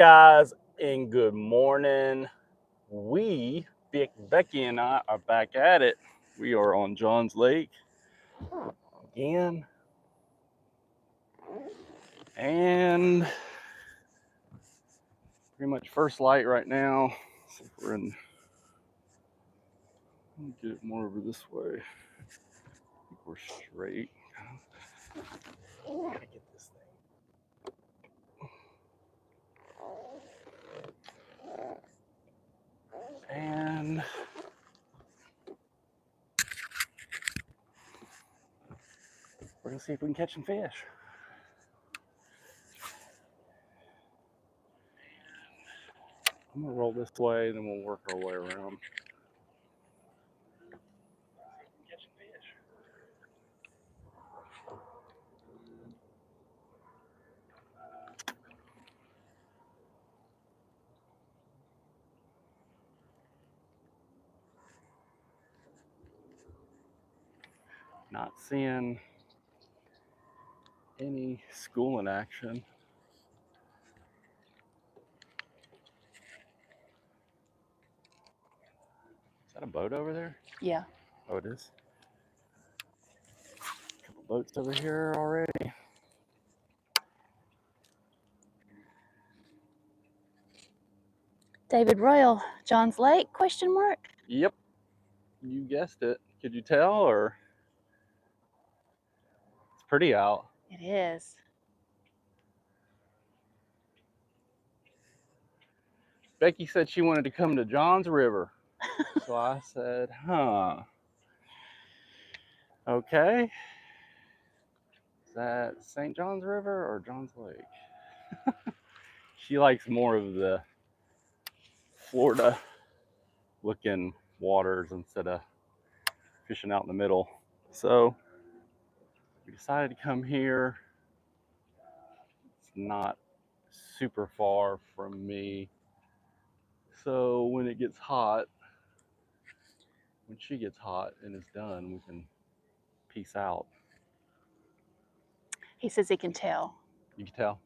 Guys, and good morning. Becky and I are back at it. We are on Johns Lake again, and pretty much first light right now. So we're in. Let me get it more over this way. I think we're straight. Gotta get this thing. And we're gonna see if we can catch some fish. I'm gonna roll this way, then we'll work our way around. Not seeing any schooling action. Is that a boat over there? Yeah. Oh, it is. A couple boats over here already. David Royal, Johns Lake, question mark? Yep. You guessed it. Could you tell, or? It's pretty out. It is. Becky said she wanted to come to Johns River. So I said, huh. Okay. Is that St. John's River or Johns Lake? She likes more of the Florida looking waters instead of fishing out in the middle. So we decided to come here. It's not super far from me. So when it gets hot, when she gets hot and is done, we can peace out. He says he can tell. You can tell.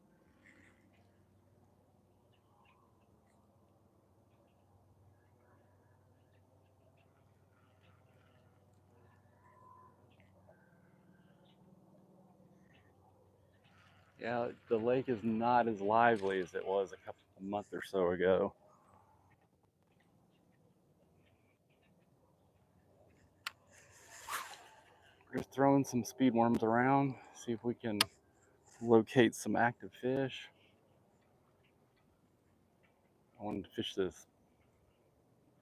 Yeah, the lake is not as lively as it was a month or so ago. We're just throwing some speed worms around, see if we can locate some active fish. I wanted to fish this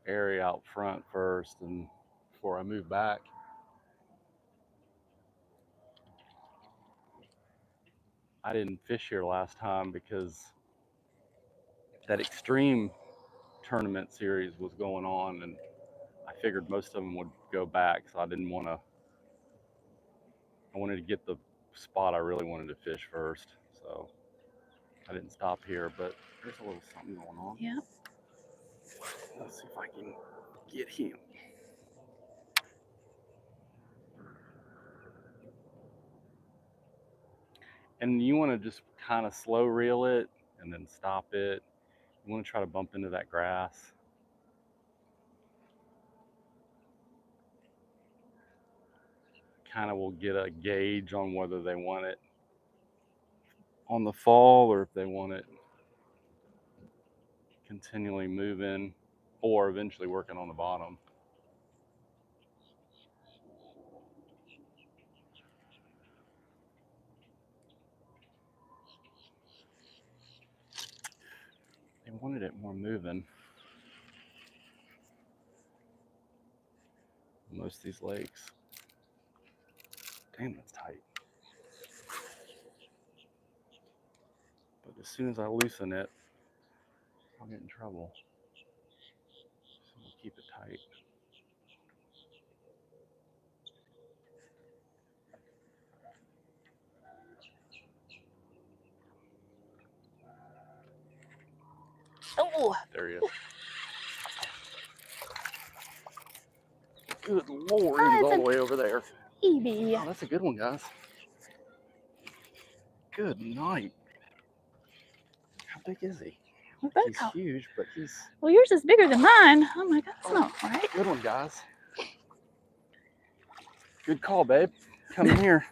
area out front first and before I move back. I didn't fish here last time because that extreme tournament series was going on, and I figured most of them would go back, so I didn't want to. I wanted to get the spot I really wanted to fish first, so I didn't stop here. But there's a little something going on. Yeah. Let's see if I can get him. And you want to just kind of slow reel it and then stop it. You want to try to bump into that grass. Kind of will get a gauge on whether they want it on the fall or if they want it continually moving or eventually working on the bottom. They wanted it more moving. Most of these lakes. Damn, that's tight. But as soon as I loosen it, I'll get in trouble. So we'll keep it tight. Oh, there he is. Good Lord, he's all the way over there. Evie. Oh, that's a good one, guys. Good night. How big is he? We both He's caught. huge, but he's Well, yours is bigger than mine. Oh my God, that's not right. good one, guys. Good call, babe. Come in here.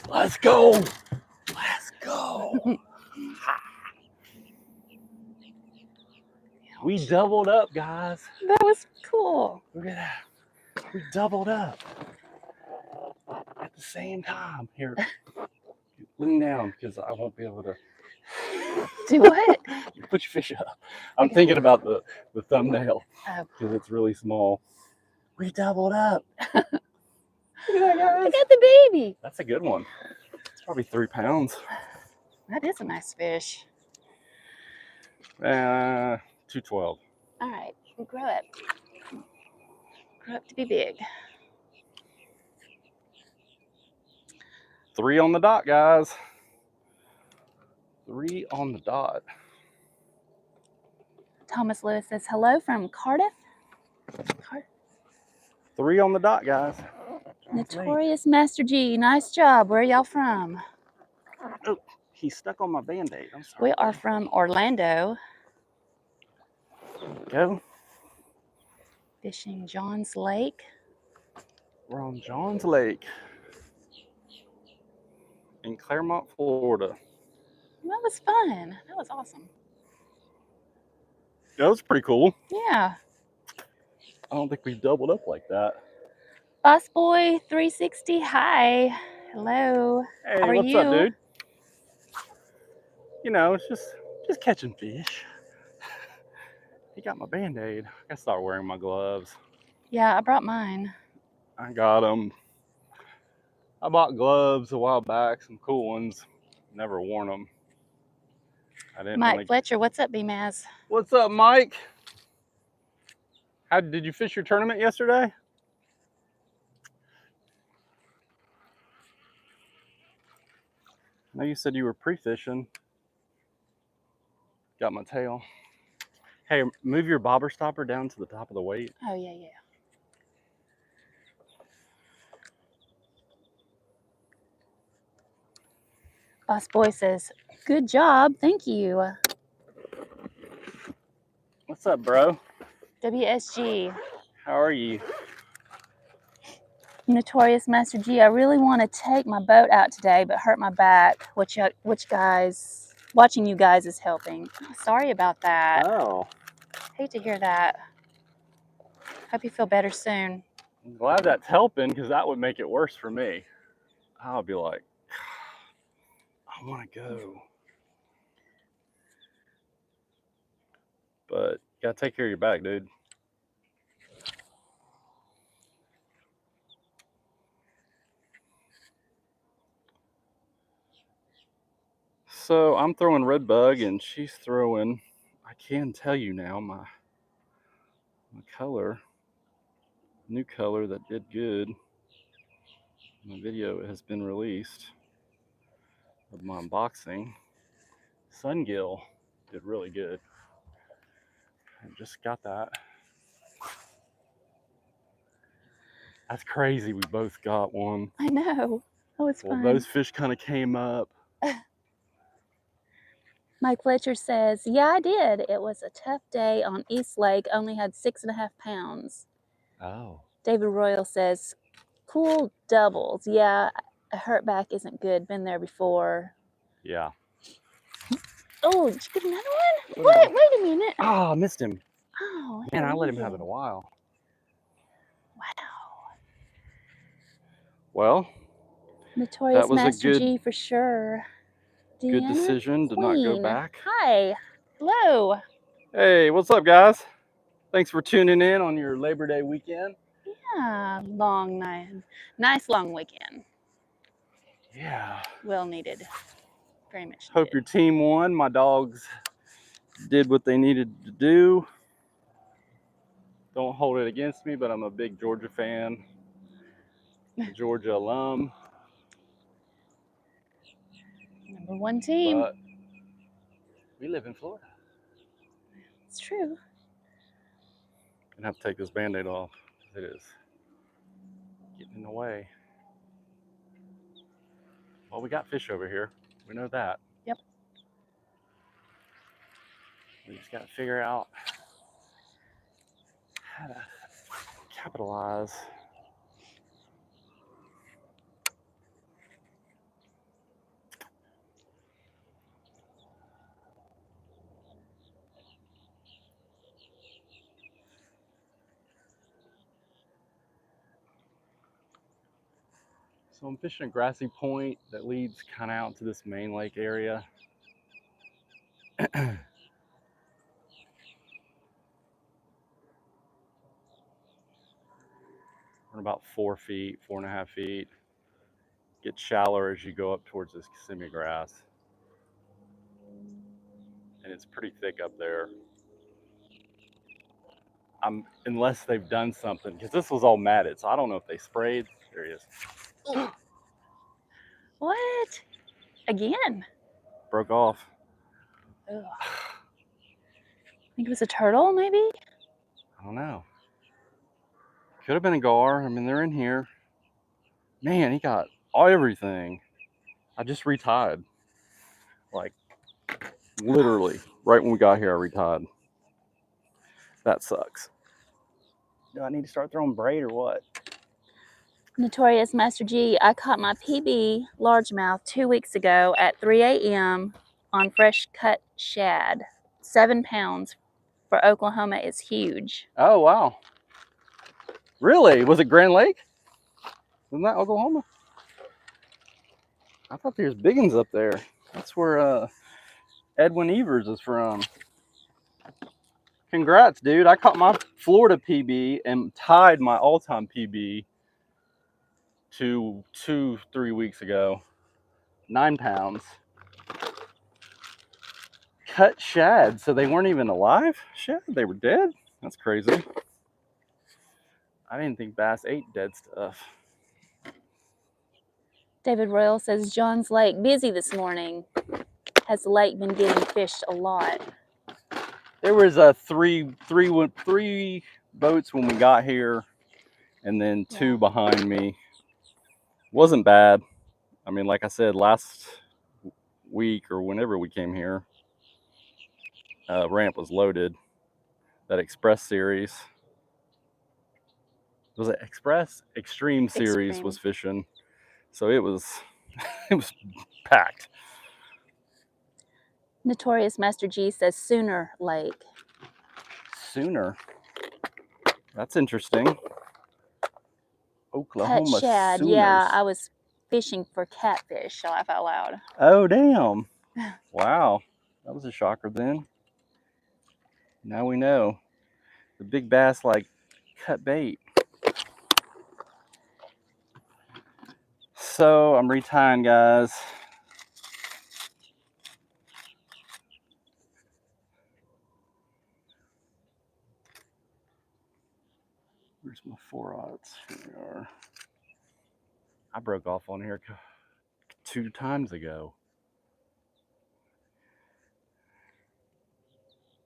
Let's go. Let's go. We doubled up, guys. That was cool. Look at that. We doubled up at the same time. Here, lean down because I won't be able to. Do what? Put your fish up. I'm thinking about the thumbnail Oh. because it's really small. We doubled up. Look at that, guys. I got the baby. That's a good one. It's probably 3 pounds. That is a nice fish. 212. All right, grow up. Grow up to be big. 3 on the dot, guys. 3 on the dot. Thomas Lewis says hello from Cardiff. 3 on the dot, guys. Notorious Master G, nice job. Where are y'all from? Oh, he's stuck on my Band-Aid. I'm sorry. We are from Orlando. Go. Fishing John's Lake. We're on John's Lake in Claremont, Florida. That was fun. That was awesome. That was pretty cool. Yeah. I don't think we've doubled up like that. Boss Boy 360, hi. Hello. Hey, How are what's you? up, dude? You know, it's just catching fish. He got my Band-Aid. I gotta start wearing my gloves. Yeah, I brought mine. I got them. I bought gloves a while back, some cool ones. Never worn them. I didn't Mike want to. Fletcher, what's up, Bmaz? What's up, Mike? How did you fish your tournament yesterday? I know you said you were pre-fishing. Got my tail. Hey, move your bobber stopper down to the top of the weight. Oh, yeah, yeah. Boss Boy says, good job. Thank you. What's up, bro? WSG. How are you? Notorious Master G, I really want to take my boat out today, but hurt my back. Which guys, watching you guys is helping. Oh, sorry about that. Oh. Hate to hear that. Hope you feel better soon. I'm glad that's helping because that would make it worse for me. I'll be like, I want to go. But you gotta take care of your back, dude. So I'm throwing red bug and she's throwing, I can tell you now, my color, new color that did good. My video has been released of my unboxing. Sungill did really good. I just got that. That's crazy. We both got one. I know. Oh, it's Well, fun. those fish kind of came up. Mike Fletcher says, yeah, I did. It was a tough day on East Lake. Only had 6.5 pounds. Oh. David Royal says, cool doubles. Yeah, a hurt back isn't good. Been there before. Yeah. Oh, did you get another one? What? Wait a minute. Oh, I missed him. Oh, Man, I let him have it a while. Wow. Well, Notorious that was Master a good, G for sure. good Deanna decision to not go Queen. back. Hi. Hello. Hey, what's up, guys? Thanks for tuning in on your Labor Day weekend. Yeah, long night. Nice long weekend. Yeah. Well needed. Very much needed. Hope your team won. My dogs did what they needed to do. Don't hold it against me, but I'm a big Georgia fan. Georgia alum. #1 team. But we live in Florida. It's true. Gonna have to take this Band-Aid off. It is getting in the way. Well, we got fish over here. We know that. Yep. We just got to figure out how to capitalize. So I'm fishing a grassy point that leads kind of out to this main lake area. We're about 4 feet, 4.5 feet. Gets shallower as you go up towards this Kissimmee grass. And it's pretty thick up there. Unless they've done something, because this was all matted, so I don't know if they sprayed. There he is. What? Again? Broke off. Ugh. I think it was a turtle, maybe? I don't know. Could have been a gar. I mean, they're in here. Man, he got everything. I just retied. Like, literally, right when we got here, I retied. That sucks. Do I need to start throwing braid or what? Notorious Master G, I caught my PB largemouth 2 weeks ago at 3 a.m. on fresh cut shad. 7 pounds for Oklahoma is huge. Oh, wow. Really? Was it Grand Lake? Isn't that Oklahoma? I thought there was big ones up there. That's where Edwin Evers is from. Congrats, dude. I caught my Florida PB and tied my all-time PB to 3 weeks ago. 9 pounds. Cut shad, so they weren't even alive? Shad, they were dead? That's crazy. I didn't think bass ate dead stuff. David Royal says John's Lake busy this morning. Has the lake been getting fished a lot? There was three boats when we got here, and then 2 behind me. Wasn't bad. I mean, like I said, last week or whenever we came here, ramp was loaded. That Express series. Was it Express? Extreme series was fishing. So it was packed. Notorious Master G says Sooner Lake. Sooner. That's interesting. Oklahoma Cut shad. Sooners. Yeah, I was fishing for catfish. I laugh out loud. Oh, damn. Wow. That was a shocker then. Now we know. The big bass like cut bait. So I'm retying, guys. Where's my 4-aughts? Here we are. I broke off on here 2 times ago.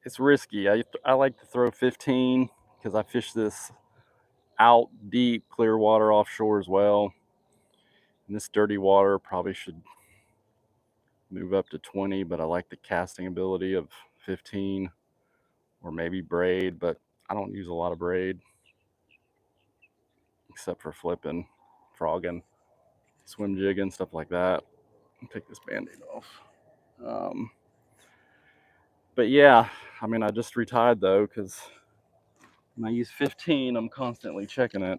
It's risky. I like to throw 15 because I fish this out deep, clear water offshore as well. And this dirty water probably should move up to 20, but I like the casting ability of 15 or maybe braid, but I don't use a lot of braid except for flipping, frogging, swim jigging, stuff like that. I'll take this Band-Aid off. But yeah, I mean, I just retied though, because when I use 15, I'm constantly checking it.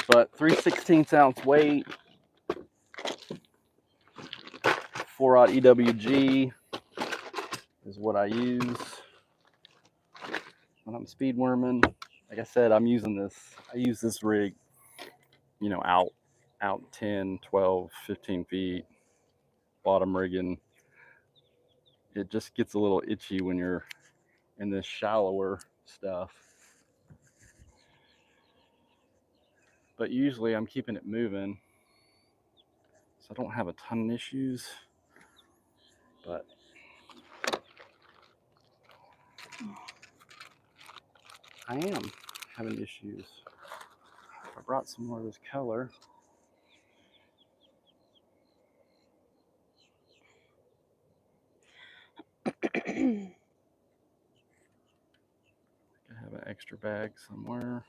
But 3/16 ounce weight, 4-aught EWG is what I use when I'm speed worming. Like I said, I'm using this. I use this rig, you know, out 10, 12, 15 feet, bottom rigging. It just gets a little itchy when you're in this shallower stuff. But usually I'm keeping it moving, so I don't have a ton of issues. But I am having issues. I brought some more of this color. I have an extra bag somewhere.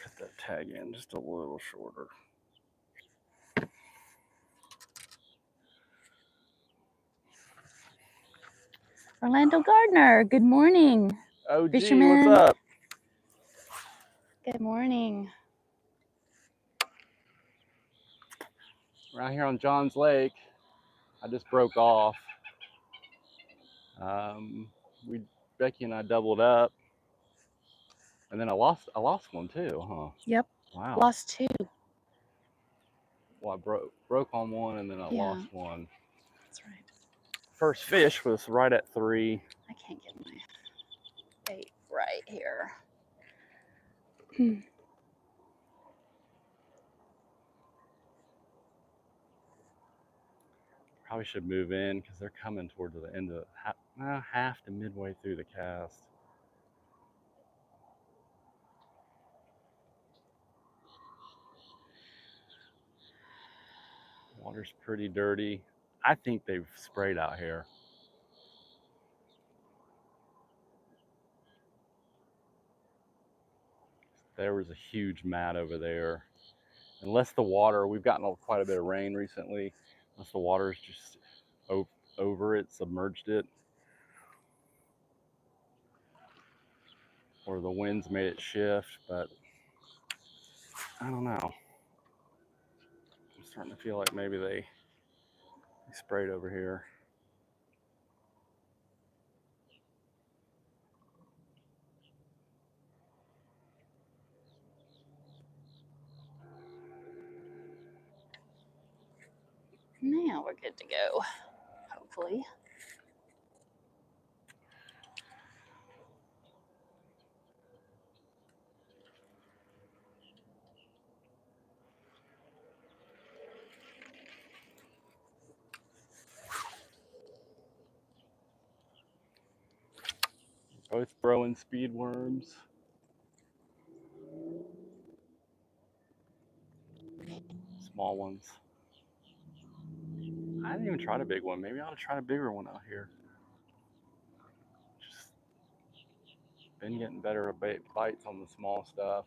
Cut that tag in just a little shorter. Orlando Gardner, good morning. OG, Fisherman. what's up? Good morning. Around here on Johns Lake, I just broke off. Becky and I doubled up, and then I lost one too, huh? Yep. Wow. Lost 2. Well, I broke on one, and then I lost one. That's right. First fish was right at 3. I can't get my bait right here. Probably should move in because they're coming towards the end of half to midway through the cast. Water's pretty dirty. I think they've sprayed out here. There was a huge mat over there. Unless the water, we've gotten quite a bit of rain recently. Unless the water's just over it, submerged it. Or the winds made it shift, but I don't know. I'm starting to feel like maybe they sprayed over here. Now we're good to go, hopefully. Both throwing speed worms. Small ones. I didn't even try a big one. Maybe I ought to try a bigger one out here. Just been getting better bites on the small stuff.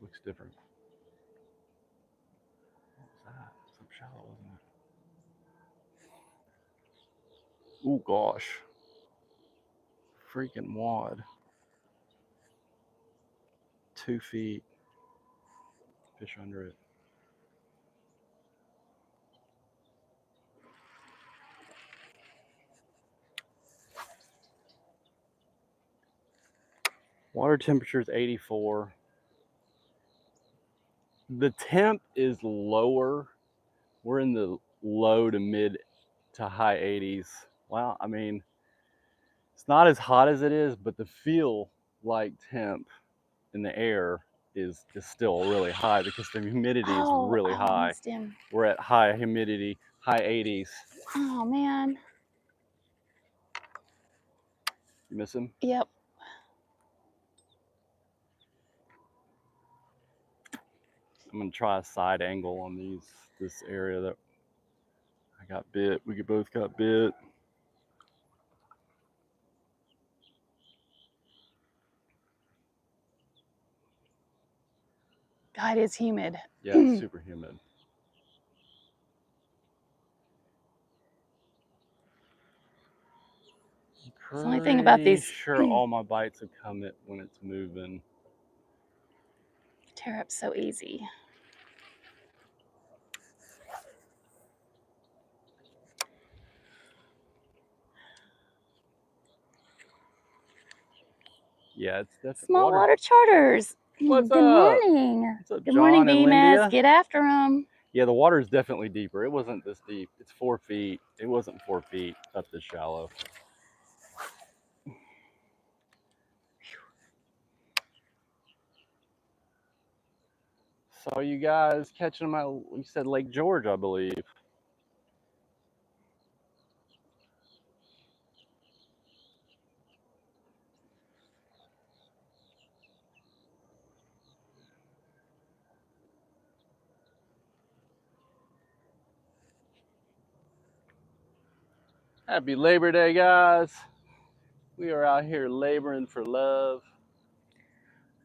Looks different. What was that? Some shallow, wasn't it? Oh gosh. Freaking wad. 2 feet. Fish under it. Water temperature is 84. The temp is lower. We're in the low to mid to high 80s. Well, I mean, it's not as hot as it is, but the feel like temp in the air is still really high because the humidity is really high. We're at high humidity, high 80s. Oh man. You miss him? Yep. I'm gonna try a side angle on this area that I got bit. We both got bit. God, it's humid. Yeah, it's super humid. The only thing about these, sure all my bites have come when it's moving. tear up so easy. Yeah, it's definitely Small water charters. What's Good up? morning. What's up, Good morning, John and Bmaz. Lindia? Get after them. Yeah, the water is definitely deeper. It wasn't this deep. It's 4 feet. It wasn't 4 feet up this shallow. Saw you guys catching them at, you said Lake George, I believe. Happy Labor Day, guys. We are out here laboring for love.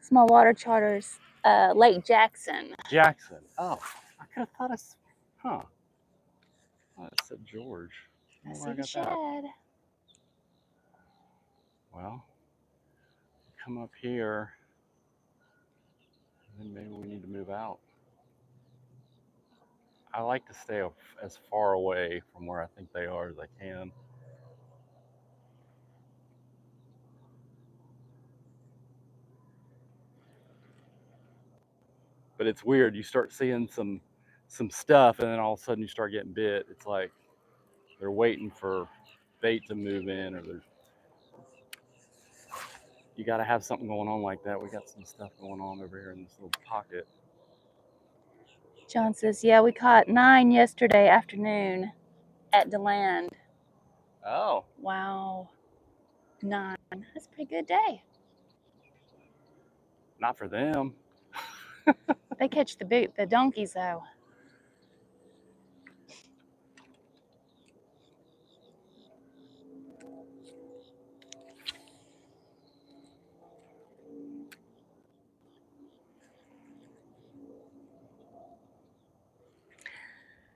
Small water charters. Lake Jackson. Jackson. Oh, I could have thought it's, huh. I thought it said George. I I don't know see where I the got that. shed. Well, come up here, and then maybe we need to move out. I like to stay as far away from where I think they are as I can. But it's weird. You start seeing some stuff, and then all of a sudden you start getting bit. It's like they're waiting for bait to move in, or you got to have something going on like that. We got some stuff going on over here in this little pocket. John says, yeah, we caught 9 yesterday afternoon at DeLand. Oh, Wow. 9. That's a pretty good day. not for them. They catch the donkeys, though.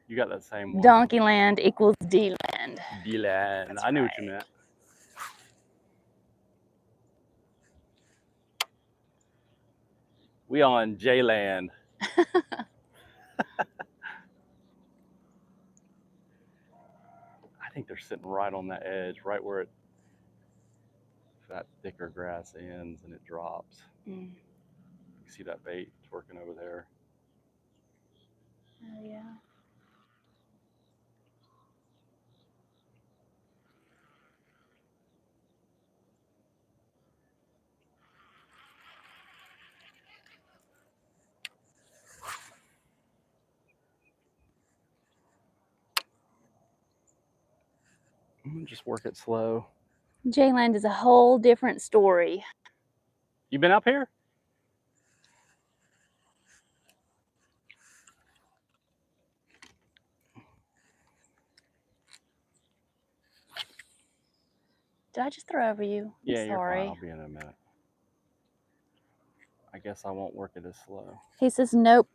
You got that same one. Donkey land equals D-land. D-land. That's I knew right. what you meant. We on J-land. I think they're sitting right on that edge, right where that thicker grass ends and it drops. Mm. You see that bait? It's working over there. Oh, yeah. Just work it slow. J-land is a whole different story. You been up here? Did I just throw over you? Yeah, I'm you're sorry. fine. I'll be in a minute. I guess I won't work it as slow. He says, nope.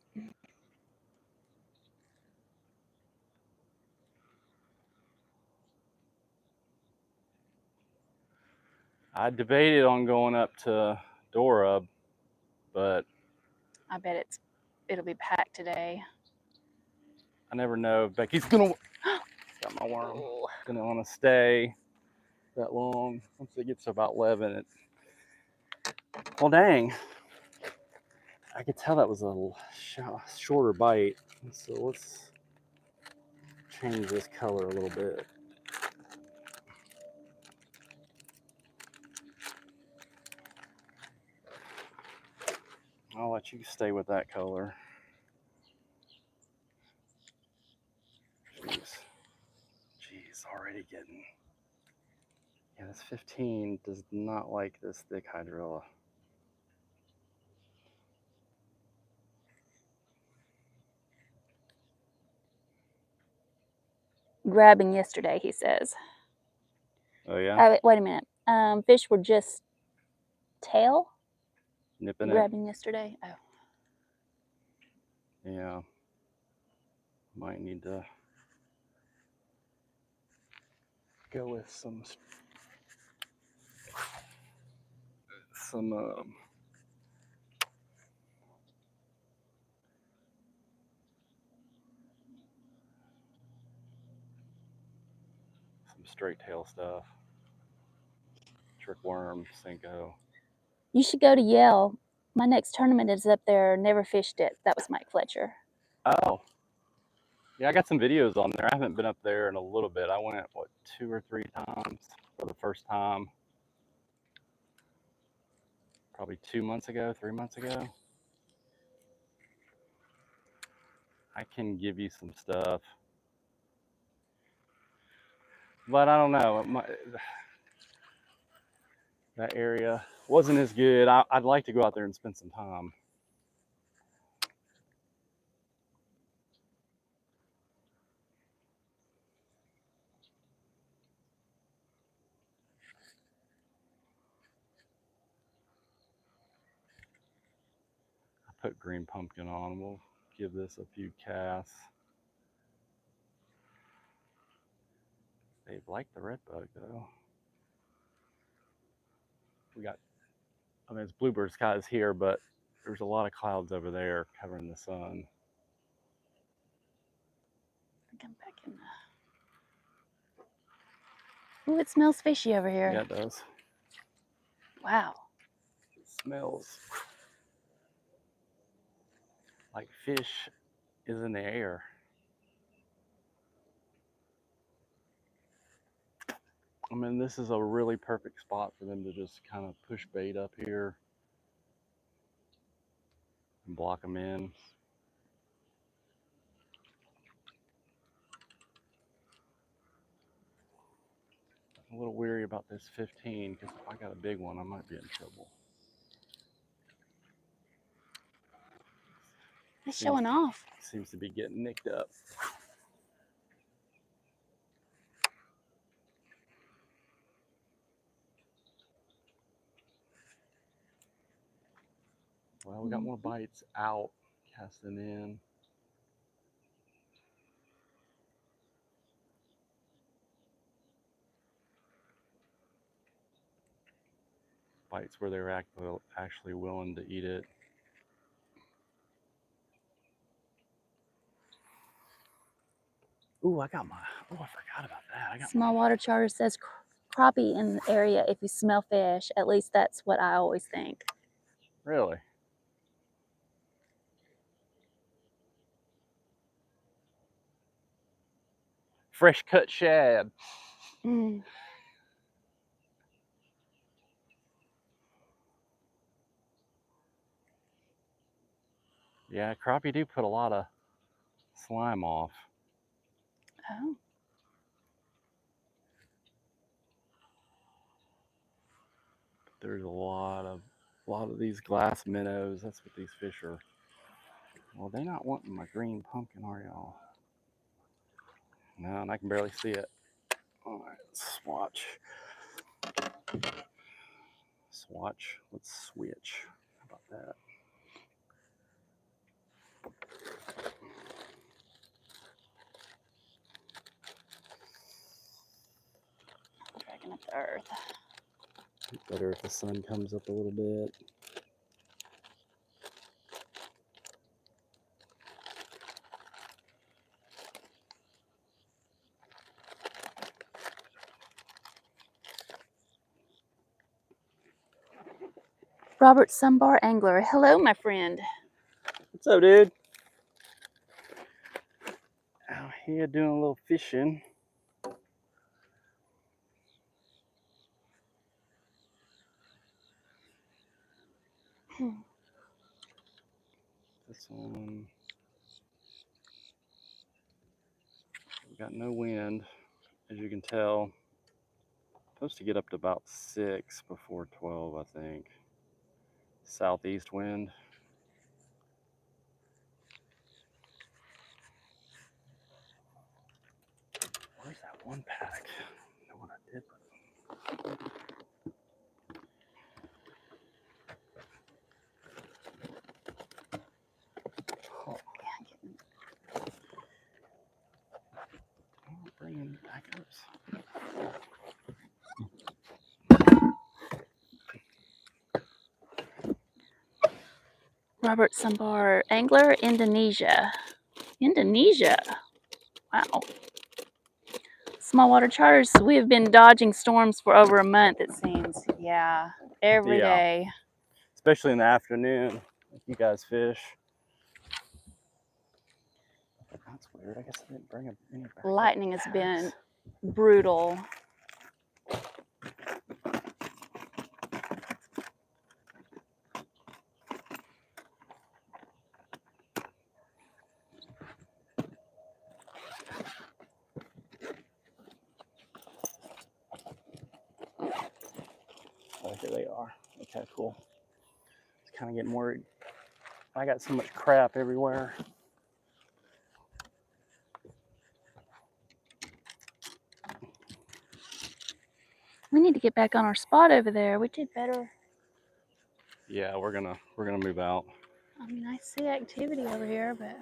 I debated on going up to Dora, but I bet it'll be packed today. I never know if Becky's gonna got my worm. Oh. Gonna want to stay that long. Once it gets to about 11, well, dang. I could tell that was a shorter bite. So let's change this color a little bit. I'll let you stay with that color. Jeez, already getting. Yeah, this 15 does not like this thick hydrilla. Grabbing yesterday, he says. Oh yeah? Oh, wait a minute. Fish were just tail Nipping it. grabbing yesterday. Oh. Yeah. Might need to go with some straight tail stuff. Trick worm, Cinco. You should go to Yale My next tournament is up there. Never fished it. That was Mike Fletcher. Oh. Yeah, I got some videos on there. I haven't been up there in a little bit. I went, what, 2 or 3 times for the first time. Probably 2 months ago, 3 months ago. I can give you some stuff. But I don't know. That area wasn't as good. I'd like to go out there and spend some time. I put green pumpkin on. We'll give this a few casts. They like the red bug though. We got, I mean, it's bluebird skies here, but there's a lot of clouds over there covering the sun. Come back in. Ooh, it smells fishy over here. Yeah, it does. Wow. It smells like fish is in the air. I mean, this is a really perfect spot for them to just kind of push bait up here and block them in. I'm a little weary about this 15 because if I got a big one, I might be in trouble. It's showing off. Seems to be getting nicked up. Well, we got more bites out, casting in. Bites where they were actually willing to eat it. Ooh, I forgot about that. I got Small water charter says crappie in the area if you smell fish. At least that's what I always think. Really? Fresh cut shad. Mm. Yeah, crappie do put a lot of slime off. Oh. There's a lot of these glass minnows. That's what these fish are. Well, they're not wanting my green pumpkin, are y'all? No, and I can barely see it. All right, swatch. Swatch. Let's switch. How about that? Dragging up the earth. Better if the sun comes up a little bit. Robert Sunbar Angler. Hello, my friend. What's up, dude? Out here doing a little fishing. This one, we got no wind, as you can tell. Supposed to get up to about 6 before 12, I think. Southeast wind. Where's that one pack? I know what I did with it. Oh, I'm bringing backups. Robert Sunbar Angler, Indonesia. Indonesia. Wow. Small water charters. We have been dodging storms for over a month, it seems. Yeah, every day. especially in the afternoon, if you guys fish. That's weird. I guess I didn't bring any back. Lightning has been brutal. Oh, here they are. Okay, cool. It's kind of getting worried. I got so much crap everywhere. We need to get back on our spot over there. We did better. Yeah, we're gonna move out. I mean, I see activity over here, but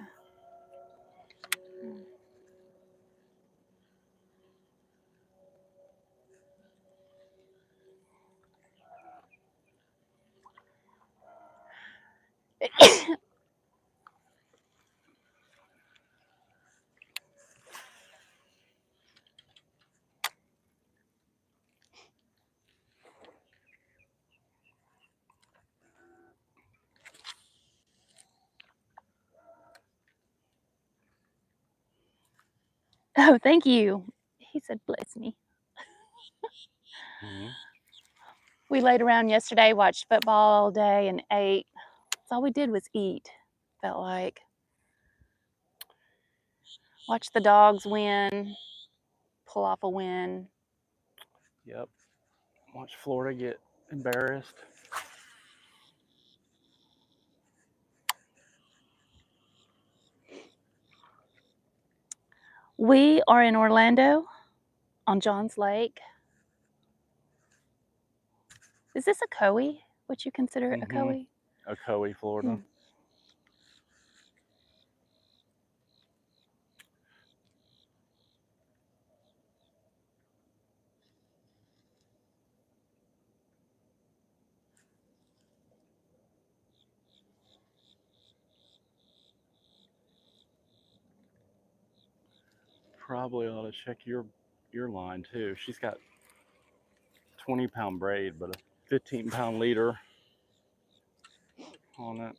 oh, thank you. He said, "Bless me." Mm-hmm. We laid around yesterday, watched football all day, and ate. That's all we did was eat. Felt like watch the dogs win, pull off a win. Yep. Watch Florida get embarrassed. We are in Orlando on Johns Lake. Is this a Coe? Would you consider it a Coe? Ocoee, Florida. Probably ought to check your line too. She's got 20-pound braid, but a 15-pound leader on it.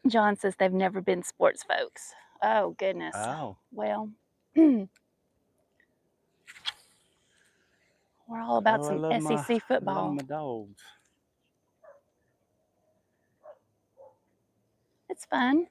John says they've never been sports folks. Oh, goodness. Oh. Well, we're all about Oh, some I SEC love football. my dogs. It's fun.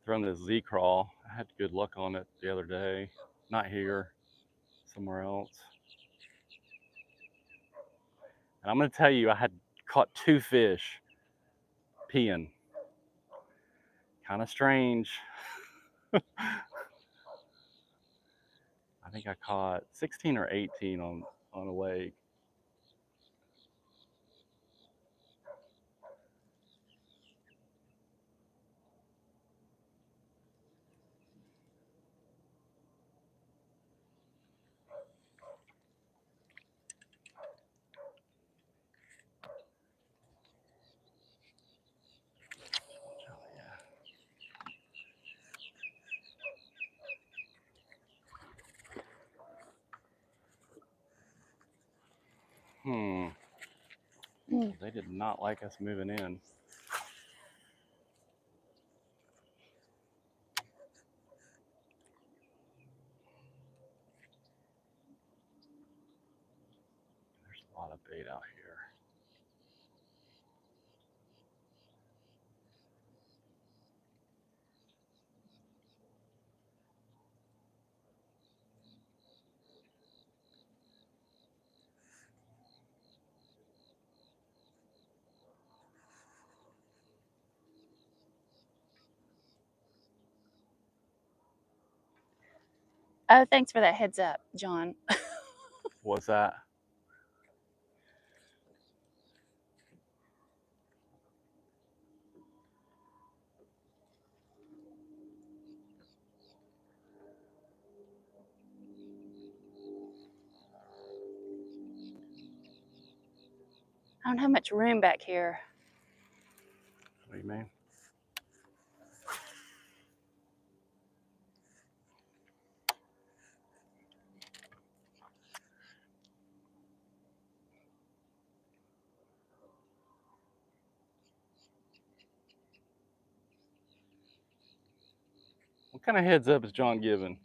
Throwing this Z crawl. I had good luck on it the other day. Not here, somewhere else. And I'm gonna tell you, I had caught 2 fish peeing. Kind of strange. I think I caught 16 or 18 on a lake. They did not like us moving in. There's a lot of bait out here. Oh, thanks for that heads up, John. What's that? I don't have much room back here. What do you mean? What kind of heads up is John giving?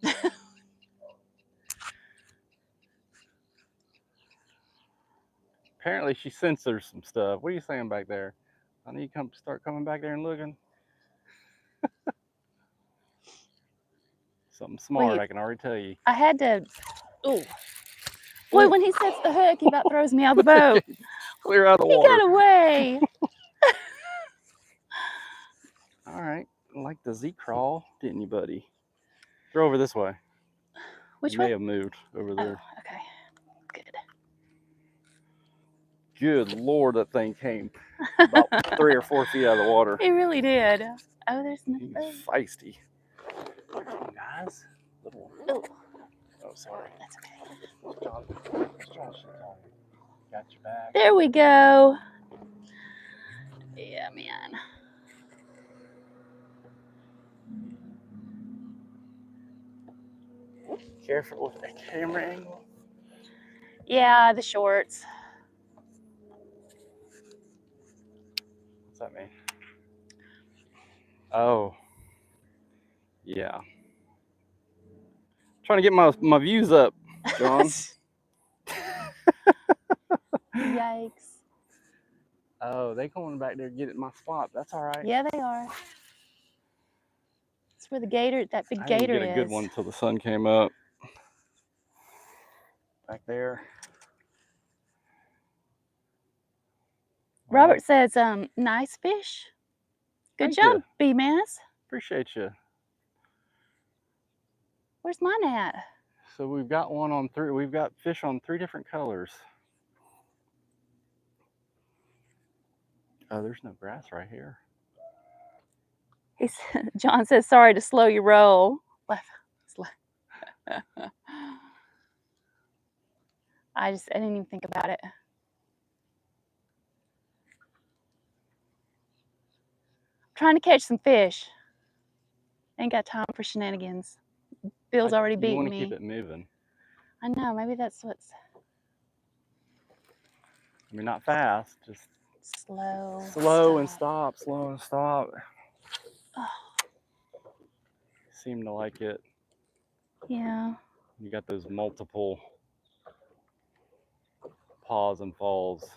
Apparently she censors some stuff. What are you saying back there? I need to start coming back there and looking. Something smart, I can already tell you. I had to. Ooh. Boy, when he sets the hook, he about throws me out the boat. Clear out of the He water. got away. All right. Like the Z crawl, didn't you, buddy? Throw over this way. Which you way? May have moved over there. Oh, okay. Good. Good Lord, that thing came about 3 or 4 feet out of the water. He really did. Oh, there's He's nothing. feisty. Come on, guys. Little. Oh, Sorry. that's okay. John, got your back. There we go. Yeah, man. Careful with that camera angle. Yeah, the shorts. What's that mean? Oh. Yeah. Trying to get my views up, John. Yikes. Oh, they going back there to get at my spot. That's all right. Yeah, they are. That's where the gator, that big I gator didn't get a good one until the sun came up. Back there. Robert says, nice fish. Good Thank job, Bmaz. Appreciate you. Where's mine at? So we've got we've got fish on 3 different colors. Oh, there's no grass right here. John says, sorry to slow your roll. I didn't even think about it. I'm trying to catch some fish. Ain't got time for shenanigans. Bill's already beating me. You want to keep it moving. I know, maybe that's what's... I mean, not fast, just slow. Slow and stop. Oh. Seem to like it. Yeah. You got those multiple pause and falls.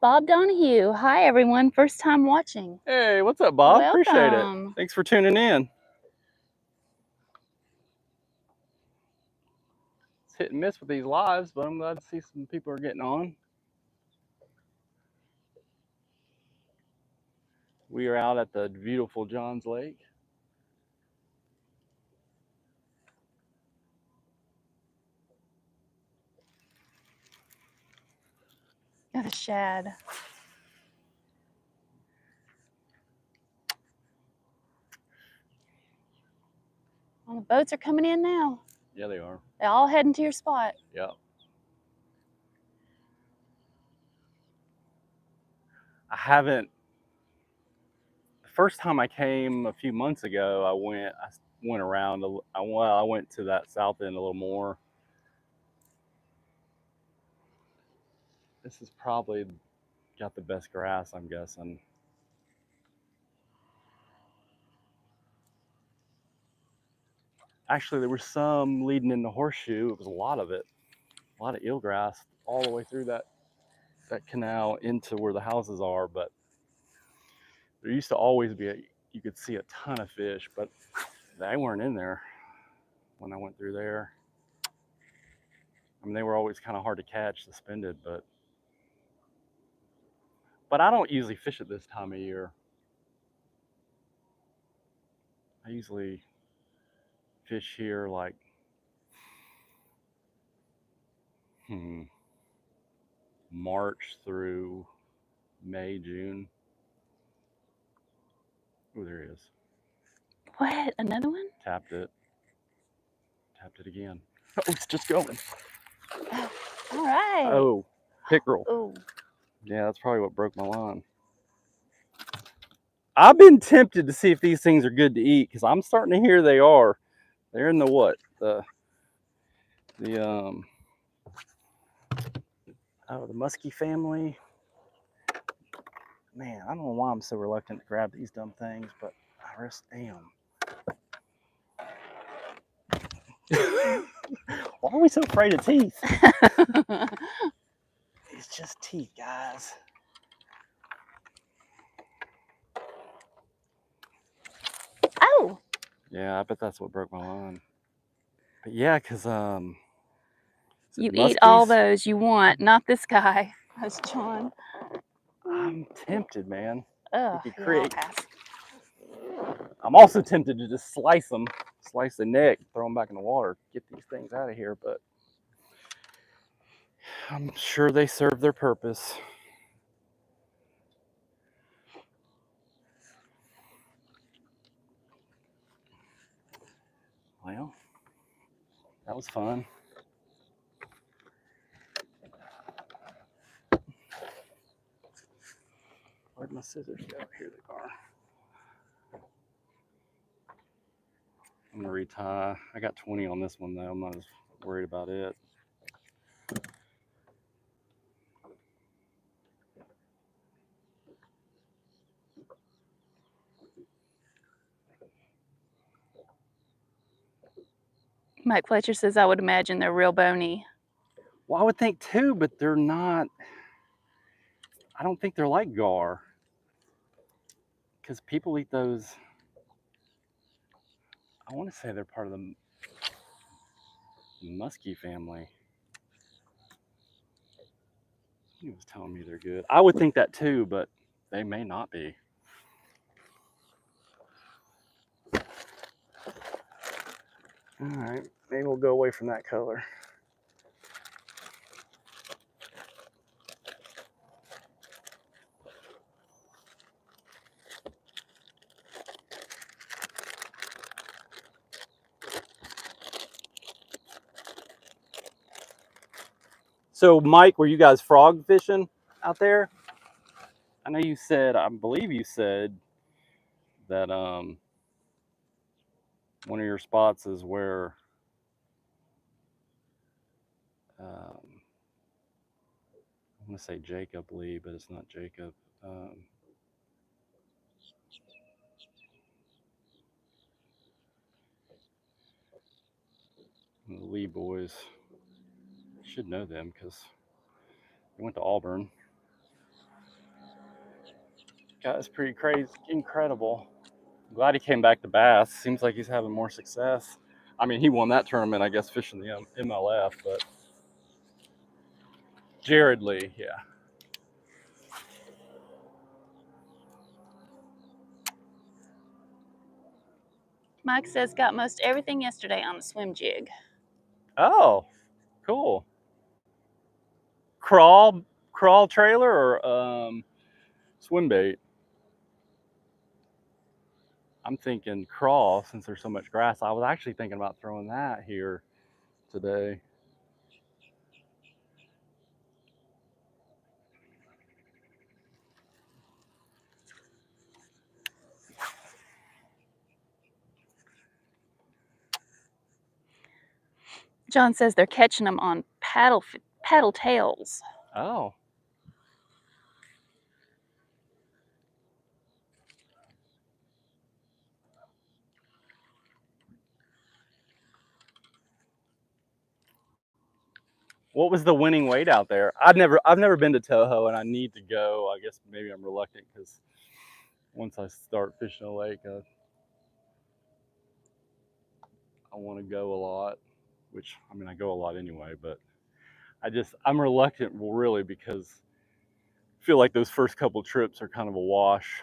Bob Donahue. Hi, everyone. First time watching. Hey, what's up, Bob? Welcome. Appreciate it. Thanks for tuning in. It's hit and miss with these lives, but I'm glad to see some people are getting on. We are out at the beautiful Johns Lake. Oh, the shad. Well, the boats are coming in now. Yeah, they are. They're all heading to your spot. Yeah. I haven't. The first time I came a few months ago, I went around. I went to that south end a little more. This is probably got the best grass, I'm guessing. Actually, there was some leading in the horseshoe. It was a lot of it. A lot of eelgrass all the way through that canal into where the houses are, but there used to always be you could see a ton of fish, but they weren't in there when I went through there. I mean, they were always kind of hard to catch, suspended, but I don't usually fish at this time of year. I usually fish here like March through May, June. Oh, there he is. What? Another one? Tapped it. Tapped it again. Oh, it's just going. Oh, all right. Oh, Pickerel. Oh, Yeah, that's probably what broke my line. I've been tempted to see if these things are good to eat because I'm starting to hear they are. They're in the what? The musky family. Man, I don't know why I'm so reluctant to grab these dumb things, but I just am. Why are we so afraid of teeth? It's just teeth, guys. oh. Yeah, I bet that's what broke my line. But yeah, because You eat all those you want, I'm- not this guy. That's John. I'm tempted, man. Ugh, You could yeah, create. I'll pass. I'm also tempted to just slice them, slice the neck, throw them back in the water, get these things out of here. But I'm sure they serve their purpose. Well, that was fun. Where'd my scissors go? Here they are. I'm gonna retie. I got 20 on this one though. I'm not as worried about it. Mike Fletcher says, I would imagine they're real bony. Well, I would think too, but they're not. I don't think they're like gar. Because people eat those. I want to say they're part of the musky family. He was telling me they're good. I would think that too, but they may not be. All right, maybe we'll go away from that color. So, Mike, were you guys frog fishing out there? I know you said, I believe you said that one of your spots is where I want to say Jacob Lee, but it's not Jacob. The Lee boys should know them because they went to Auburn. Guy's pretty crazy, incredible. I'm glad he came back to bass. Seems like he's having more success. I mean, he won that tournament, I guess, fishing the MLF, but Jared Lee, yeah. Mike says, got most everything yesterday on the swim jig. Oh, cool. Crawl trailer or swim bait? I'm thinking crawl since there's so much grass. I was actually thinking about throwing that here today. John says they're catching them on paddle tails. Oh. What was the winning weight out there? I've never been to Toho, and I need to go. I guess maybe I'm reluctant because once I start fishing a lake, I want to go a lot. Which I mean, I go a lot anyway, but I'm reluctant really because I feel like those first couple trips are kind of a wash,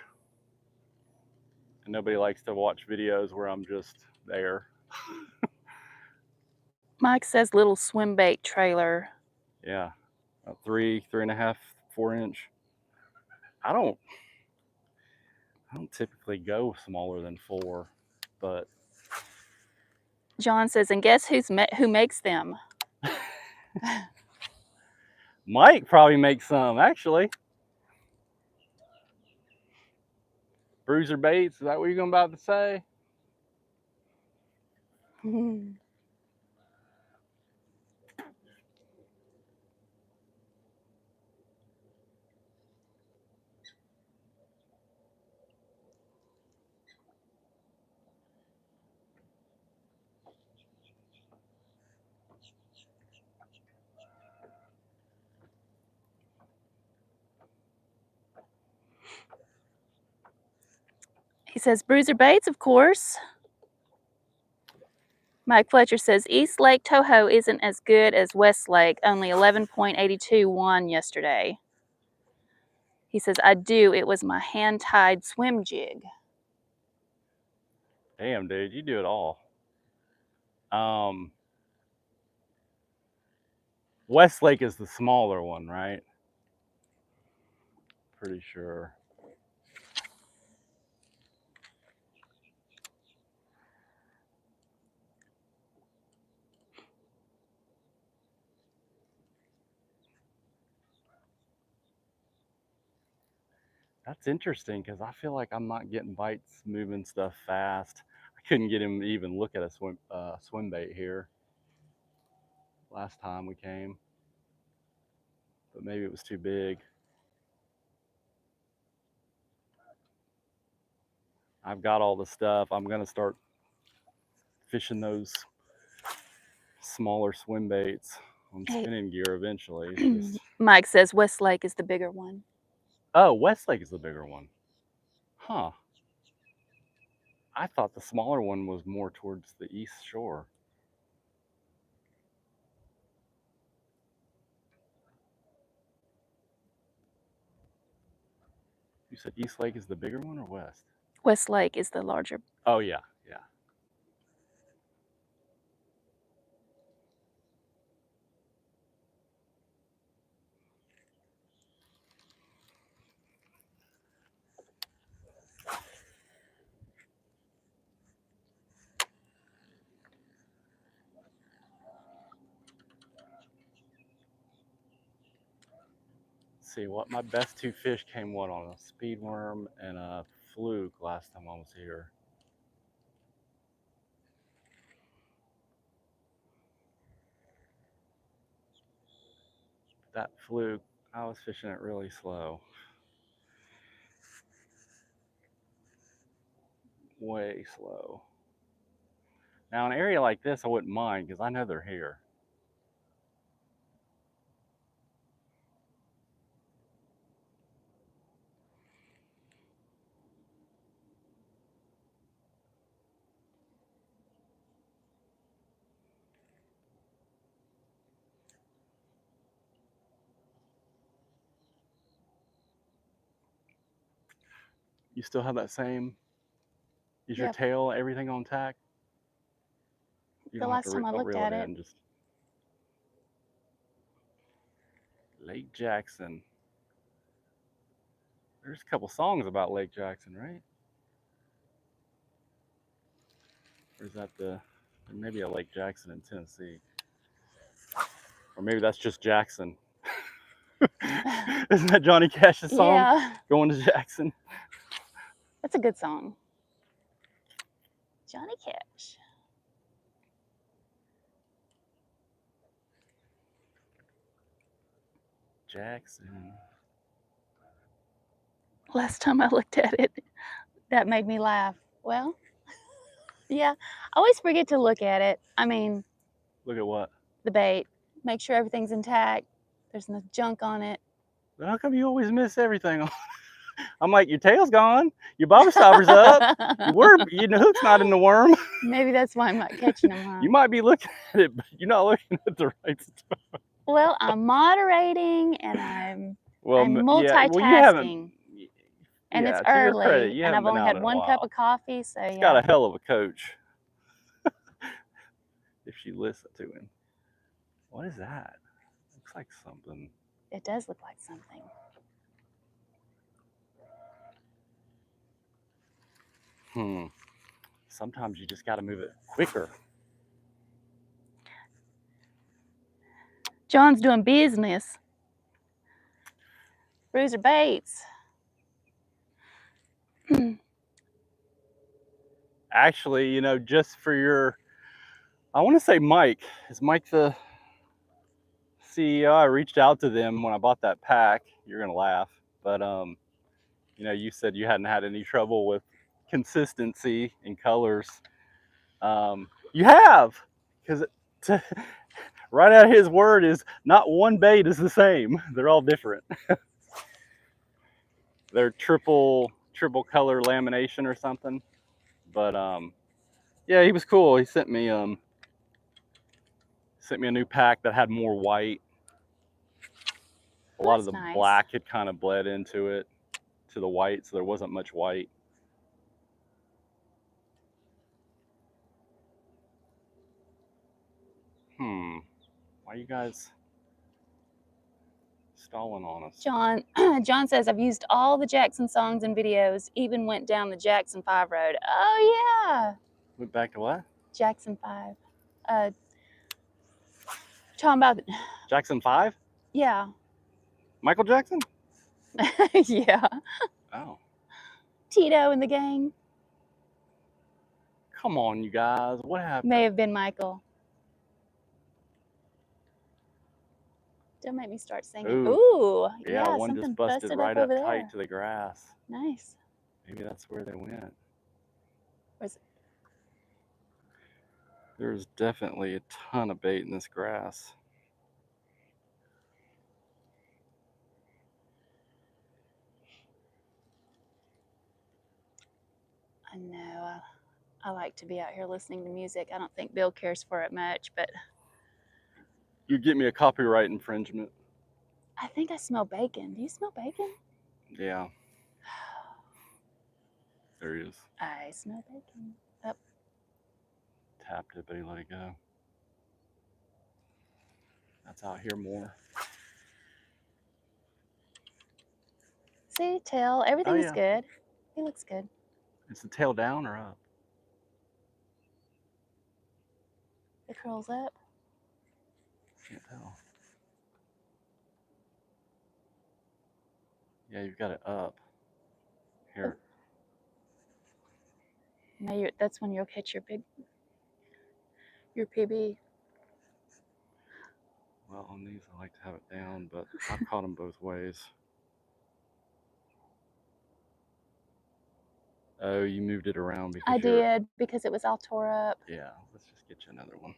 and nobody likes to watch videos where I'm just there. Mike says little swim bait trailer. Yeah, about 3.5, 4 inch. I don't typically go smaller than 4, but John says, and guess who makes them? Mike probably makes some, actually. Bruiser baits, is that what you're about to say? He says, Bruiser baits, of course. Mike Fletcher says, East Lake Toho isn't as good as West Lake, only 11.82 won yesterday. He says, I do. It was my hand-tied swim jig. Damn, dude, you do it all. Westlake is the smaller one, right? Pretty sure. That's interesting because I feel like I'm not getting bites moving stuff fast. I couldn't get him to even look at a swim bait here last time we came, but maybe it was too big. I've got all the stuff. I'm gonna start fishing those smaller swim baits on spinning gear eventually. It's just... Mike says Westlake is the bigger one. Oh, Westlake is the bigger one. Huh. I thought the smaller one was more towards the east shore. You said East Lake is the bigger one or West? Westlake is the larger. Oh, yeah, yeah. See what my best two fish came what on a speed worm and a fluke last time I was here. That fluke, I was fishing it really slow. Way slow. Now an area like this I wouldn't mind because I know they're here. You still have that same? Is your tail everything on tack? You The last time I looked at it. Just... Lake Jackson. There's a couple songs about Lake Jackson, right? Or is that maybe a Lake Jackson in Tennessee? Or maybe that's just Jackson. Isn't that Johnny Cash's song? Yeah. Going to Jackson. That's a good song. Johnny Cash. Jackson. Last time I looked at it, that made me laugh. Well, yeah, I always forget to look at it. I mean, look at what? The bait. Make sure everything's intact. There's no junk on it. How come you always miss everything? I'm like, your tail's gone, your bobber stopper's up, your hook's not in the worm. Maybe that's why I'm not catching them, huh? You might be looking at it, but you're not looking at the right stuff. Well, I'm moderating and I'm multitasking. And it's early, and I've only had one cup of coffee, so He's got a hell of a coach. If she listened to him. What is that? Looks like something. It does look like something. Sometimes you just got to move it quicker. John's doing business. Bruiser Bates. Actually, you know, just for your, I want to say Mike. Is Mike the CEO? I reached out to them when I bought that pack. You're gonna laugh, but you know, you said you hadn't had any trouble with consistency in colors. You have, because right out of his word is not one bait is the same. They're all different. They're triple color lamination or something. But yeah, he was cool. He sent me a new pack that had more white. A lot of the nice. black had kind of bled into it, to the white, so there wasn't much white. Why are you guys stalling on us? John says, I've used all the Jackson songs and videos, even went down the Jackson 5 road. Oh, yeah. Went back to what? Jackson 5. Talking about, Jackson 5? yeah. Michael Jackson? Yeah. Oh. Tito and the gang. Come on, you guys. What happened? May have been Michael. Don't make me start singing. Ooh, yeah, one something just busted right up up over tight there. to the grass. Nice. Maybe that's where they went. Where's it? There's definitely a ton of bait in this grass. I know. I like to be out here listening to music. I don't think Bill cares for it much, but You get me a copyright infringement. I think I smell bacon. Do you smell bacon? Yeah. There he is. I smell bacon. Up. Tapped it, but he let it go. That's out here more. See, tail. Everything is good. He looks good. Is the tail down or up? It curls up. Can't tell. Yeah, you've got it up. Here. No, that's when you'll catch your PB. Well, on these I like to have it down, but I've caught them both ways. Oh, you moved it around because I did, because it was all tore up. Yeah, let's just get you another one.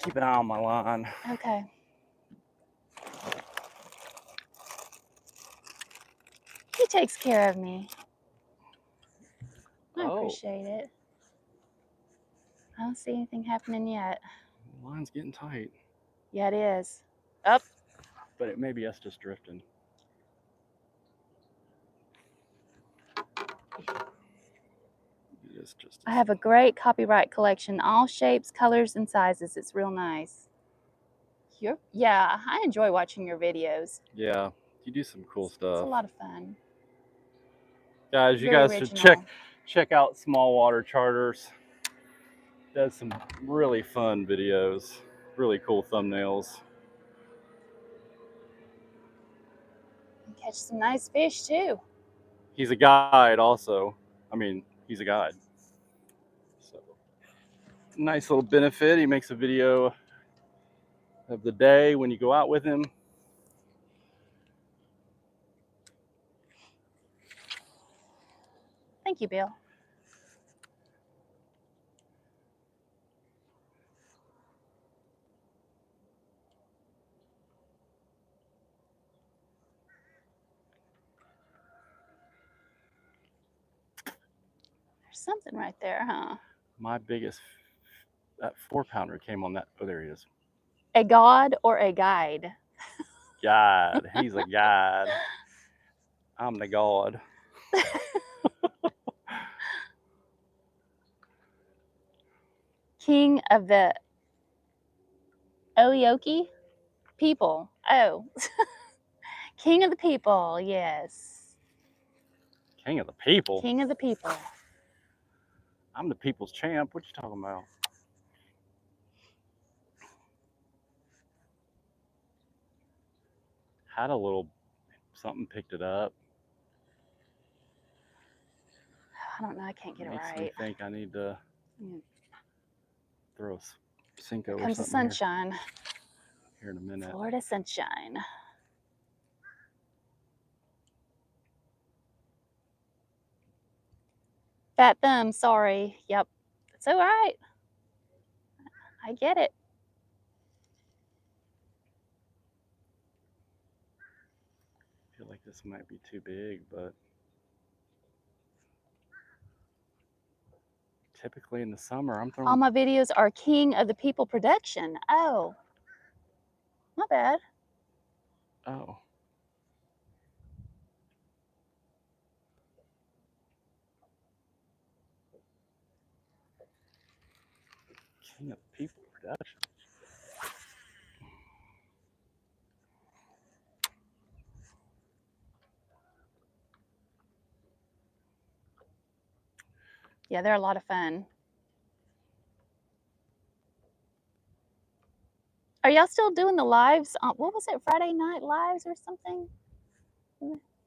Keep an eye on my line. Okay. He takes care of me. I appreciate it. I don't see anything happening yet. The line's getting tight. Yeah, it is. Up. But it may be us just drifting. I have a great copyright collection, all shapes, colors, and sizes. It's real nice. Yeah, I enjoy watching your videos. Yeah, you do some cool stuff. It's a lot of fun. Guys, you guys should check out Small Water Charters. Does some really fun videos, really cool thumbnails. And catch some nice fish too. He's a guide also. I mean, he's a guide. So, nice little benefit. He makes a video of the day when you go out with him. Thank you, Bill. There's something right there, huh? My biggest, that 4-pounder came on that. Oh, there he is. A god or a guide? God, he's a guide. I'm the god. King of the Oyoki people. Oh. King of the people, yes. King of the people? King of the people. I'm the people's champ. What you talking about? had a little something picked it up. I don't know. I can't get it Makes right. me think I need to throw a Cinco Here or comes the something sunshine. here in a minute. Florida sunshine. Fat thumb, sorry. Yep. It's all right. I get it. I feel like this might be too big, but typically in the summer I'm throwing. All my videos are King of the People production. Oh. Not bad. Oh. King of the People production. Yeah, they're a lot of fun. Are y'all still doing the lives on, what was it, Friday night lives or something?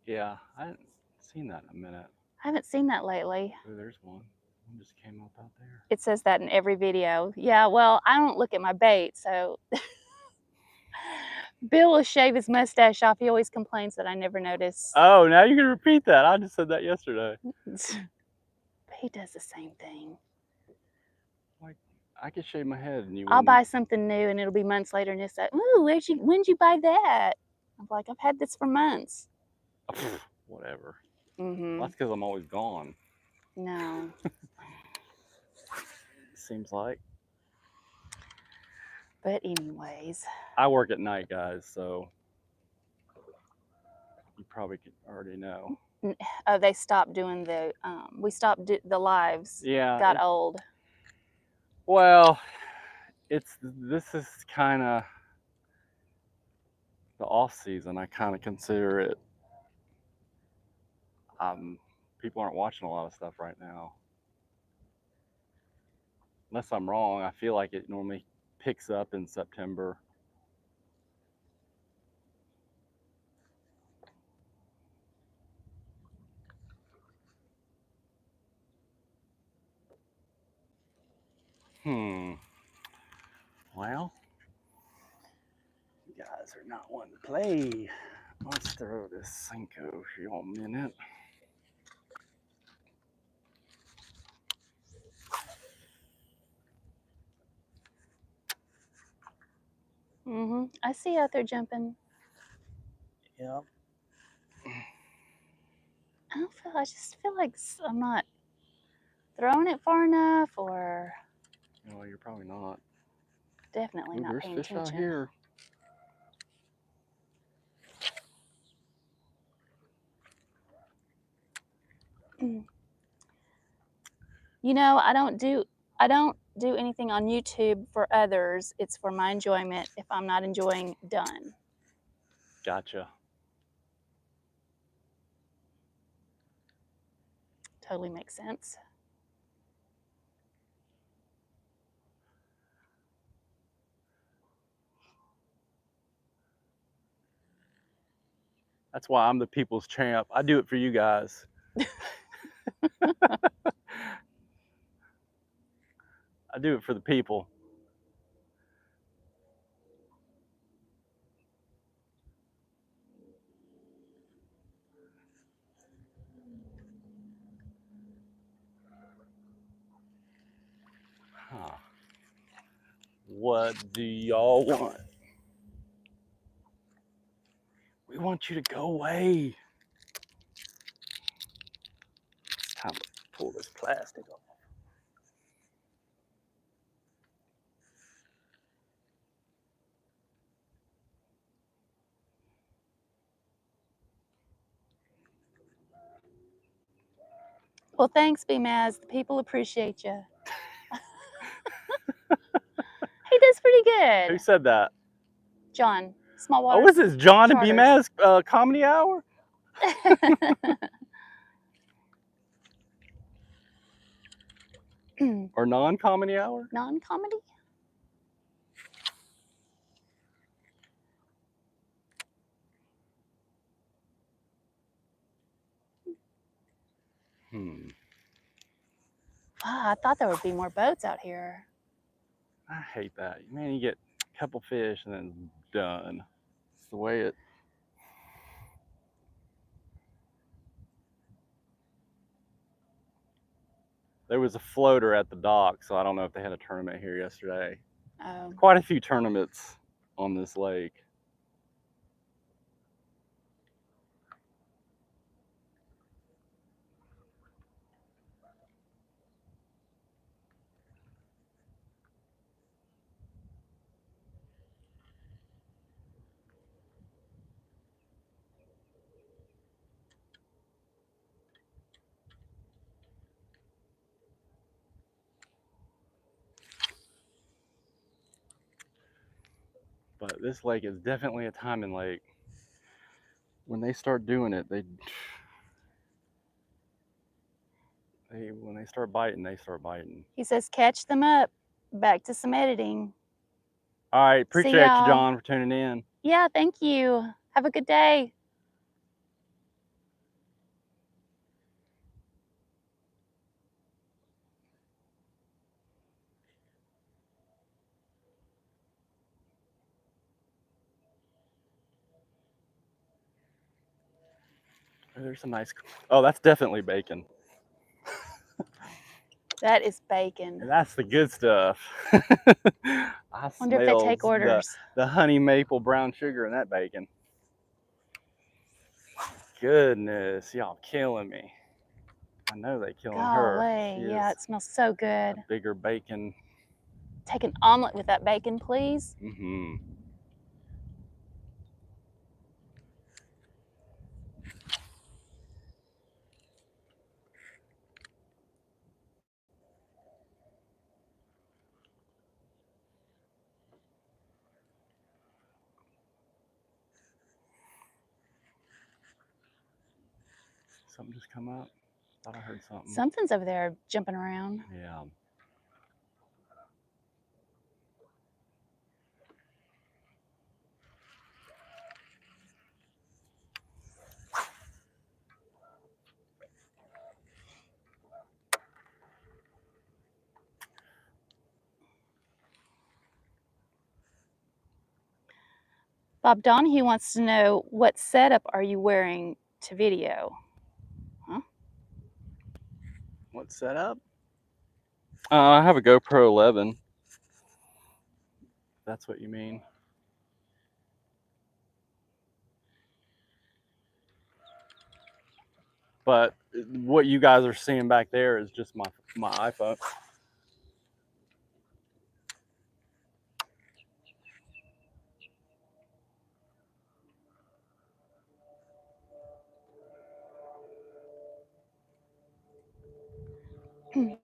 Yeah, I haven't seen that in a minute. I haven't seen that lately. Oh, there's one. One just came up out there. It says that in every video. Yeah, well, I don't look at my bait, so Bill will shave his mustache off. He always complains that I never notice. Oh, now you can repeat that. I just said that yesterday. He does the same thing. Like, I could shave my head and you I'll wouldn't. buy something new and it'll be months later and it's like, ooh, when'd you buy that? I'm like, I've had this for months. Whatever. Mm-hmm. Well, that's because I'm always gone. No. Seems like. But anyways. I work at night, guys, so you probably could already know. Oh, they stopped doing the, we stopped the lives. Yeah. Got old. Well, this is kind of the off season. I kind of consider it. People aren't watching a lot of stuff right now. Unless I'm wrong, I feel like it normally picks up in September. Well, you guys are not wanting to play. Let's throw this Cinco for you a minute. Mm-hmm. I see you out there jumping. Yep. I just feel like I'm not throwing it far enough, or No, you're probably not. definitely Ooh, not there's paying fish attention. out here. You know, I don't do anything on YouTube for others. It's for my enjoyment. If I'm not enjoying, done. Gotcha. Totally makes sense. That's why I'm the people's champ. I do it for you guys. I do it for the people. Huh. What do y'all want? We want you to go away. It's time to pull this plastic off. Well, thanks, Bmaz. The people appreciate you. He does pretty good. Who said that? John, Small Water. Oh, is this John Charters. and Bmaz comedy hour? Or non-comedy hour? Non-comedy? Ah, I thought there would be more boats out here. I hate that. Man, you get a couple fish and then it's done. It's the way it. There was a floater at the dock, so I don't know if they had a tournament here yesterday. Oh. Quite a few tournaments on this lake. But this lake is definitely a timing lake. When they start doing it, when they start biting, they start biting. He says, catch them up. Back to some editing. All right, appreciate you, y'all. John, for tuning in. Yeah, thank you. Have a good day. Oh, there's some nice. Oh, that's definitely bacon. That is bacon. That's the good stuff. I Wonder if they take smell orders. the honey maple brown sugar in that bacon. Goodness, y'all killing me. I know they killing her. Golly, yeah, it smells so good. Bigger bacon. Take an omelet with that bacon, please. Mm-hmm. Something just come up. Thought I heard something. Something's over there jumping around. Yeah. Bob Donahue wants to know, what setup are you wearing to video? Huh? What setup? I have a GoPro 11. That's what you mean. But what you guys are seeing back there is just my iPhone. If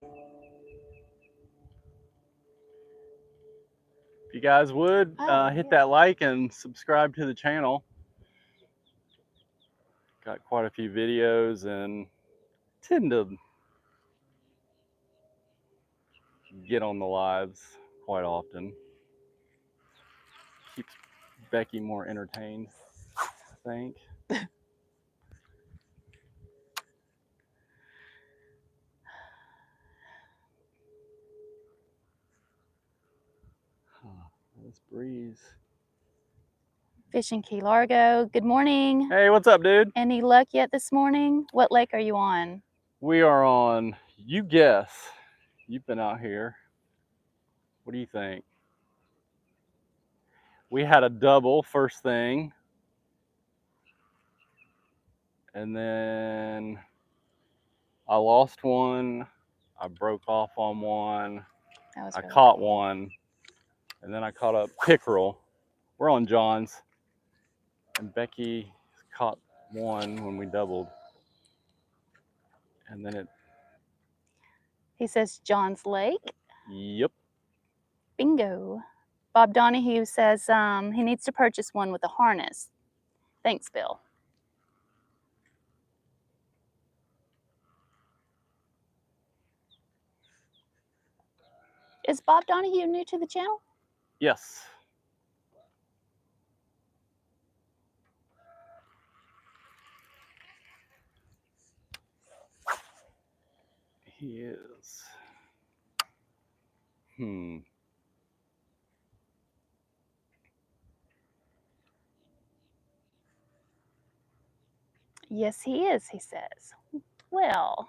you guys would hit that like and subscribe to the channel. Got quite a few videos and tend to get on the lives quite often. Keeps Becky more entertained, I think. This breeze. Fishing Key Largo. Good morning. Hey, what's up, dude? Any luck yet this morning? What lake are you on? We are on, you guess. You've been out here. What do you think? We had a double first thing. And then I lost one. I broke off on one. I caught one. And then I caught a pickerel. We're on John's. And Becky caught one when we doubled. And then it. He says John's Lake. Yep. Bingo. Bob Donahue says he needs to purchase one with a harness. Thanks, Bill. Is Bob Donahue new to the channel? Yes. He is. Yes, he is, he says. Well,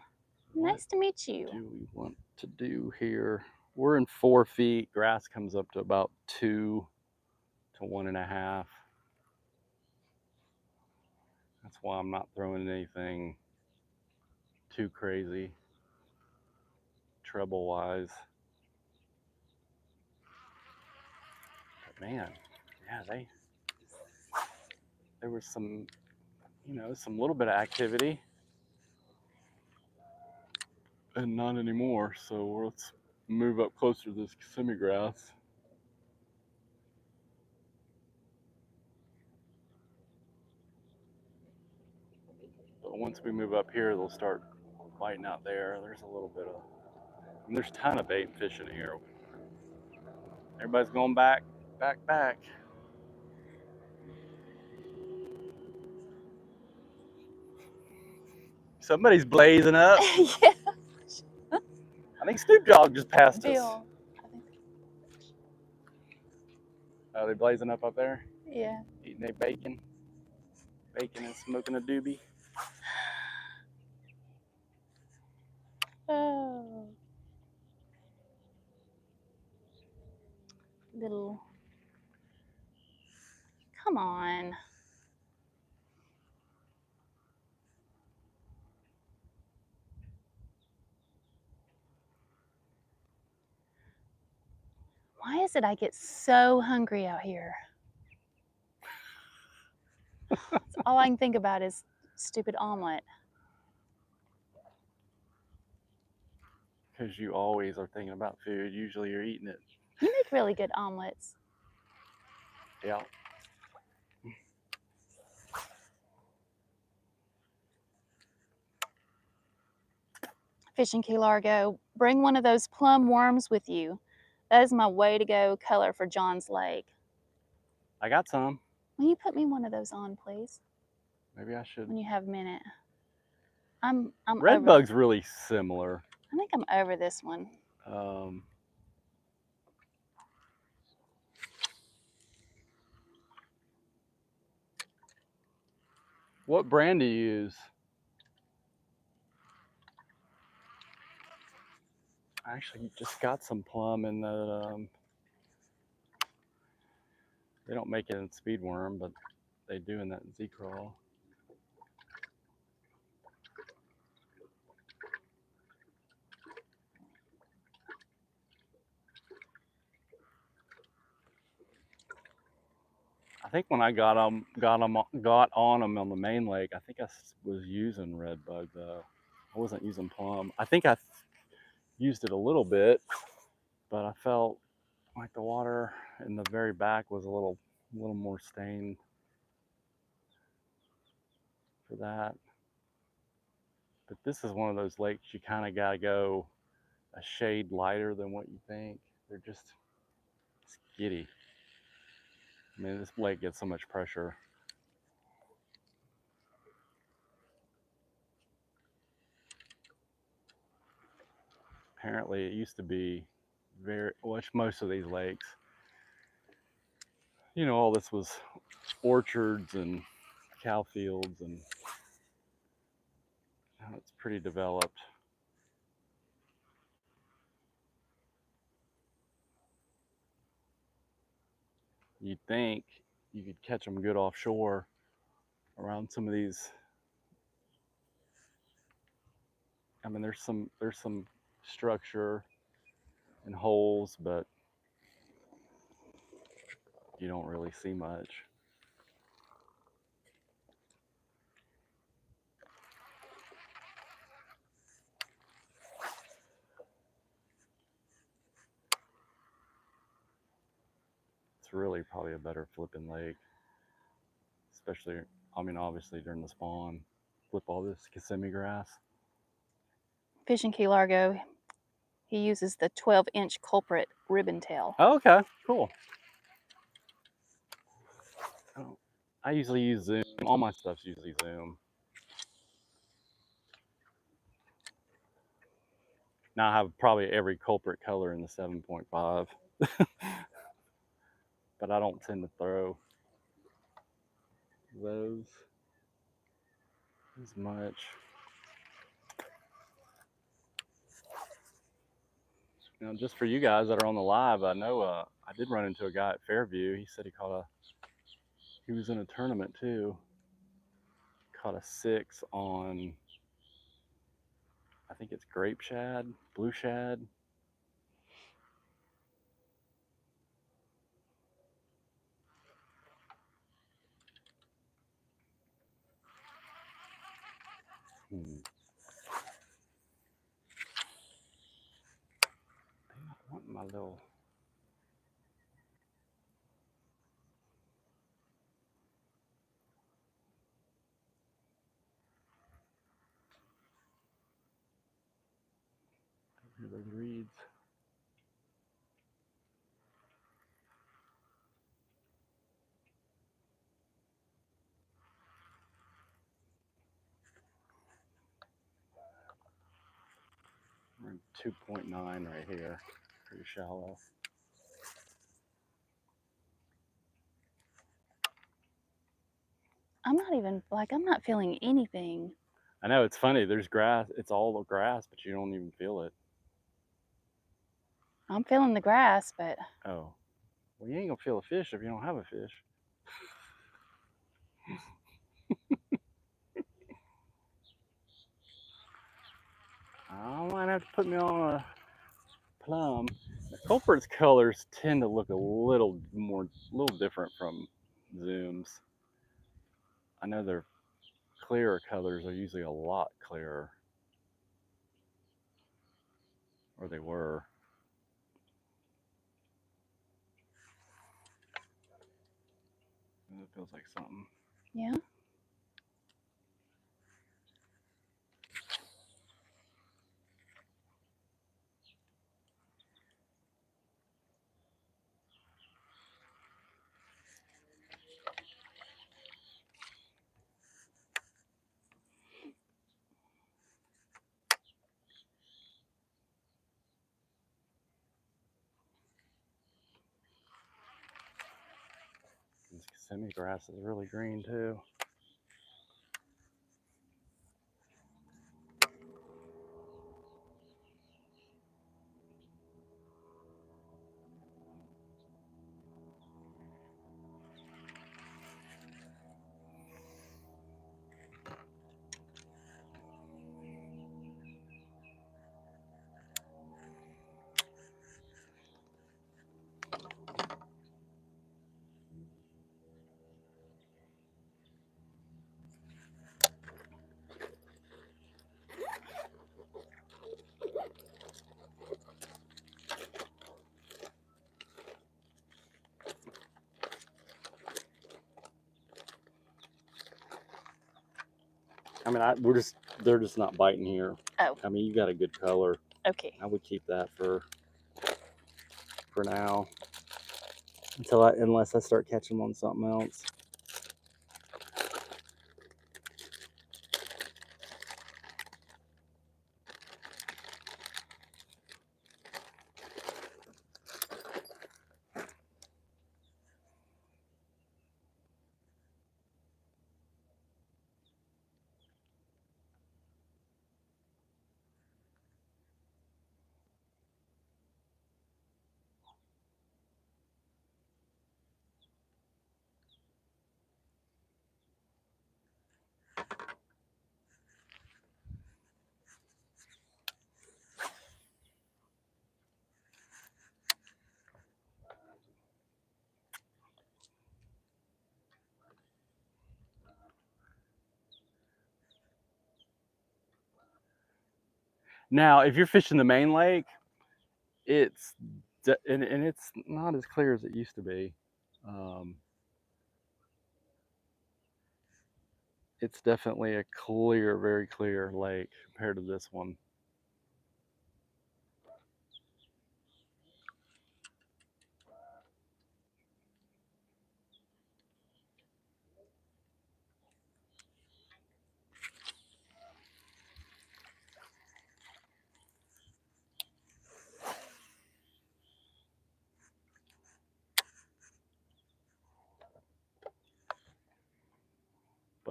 What nice to meet you. do we want to do here? We're in 4 feet. Grass comes up to about 2 to 1.5. That's why I'm not throwing anything too crazy treble wise. But man, yeah, there was some, some little bit of activity, and not anymore. So let's move up closer to this Kissimmee grass. But once we move up here, they'll start biting out there. There's a little bit of, there's a ton of bait fishing here. Everybody's going back. Somebody's blazing up. Yeah, I think Snoop Dogg just passed us. Bill. Are they blazing up there? Yeah. Eating their bacon and smoking a doobie. Oh. Little. Come on. Why is it I get so hungry out here? All I can think about is stupid omelet. Because you always are thinking about food. Usually you're eating it. You make really good omelets. Yeah. Fishing Key Largo, bring one of those plum worms with you. That is my way to go color for John's Lake. I got some. Will you put me one of those on, please? Maybe I should. When you have a minute. I'm Red bug's really similar. I think I'm over this one. What brand do you use? I actually just got some plum in the. They don't make it in speedworm, but they do in that Z-Crawl. I think when I got on them on the main lake, I think I was using red bug though. I wasn't using plum. I think I used it a little bit, but I felt like the water in the very back was a little more stained for that. But this is one of those lakes you kind of got to go a shade lighter than what you think. They're just skitty. I mean, this lake gets so much pressure. Apparently, it used to be most of these lakes, all this was orchards and cow fields, and now it's pretty developed. You'd think you could catch them good offshore around some of these. I mean, there's some structure and holes, but you don't really see much. It's really probably a better flipping lake, especially, I mean, obviously during the spawn. Flip all this Kissimmee grass. Fishing Key Largo, he uses the 12-inch culprit ribbon tail. Oh, okay, cool. I usually use Zoom. All my stuff's usually Zoom. Now I have probably every culprit color in the 7.5, but I don't tend to throw those as much. Now, just for you guys that are on the live, I know I did run into a guy at Fairview. He said he was in a tournament too. Caught a 6 on, I think it's grape shad, blue shad. I want my little. Here those reeds. We're in 2.9 right here. Pretty shallow. I'm not even, like, I'm not feeling anything. I know, it's funny. There's grass. It's all the grass, but you don't even feel it. I'm feeling the grass, but Oh. Well, you ain't gonna feel a fish if you don't have a fish. I might have to put me on a plum. The culprit's colors tend to look a little different from Zoom's. I know their clearer colors are usually a lot clearer, or they were. It feels like something. yeah. This Kissimmee grass is really green too. I mean, they're just not biting here. Oh. I mean, you got a good color. Okay. I would keep that for now unless I start catching them on something else. Now, if you're fishing the main lake, it's not as clear as it used to be. It's definitely a clear, very clear lake compared to this one.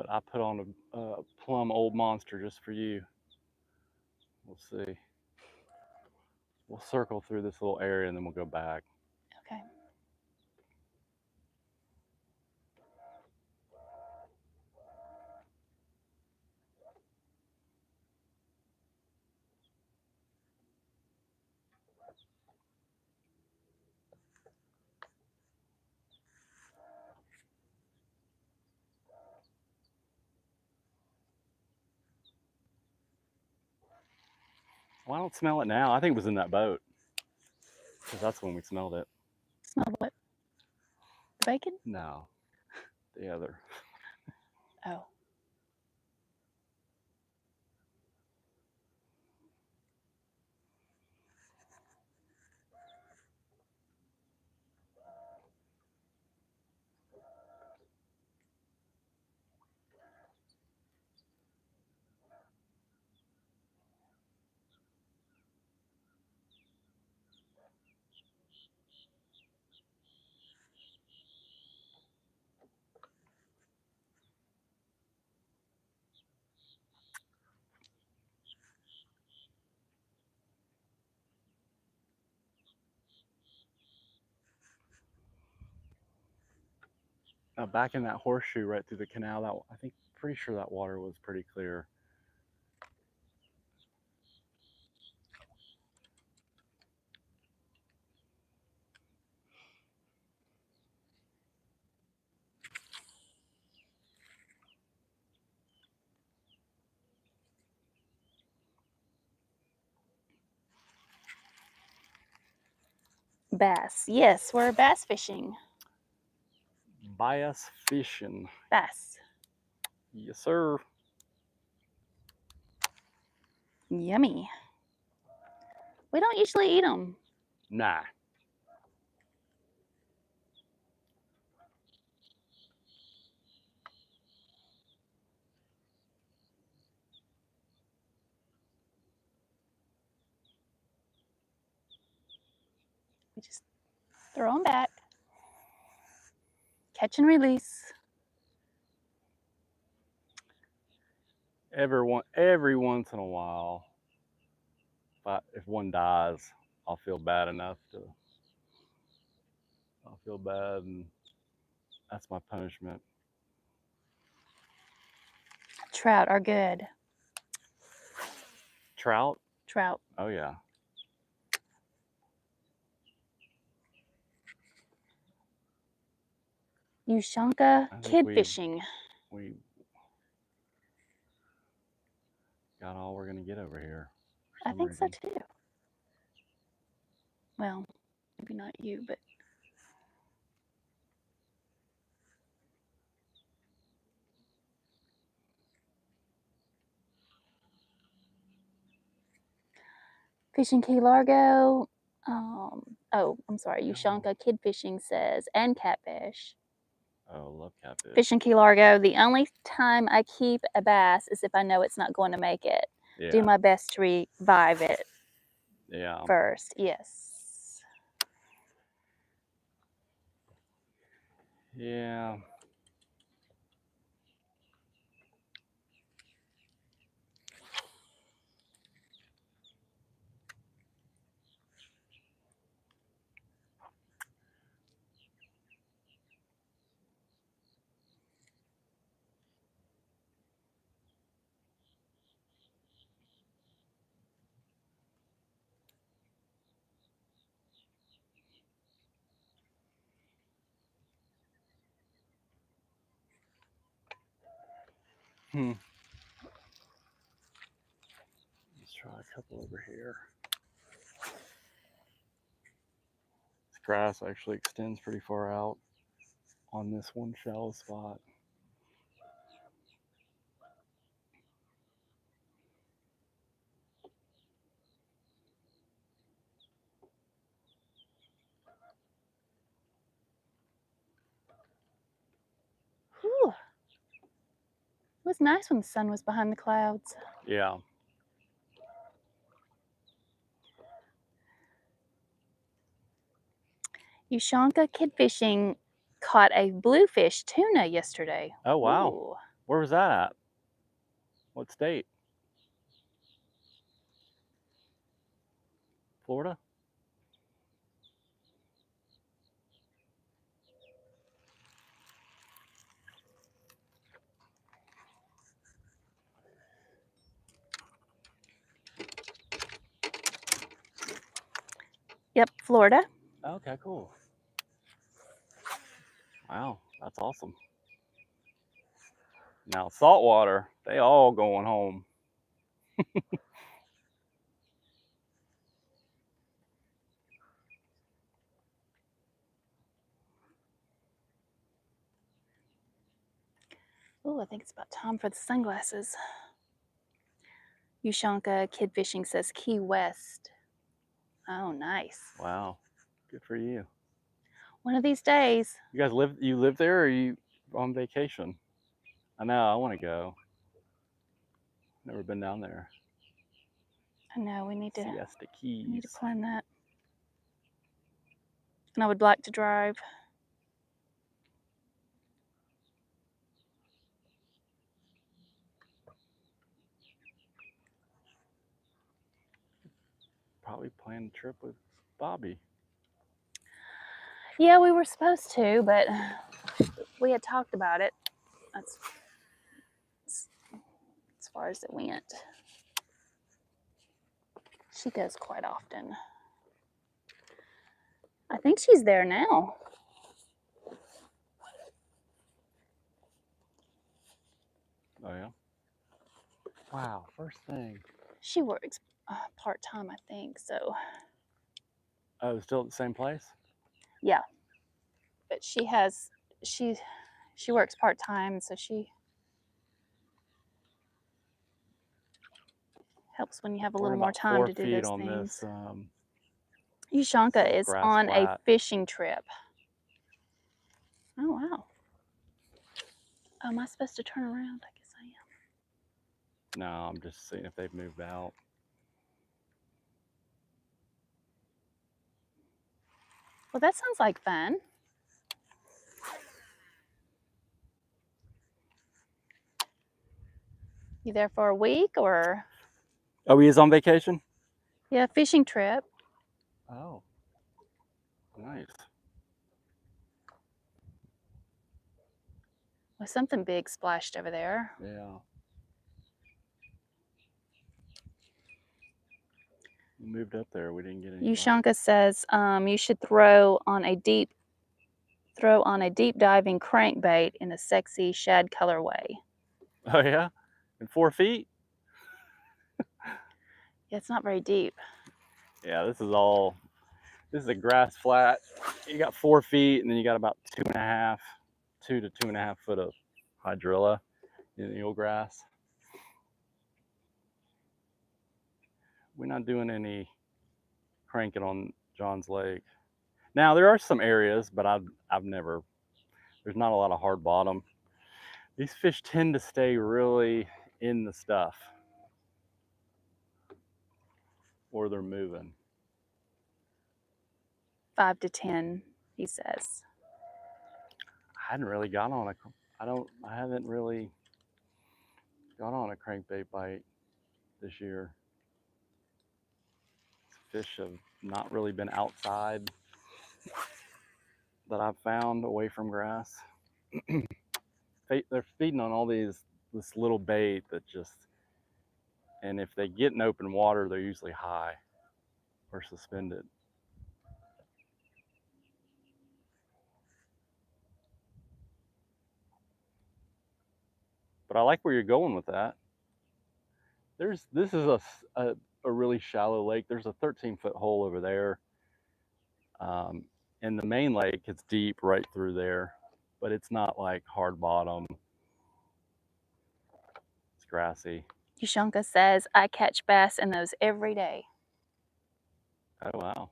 but I put on a plum old monster just for you. We'll see. We'll circle through this little area and then we'll go back. Okay. Well, I don't smell it now. I think it was in that boat. Because that's when we smelled it. Smell what? The bacon? No, the other. Oh. Back in that horseshoe right through the canal, that I think pretty sure that water was pretty clear. Bass. Yes, we're bass fishing. Bass fishing. Bass. Yes, sir. Yummy. We don't usually eat them. Nah. We just throw them back. Catch and release. Every once in a while, if one dies, I'll feel bad enough to. I'll feel bad, and that's my punishment. Trout are good. Trout? Trout. Oh yeah. Ushanka kid fishing. We got all we're gonna get over here. I think so too. Well, maybe not you, but Fishing Key Largo. Oh, I'm sorry. Ushanka Kid Fishing says, and catfish. Oh, love catfish. Fishing Key Largo. The only time I keep a bass is if I know it's not going to make it. Yeah. Do my best to revive it. Yeah. First, yes. Yeah. Let's try a couple over here. This grass actually extends pretty far out on this one shallow spot. Whew. It was nice when the sun was behind the clouds. Yeah. Ushanka Kid Fishing caught a bluefish tuna yesterday. Oh wow. Ooh. Where was that at? What state? Florida? Yep, Florida. Okay, cool. Wow, that's awesome. Now saltwater, they all going home. Oh, I think it's about time for the sunglasses. Ushanka Kid Fishing says Key West. Oh, nice. Wow, good for you. One of these days. You guys live there, or are you on vacation? I know, I want to go. Never been down there. I know we need to Siesta Keys. plan that. And I would like to drive. Probably plan a trip with Bobby. Yeah, we were supposed to, but we had talked about it. That's as far as it went. She goes quite often. I think she's there now. Oh yeah. Wow, first thing. She works part-time, I think, so. Oh, still at the same place? Yeah. But she works part-time, so she helps when you have a little more time to do those things. Ushanka is on a fishing trip. Oh, wow. Oh, am I supposed to turn around? I guess I am. No, I'm just seeing if they've moved out. Well, that sounds like fun. You there for a week or? Oh, he is on vacation? Yeah, fishing trip. Oh, nice. Well, something big splashed over there. Yeah. We moved up there. We didn't get any. Ushanka says you should throw on a deep diving crankbait in a sexy shad colorway. Oh yeah, in 4 feet. Yeah, it's not very deep. Yeah, this is a grass flat. You got 4 feet, and then you got about 2.5 to 2.5 foot of hydrilla in the eelgrass. We're not doing any cranking on John's Lake. Now there are some areas, but I've never. There's not a lot of hard bottom. These fish tend to stay really in the stuff, or they're moving. 5 to 10, he says. I hadn't really got on I haven't really got on a crankbait bite this year. Fish have not really been outside that I've found away from grass. They're feeding on all this little bait that just, and if they get in open water, they're usually high or suspended. But I like where you're going with that. This is a really shallow lake. There's a 13-foot hole over there. And the main lake, it's deep right through there, but it's not like hard bottom. It's grassy. Ushanka says, I catch bass in those every day. Oh, wow.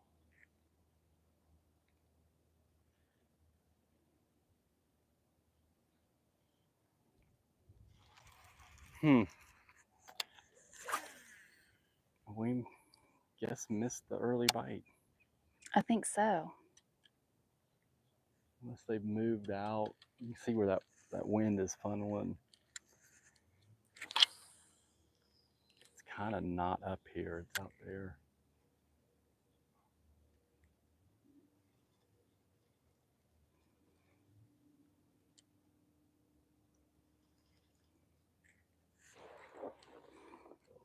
We guess missed the early bite. I think so. Unless they've moved out. You can see where that wind is funneling. kind of not up here. It's out there.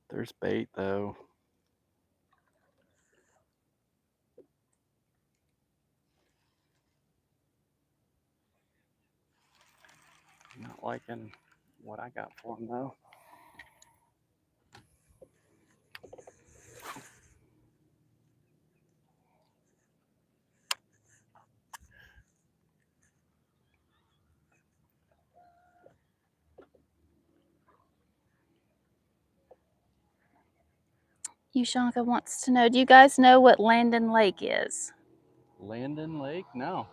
There's bait though. Not liking what I got for him though. Ushanka wants to know, do you guys know what Landon Lake is? Landon Lake? No.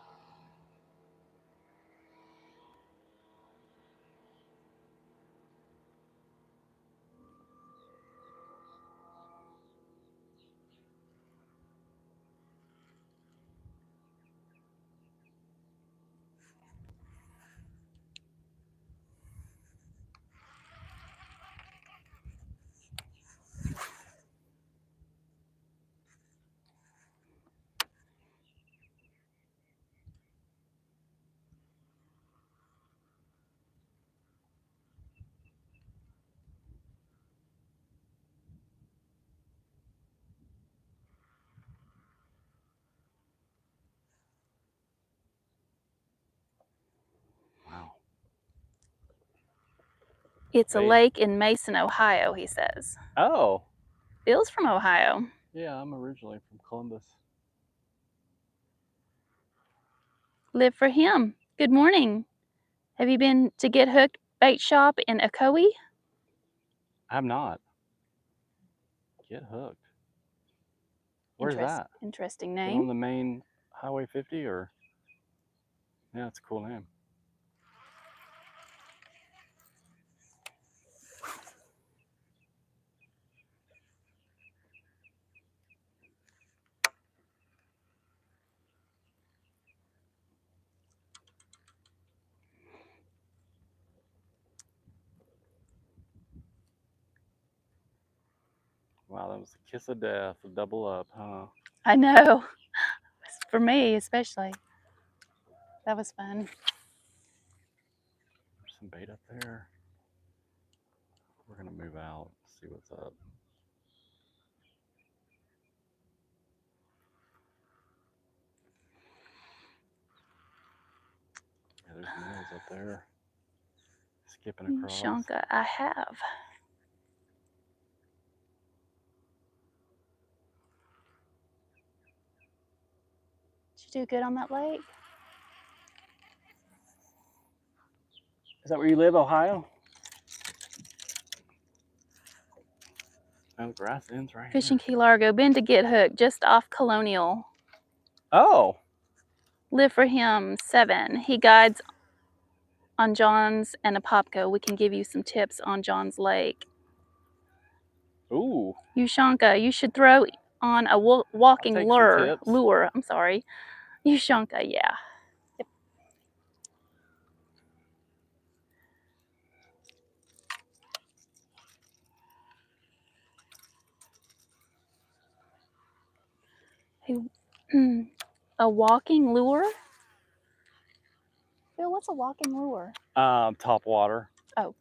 Wow. It's a Bait. lake in Mason, Ohio, he says. Oh. Bill's from Ohio. Yeah, I'm originally from Columbus. Live for him. Good morning. Have you been to Get Hooked Bait Shop in Ocoee? I'm not. Get Hooked. Where's that? Interesting Is it on name. the main Highway 50 or? Yeah, it's a cool name. Wow, that was the kiss of death, a double up, huh? I know. For me, especially. That was fun. There's some bait up there. We're gonna move out, see what's up. Yeah, there's minnows up there. Skipping across. Ushanka, I have. Did you do good on that lake? Is that where you live, Ohio? Oh, the grass ends right Fishing here. Key Largo. Been to Get Hooked, just off Colonial. Oh. Live for him, 7. He guides on John's and Apopka. We can give you some tips on John's Lake. Ooh. Ushanka, you should throw on a walking I'll take some tips. lure. I'm sorry. Ushanka, yeah. Yep. A walking lure? Bill, what's a walking lure? Top water. Oh.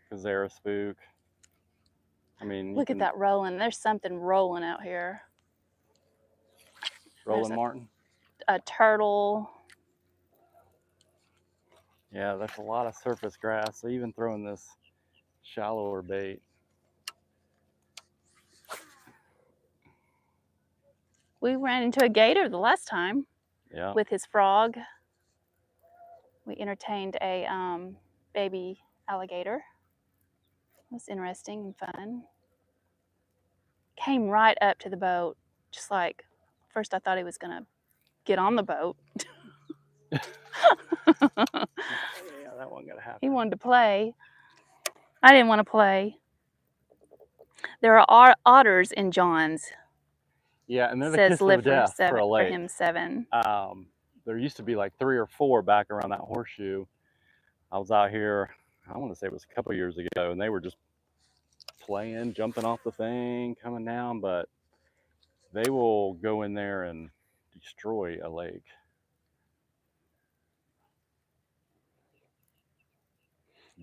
Because they're a spook. I mean, Look at that rolling. There's something rolling out here. Rolling Martin. A turtle. Yeah, that's a lot of surface grass. So even throwing this shallower bait. We ran into a gator the last time. Yeah. With his frog. We entertained a baby alligator. It was interesting and fun. Came right up to the boat, just like, first I thought he was gonna get on the boat. Yeah, that wasn't gonna happen. He wanted to play. I didn't want to play. There are otters in John's. Yeah, and they're the Says kiss live of death for a lake. For him, 7. There used to be like 3 or 4 back around that horseshoe. I was out here I want to say it was a couple years ago, and they were just playing, jumping off the thing, coming down, but they will go in there and destroy a lake.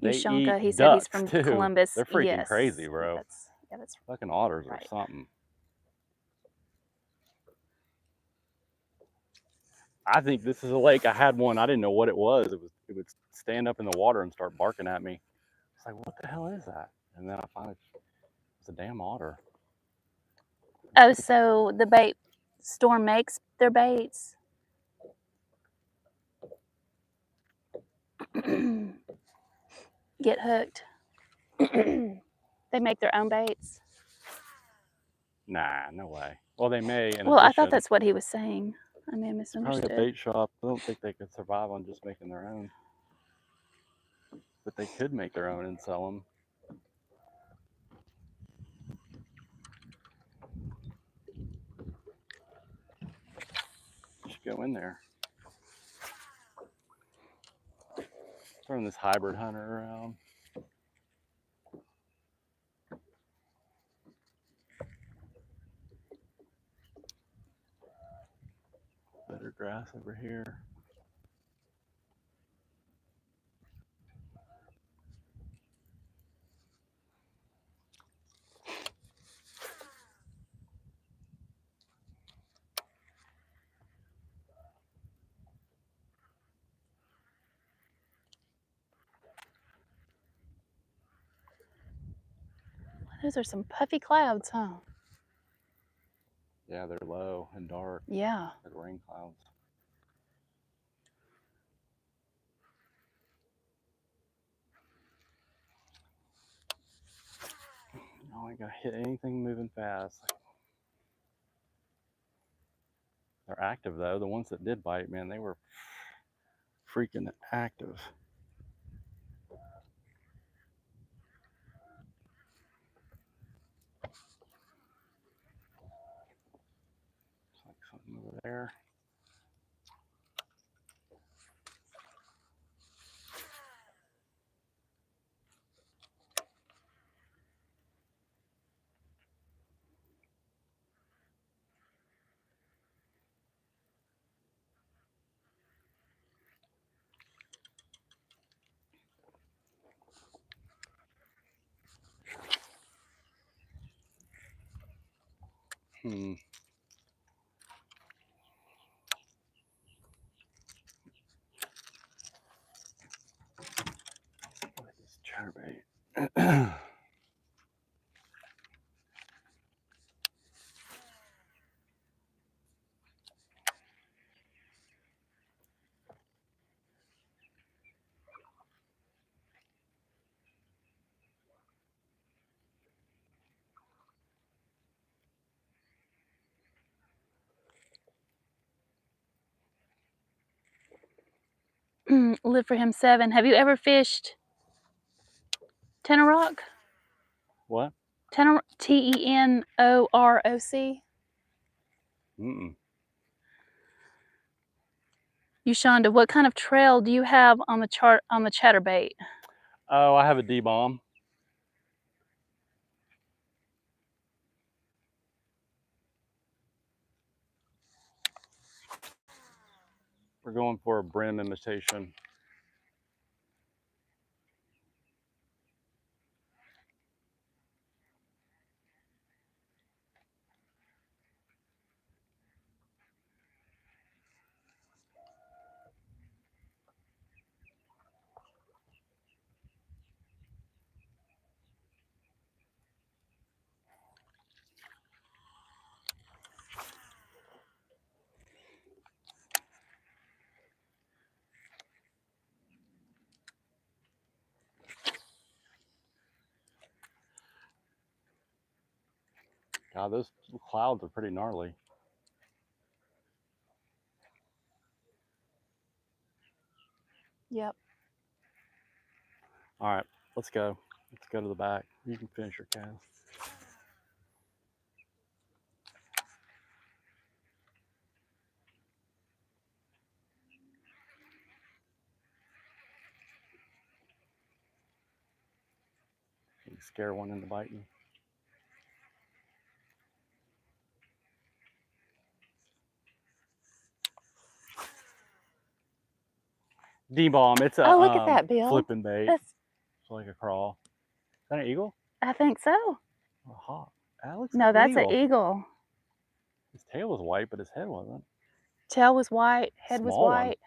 They Ushanka, he eat said he's ducks from too. Columbus. They're freaking Yes. crazy, bro. That's Fucking otters right. or something. I think this is a lake. I had one. I didn't know what it was. It would stand up in the water and start barking at me. It's like, what the hell is that? And then I finally, it's a damn otter. Oh, so the bait store makes their baits. Get hooked. They make their own baits. Nah, no way. Well, they may. In Well, I thought addition, that's what he was saying. I may have it's probably misunderstood. a bait shop. I don't think they could survive on just making their own. But they could make their own and sell them. Just go in there. Throwing this hybrid hunter around. Better grass over here. Those are some puffy clouds, huh? Yeah, they're low and dark. Yeah. Like rain clouds. Oh, I ain't gonna hit anything moving fast. They're active though. The ones that did bite, man, they were freaking active. It's like something over there. Hmm. What is this chatterbait? Live for him 7. Have you ever fished Tenoroc? What? Tenoroc, Tenoroc. Mm-mm. Ushonda, what kind of trail do you have on the chatterbait? Oh, I have a D-bomb. We're going for a brim imitation. God, those clouds are pretty gnarly. Yep. All right, let's go. Let's go to the back. You can finish your cast. scare one into biting. D-bomb. It's a Oh, look at that, Bill. flipping bait. That's, It's like a crawl. Is that an eagle? I think so. Or a hawk? That looks No, like that's an eagle. an eagle. His tail was white, but his head wasn't. Tail was white, head was Small one. white.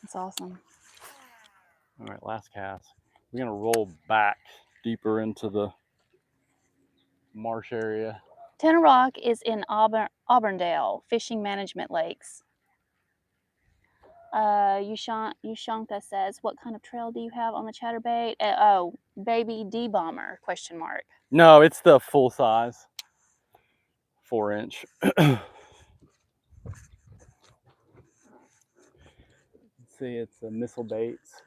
That's awesome. All right, last cast. We're gonna roll back deeper into the marsh area. Tenor Rock is in Auburndale, Fishing Management Lakes. Yushanka says, what kind of trail do you have on the chatterbait? Oh, baby D-bomber, question mark. No, it's the full size, 4-inch. See, it's a missile baits.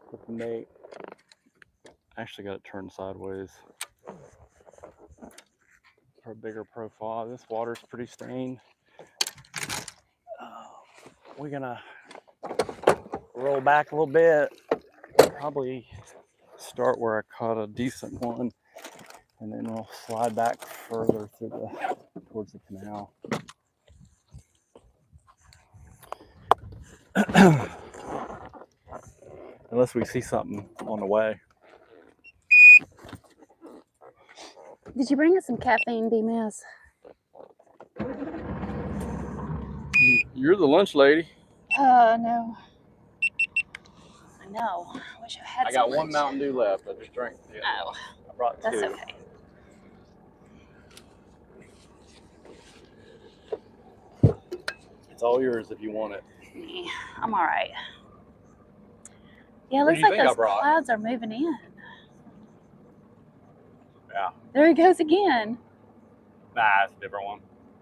Flipping bait. I actually got it turned sideways for a bigger profile. This water's pretty stained. We're gonna roll back a little bit. Probably start where I caught a decent one, and then we'll slide back further through towards the canal. Unless we see something on the way. Did you bring us some caffeine, Bmaz? You're the lunch lady. No. I know. I wish I had I got some one lunch. Mountain Dew left. I just drank the other one. I brought two. That's okay. It's all yours if you want it. I'm all right. Yeah, it What looks do you like think I those brought? clouds are moving in. Yeah. There he goes again. Nah, it's a different one.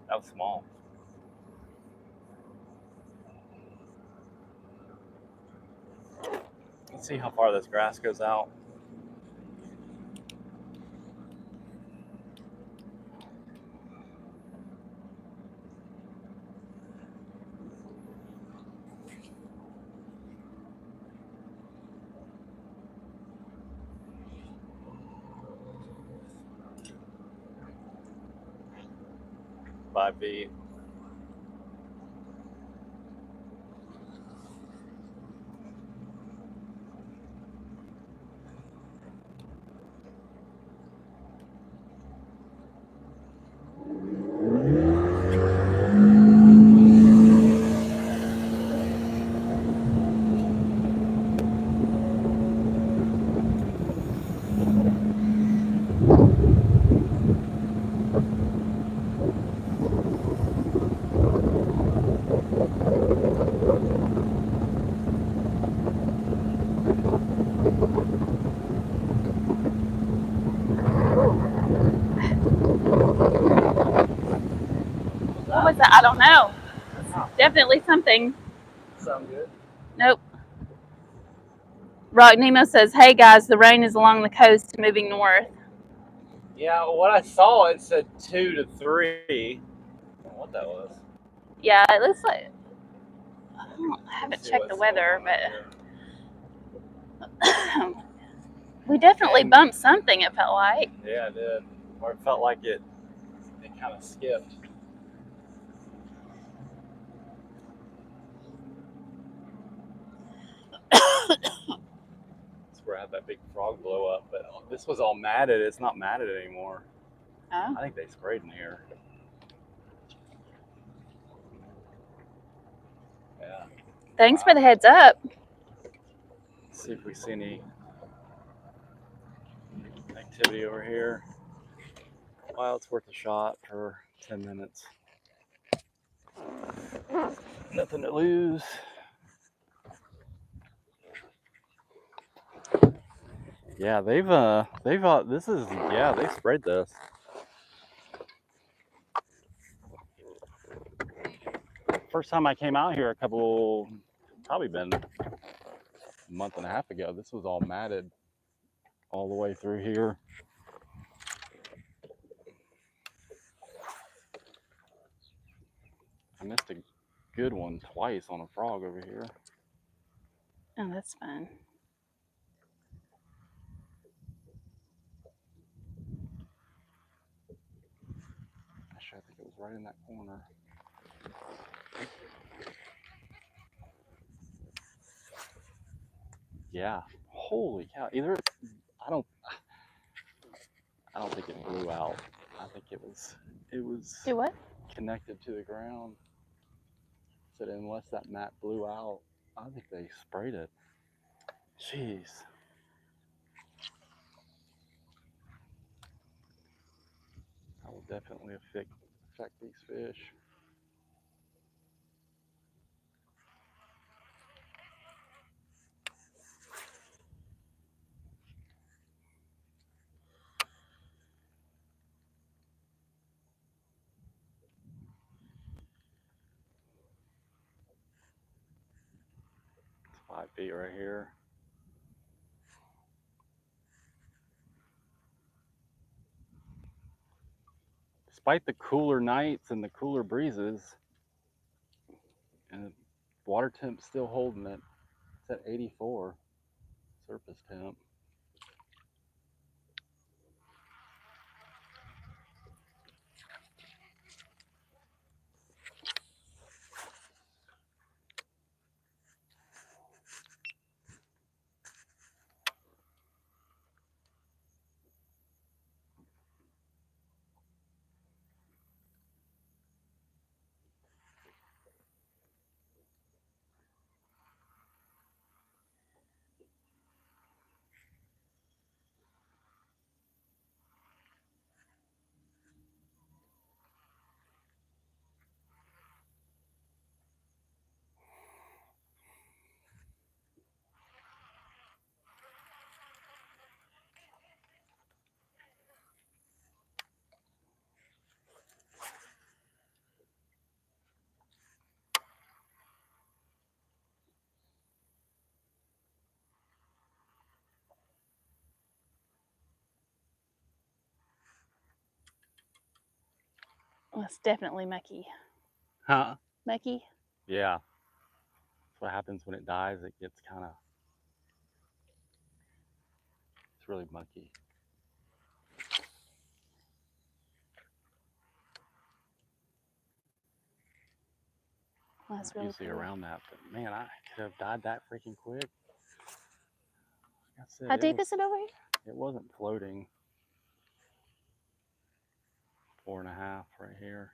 That was small. Let's see how far this grass goes out. Five feet. What was that? I don't know. Definitely something. Sound good? Nope. Rock Nemo says, hey guys, the rain is along the coast moving north. Yeah, what I saw, it said 2 to 3. I don't know what that was. Yeah, it looks like, I haven't checked the weather, but we definitely bumped something, it felt like. Yeah, it did. Or it felt like it kind of skipped. That's where I had that big frog blow up. But this was all matted. It's not matted anymore. Oh. I think they sprayed in here. Yeah. Thanks for the heads up. Let's see if we see any activity over here. Well, it's worth a shot for 10 minutes. Nothing to lose. Yeah, they sprayed this. First time I came out here probably been a month and a half ago. This was all matted all the way through here. I missed a good one twice on a frog over here. Oh, that's fun. Actually, I think it was right in that corner. Yeah. Holy cow! Either it's, I don't think it blew out. I think it was Do what? connected to the ground. So unless that mat blew out, I think they sprayed it. Jeez. That will definitely affect these fish. It's 5 feet right here. Despite the cooler nights and the cooler breezes, and the water temp's still holding it. It's at 84 surface temp. Well, it's definitely mucky. Huh? Mucky? Yeah. That's what happens when it dies. It gets kind of, it's really mucky. Well, that's Not really usually cool. around that, but man, I could have died that freaking quick. Like I said, How deep is it over here? it wasn't floating. 4.5 right here.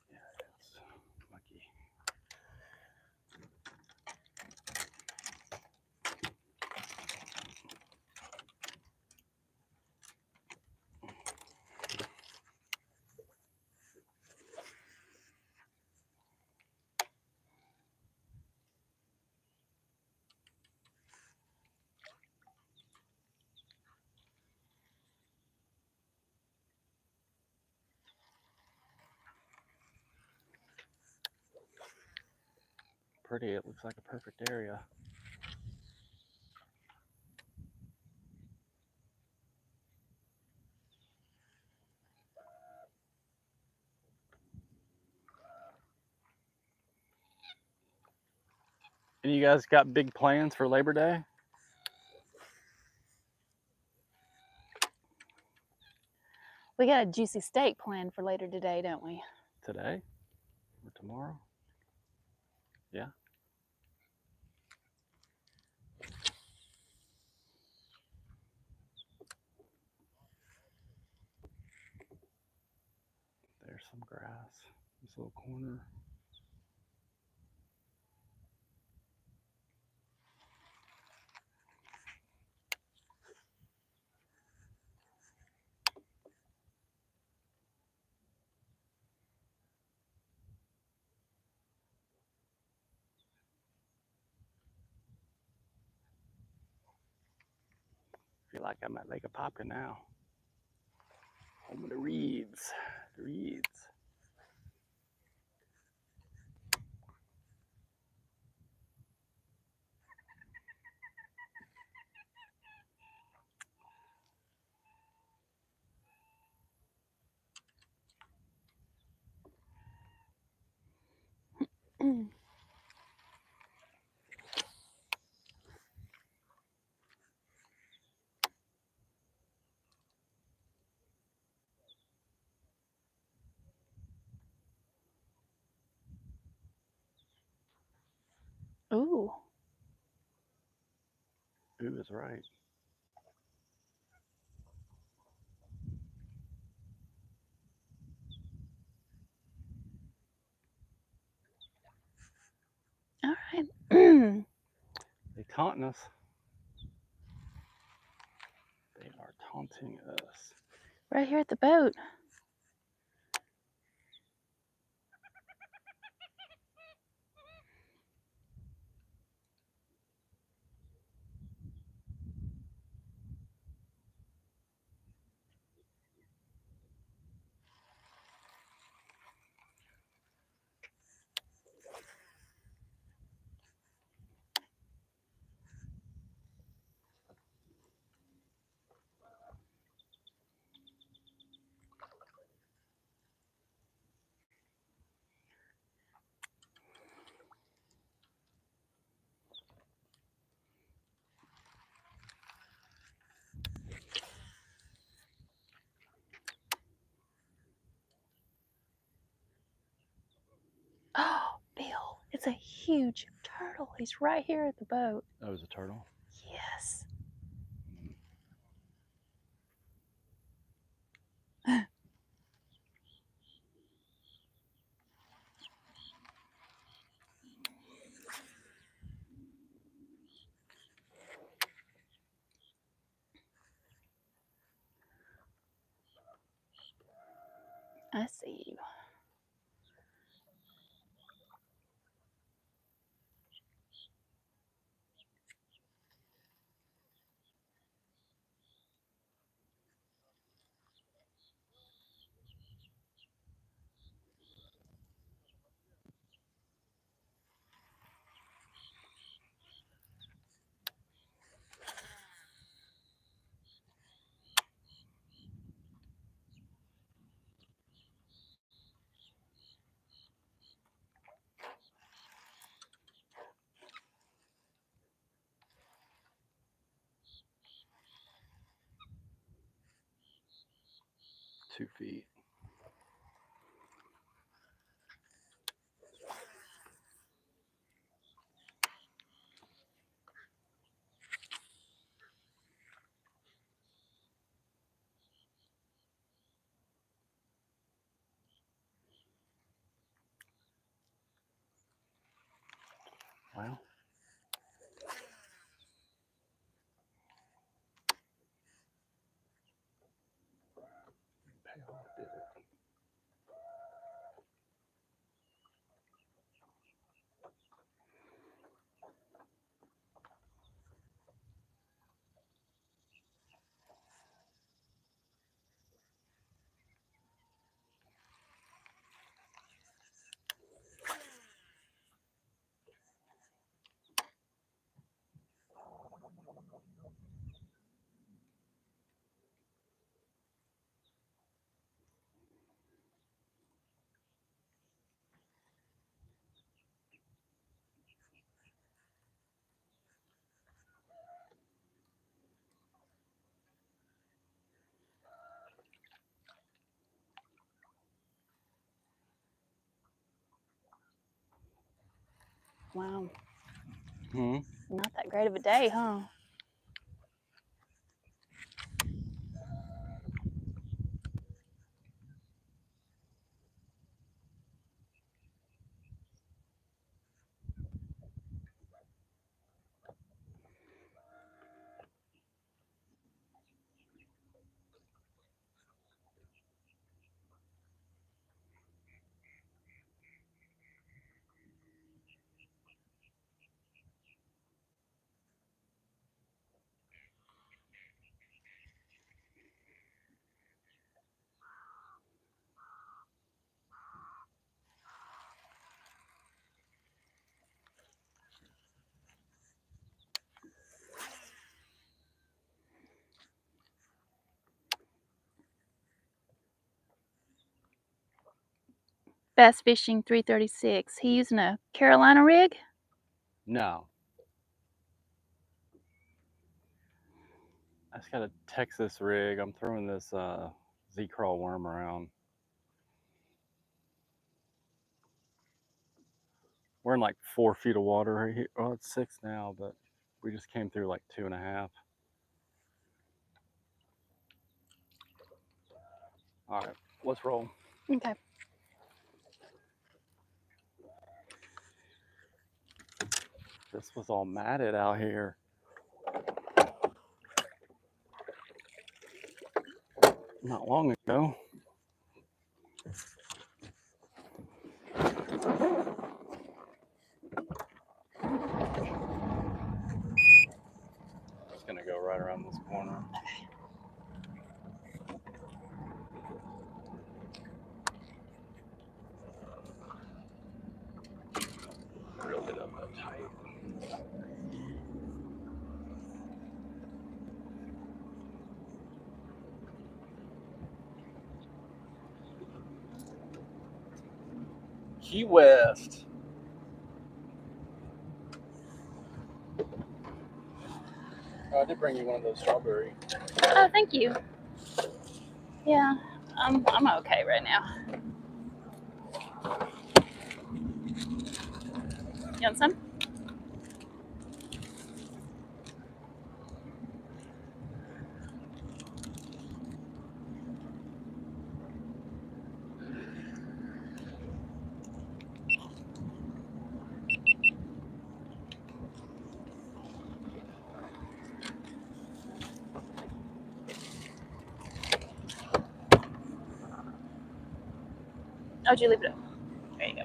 Yeah, it's mucky. Pretty. It looks like a perfect area. And you guys got big plans for Labor Day? We got a juicy steak planned for later today, don't we? Today or tomorrow? Yeah. There's some grass. This little corner. Feel like I'm at Lake Apopka now. Home of the reeds. The reeds. Ooh. Ooh is right. All right. They taunting us. They are taunting us. Right here at the boat. Oh, Bill, it's a huge turtle. He's right here at the boat. That was a turtle. Yes. I see you. Two feet. Well. Pay off, did it? Wow. Hmm. Not that great of a day, huh? Bass Fishing 336. He using a Carolina rig? No. I just got a Texas rig. I'm throwing this Z-crawl worm around. We're in like 4 feet of water right here. Well, it's 6 now, but we just came through like 2.5. All right, let's roll. Okay. This was all matted out here. Not long ago. Just gonna go right around this corner. Reel it up tight. Key West. Oh, I did bring you one of those strawberry. Oh, thank you. Yeah, I'm okay right now. You want some? Oh, did you leave it up? There you go.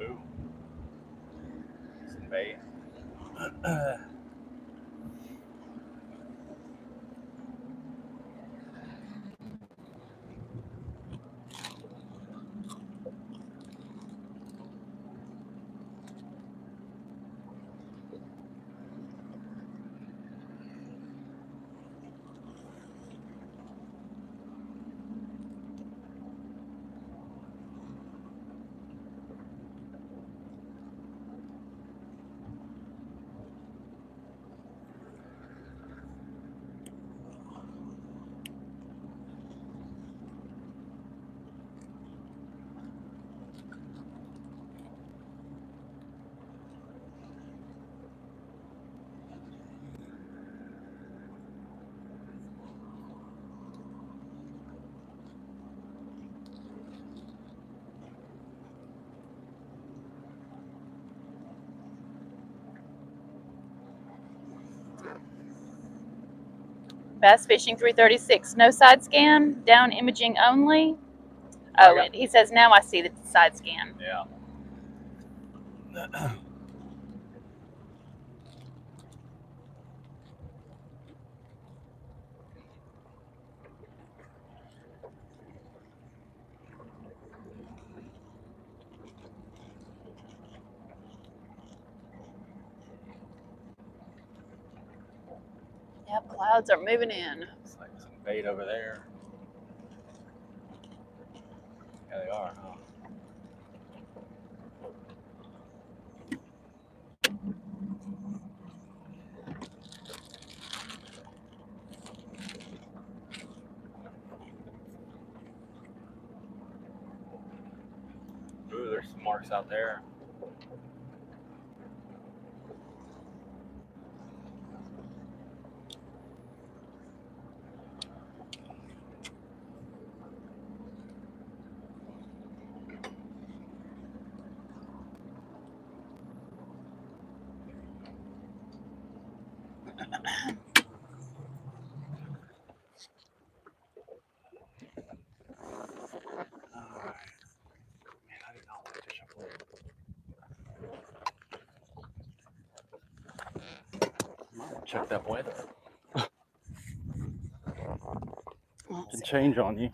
Ooh. Some bait. Bass Fishing 336. No side scan. Down imaging only. Oh, he says now I see the side scan. Yeah. Yep, clouds are moving in. Looks like some bait over there. Yeah, they are, huh? Ooh, there's some marks out there. Alright. Man, I did not want to fish check that weather. Let's Can see. change on you.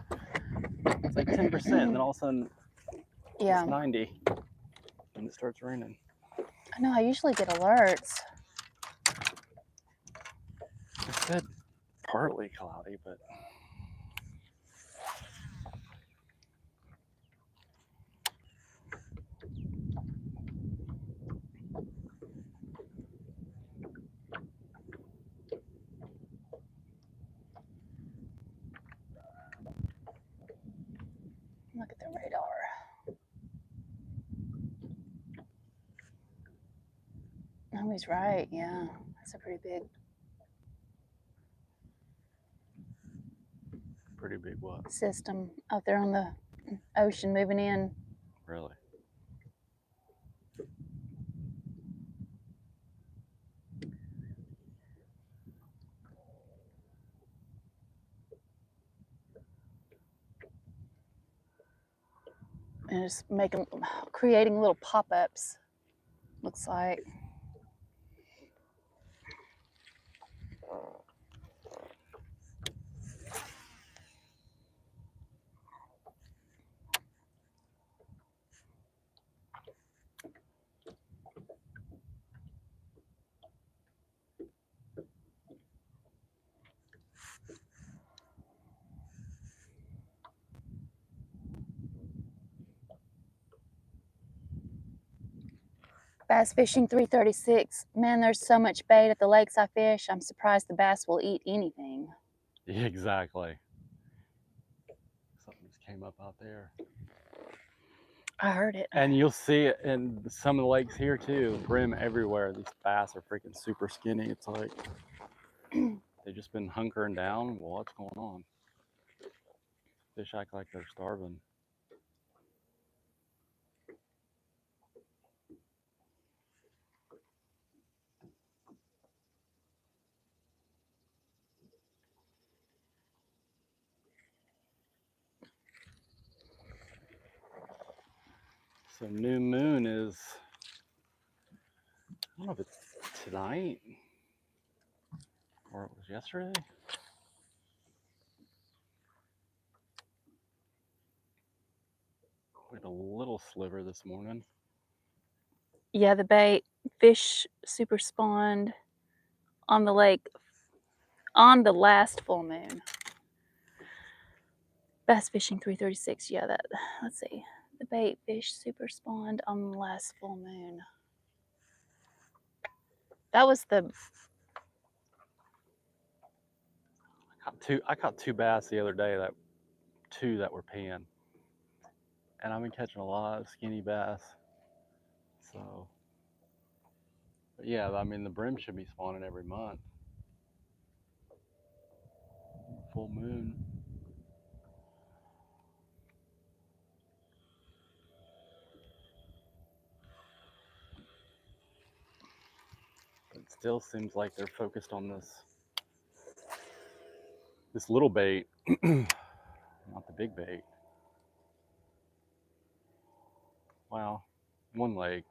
It's like 10%, and then all of a sudden Yeah. it's 90, and it starts raining. I know. I usually get alerts. It said partly cloudy, but Look at the radar. Oh, he's right. Yeah, that's a pretty big what? system out there on the ocean moving in. Really? And it's creating little pop-ups. Looks like. Bass fishing 336. Man, there's so much bait at the lakes I fish. I'm surprised the bass will eat anything. Yeah, exactly. Something just came up out there. I heard it. And you'll see it in some of the lakes here too. Brim everywhere. These bass are freaking super skinny. It's like they've just been hunkering down. Well, what's going on? Fish act like they're starving. So new moon is, I don't know if it's tonight or it was yesterday. We had a little sliver this morning. Yeah, the bait fish super spawned on the lake on the last full moon. Bass fishing 336. Yeah, let's see. The bait fish super spawned on the last full moon. That was the I caught two bass the other day, that were peeing. And I've been catching a lot of skinny bass. So, but yeah, I mean, the brim should be spawning every month. Full moon. It still seems like they're focused on this little bait, not the big bait. Wow, one leg.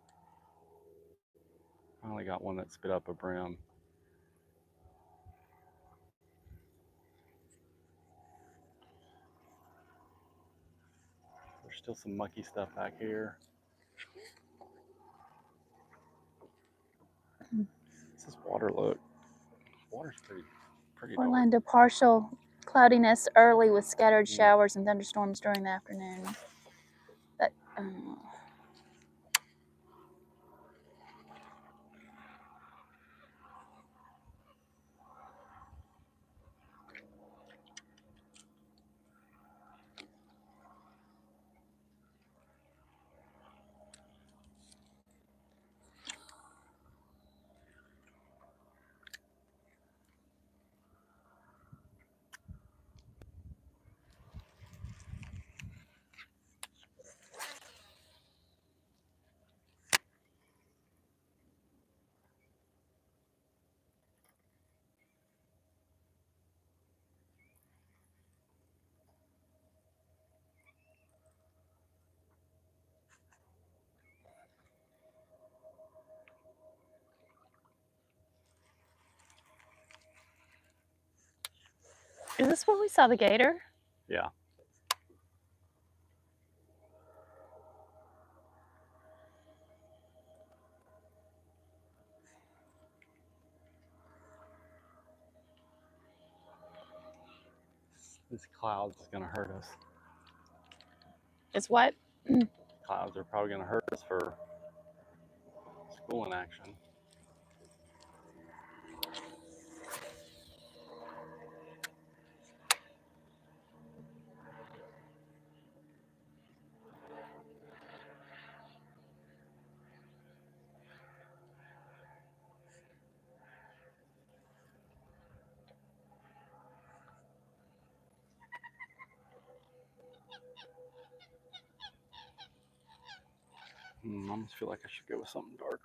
I only got one that spit up a brim. There's still some mucky stuff back here. What's this water look? Water's pretty dark. Orlando partial cloudiness early with scattered showers and thunderstorms during the afternoon. That Is this where we saw the gator? Yeah. This cloud's is gonna hurt us. It's what? Clouds are probably gonna hurt us for school in action. I almost feel like I should go with something darker.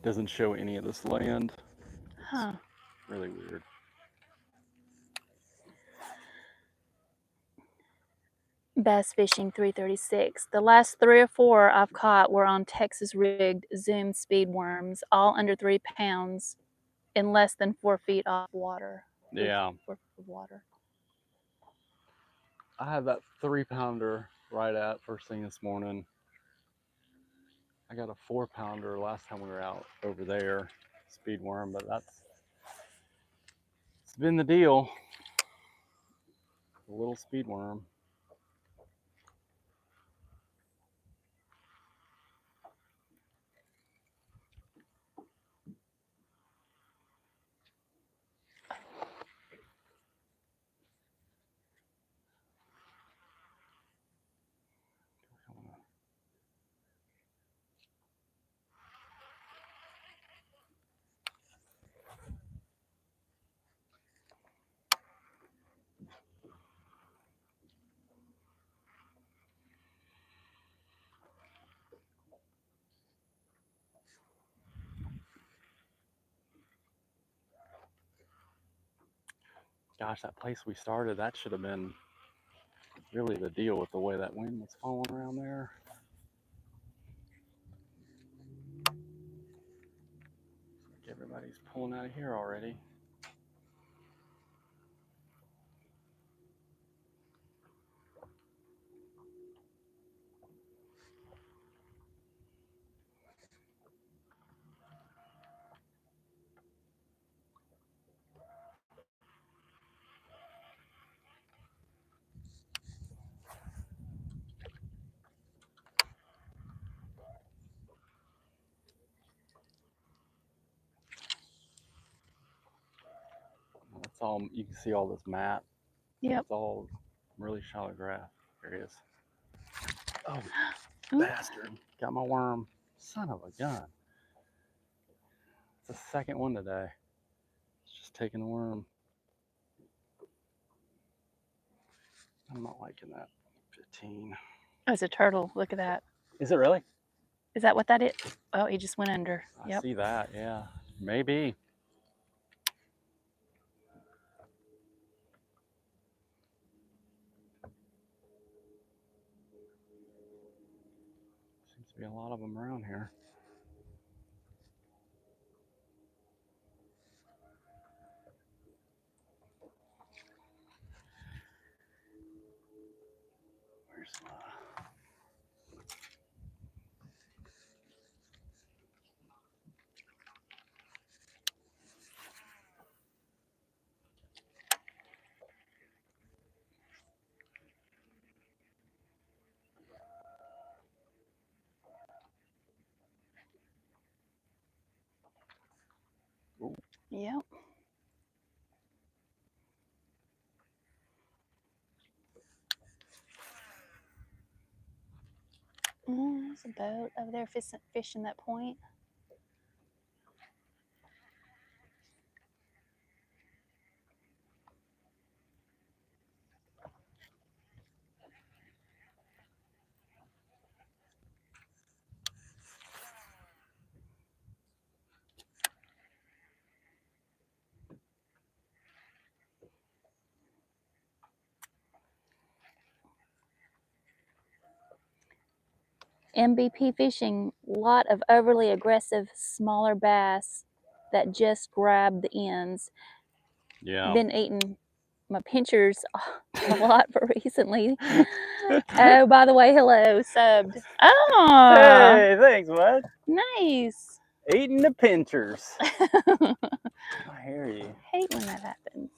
Doesn't show any of this land. Huh. Really weird. Bass fishing 336. The last 3 or 4 I've caught were on Texas rigged Zoom speed worms, all under 3 pounds in less than 4 feet off water. Yeah. 4 feet of water. I had that 3-pounder right at first thing this morning. I got a 4-pounder last time we were out over there, speed worm, but it's been the deal. A little speed worm. Gosh, that place we started, that should have been really the deal with the way that wind was falling around there. Like everybody's pulling out of here already. It's all, you can see all this mat. Yep. It's all really shallow grass areas. Oh, Ooh. bastard. Got my worm. Son of a gun. It's the second one today. It's just taking the worm. I'm not liking that. 15. Oh, it's a turtle. Look at that. Is it really? Is that what that is? Oh, he just went under. I Yep. see that, yeah. Maybe. Seems to be a lot of them around here. Where's Yep. There's a boat over there fishing that point. MVP fishing, lot of overly aggressive smaller bass that just grab the ends. Yeah. Been eating my pinchers a lot for recently. Oh, by the way, hello, subbed. Oh, Hey, thanks, bud. nice. Eating the pinchers. I hear you. Hate when that happens.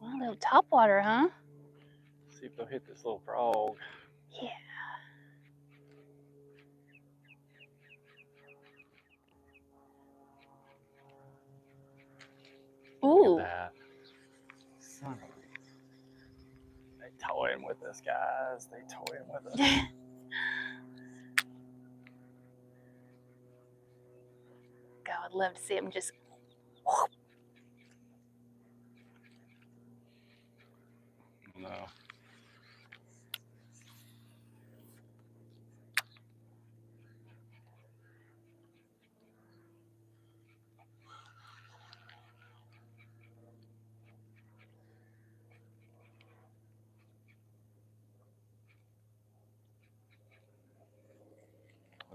Well, a little topwater, huh? See if they'll hit this little frog. Yeah. Look Ooh. at that. Son of a... They toying with us, guys. They toying with us. God, I'd love to see him just. No.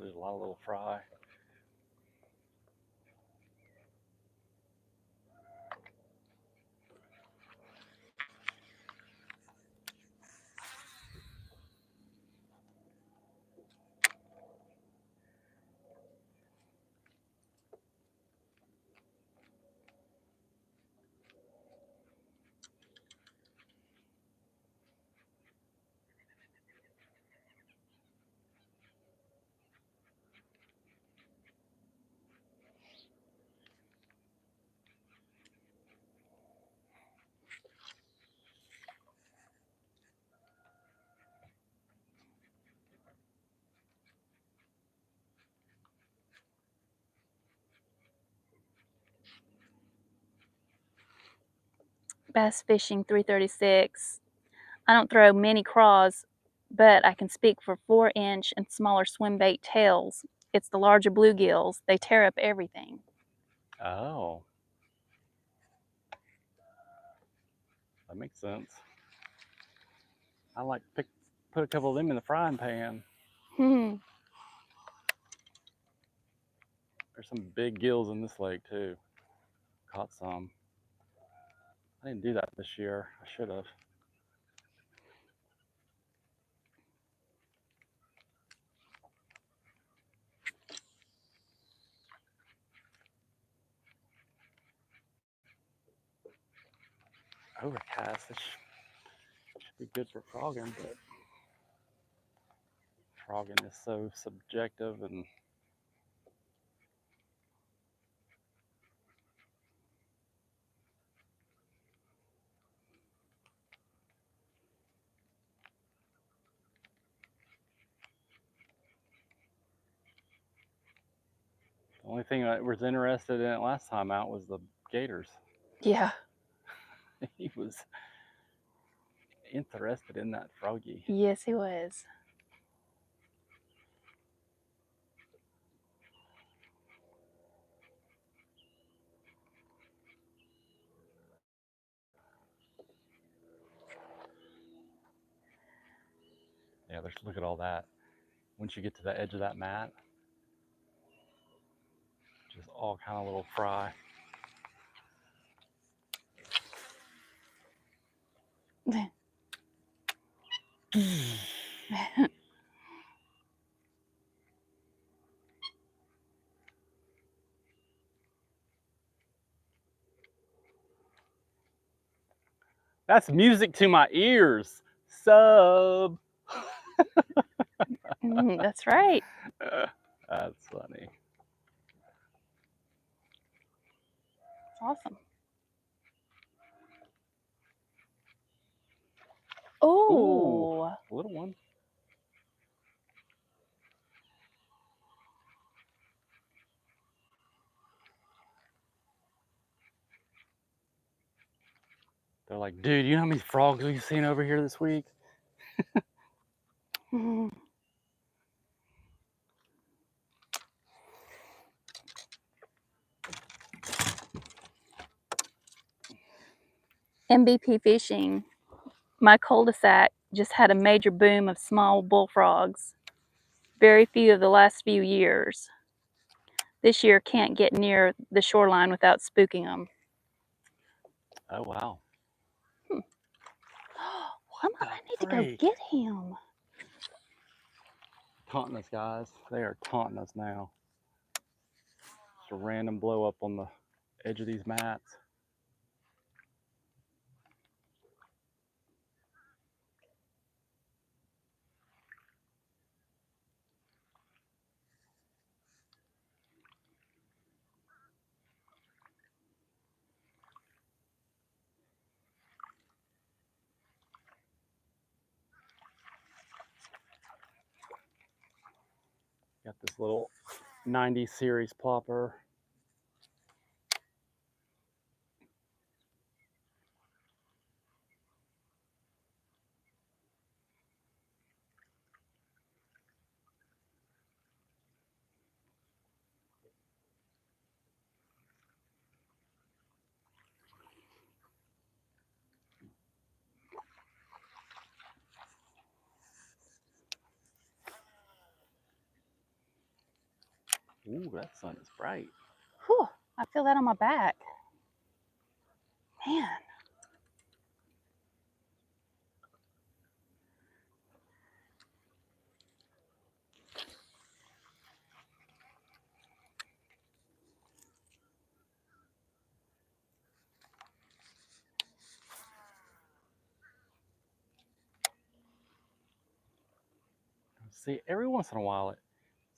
There's a lot of little fry. Bass fishing 336. I don't throw many craws, but I can speak for 4-inch and smaller swim bait tails. It's the larger bluegills. They tear up everything. Oh. That makes sense. I like to put a couple of them in the frying pan. Hmm. There's some big gills in this lake too. Caught some. I didn't do that this year. I should have. Overcast. It should be good for frogging, but frogging is so subjective and the only thing I was interested in last time out was the gators. Yeah. He was interested in that froggy. Yes, he was. Yeah, there's look at all that. Once you get to the edge of that mat, just all kind of little fry. That's music to my ears. Sub. That's right. That's funny. Awesome. Oh, Little one. They're like, dude, you know how many frogs we've seen over here this week? MVP fishing. My cul-de-sac just had a major boom of small bullfrogs. Very few of the last few years. This year can't get near the shoreline without spooking them. Oh, wow. I need to go get him. Taunting us, guys. They are taunting us now. Just a random blow up on the edge of these mats. Got this little 90 series plopper. Ooh, that sun is bright. Whew, I feel that on my back. Man. See, every once in a while,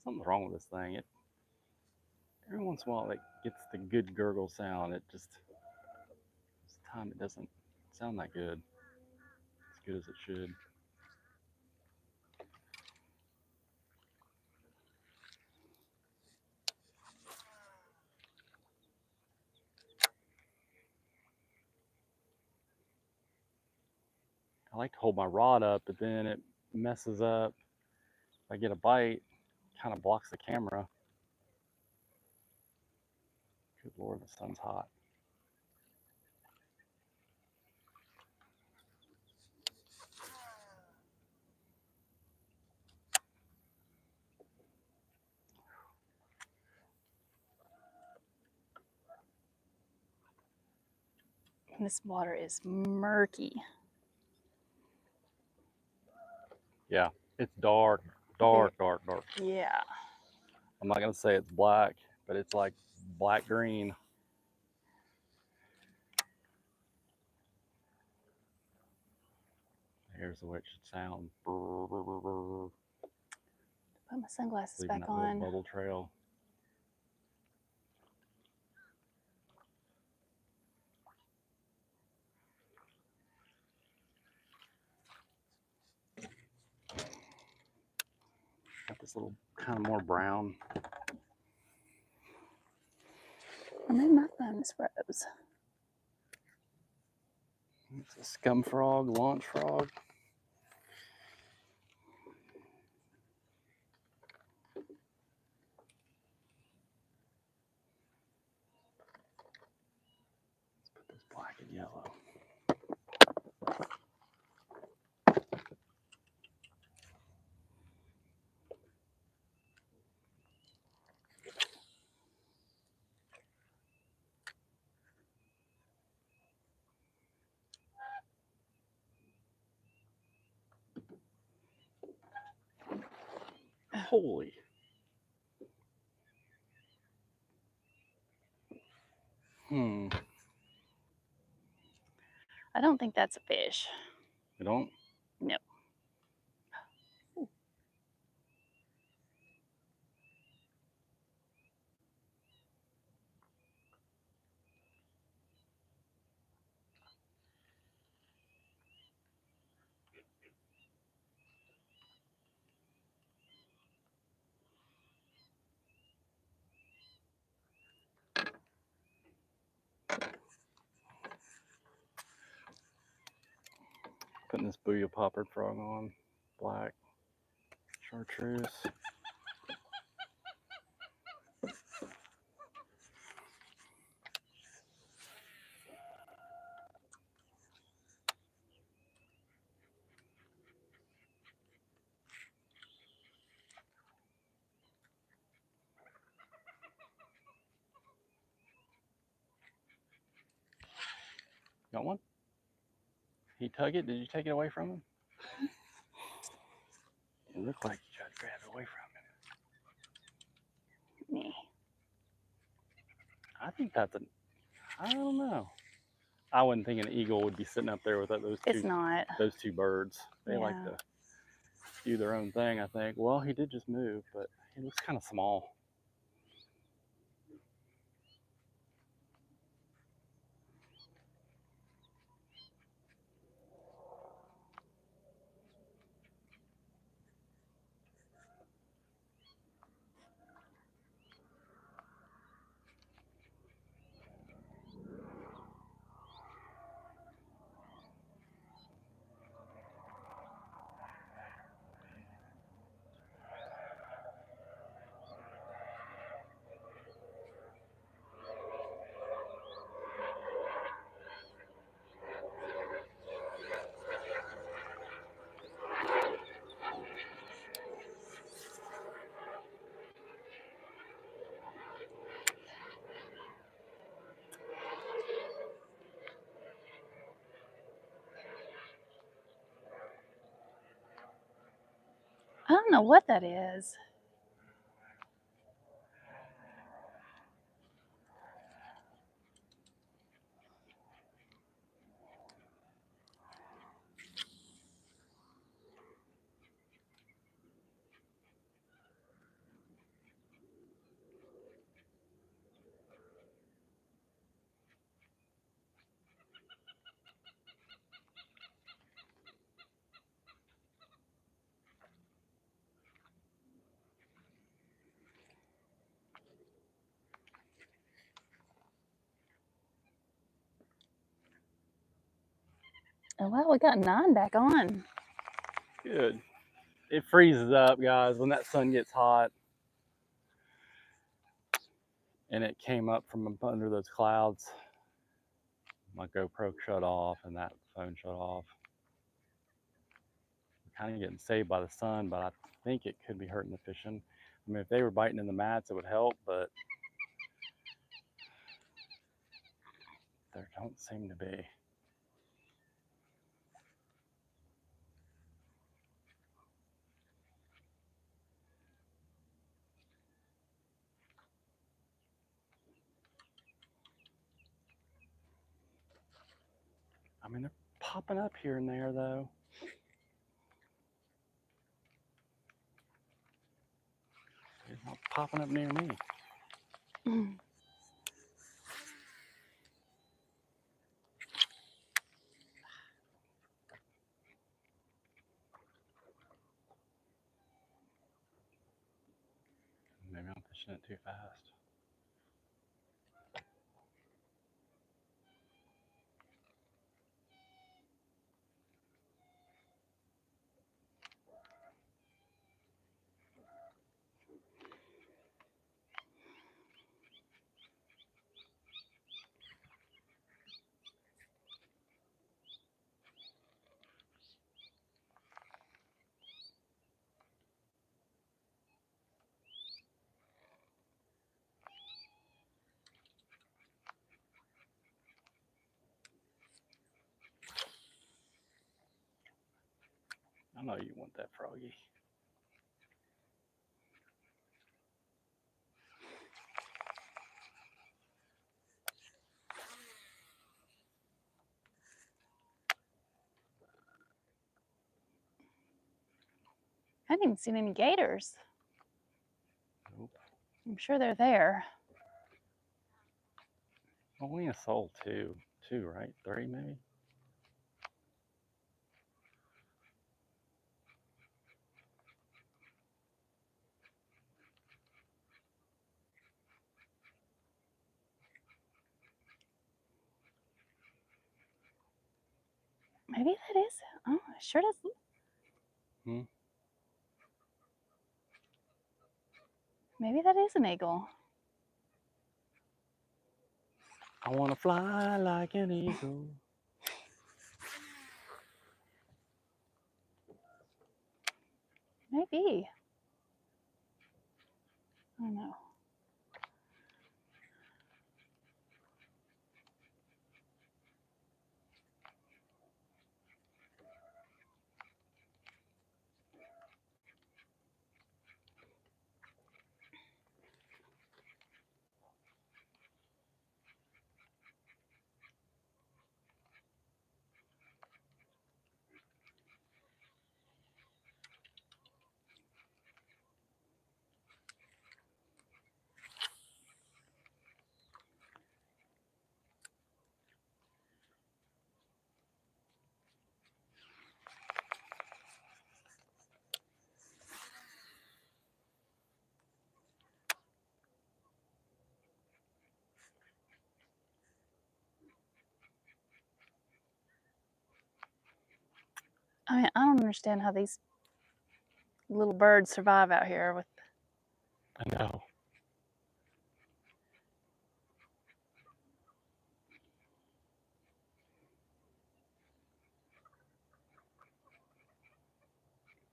something's wrong with this thing. Every once in a while, it gets the good gurgle sound. This time it doesn't sound that good. As good as it should. I like to hold my rod up, but then it messes up. If I get a bite, it kind of blocks the camera. Good Lord, the sun's hot. This water is murky. Yeah, it's dark, dark. Yeah. I'm not going to say it's black, but it's like black green. Here's the way it should sound. Put my sunglasses Leaving back that little on. bubble trail. Got this little kind of more brown. Or maybe my phone is froze. It's a scum frog, launch frog. Let's put this black and yellow. Holy. I don't think that's a fish. You don't? No. putting this booyah poppered frog on. Black chartreuse. Got one? He tug it? Did you take it away from him? It looked like you tried to grab it away from him. Me. I think that's I don't know. I wasn't thinking an eagle would be sitting up there with those It's not. two birds. They like Yeah. to do their own thing, I think. Well, he did just move, but he looks kind of small. I don't know what that is. Oh, well, we got 9 back on. Good. It freezes up, guys, when that sun gets hot. And it came up from under those clouds. My GoPro shut off and that phone shut off. I'm kind of getting saved by the sun, but I think it could be hurting the fishing. I mean, if they were biting in the mats, it would help, but there don't seem to be. I mean, they're popping up here and there, though. They're not popping up near me. Maybe I'm fishing it too fast. I know you want that froggy. I haven't even seen any gators. Nope. I'm sure they're there. Only a soul, two, right? 3 maybe? Maybe that is. Oh, it sure does. Hmm? Maybe that is an eagle. I want to fly like an eagle. Maybe. I don't know. I mean, I don't understand how these little birds survive out here with. I know.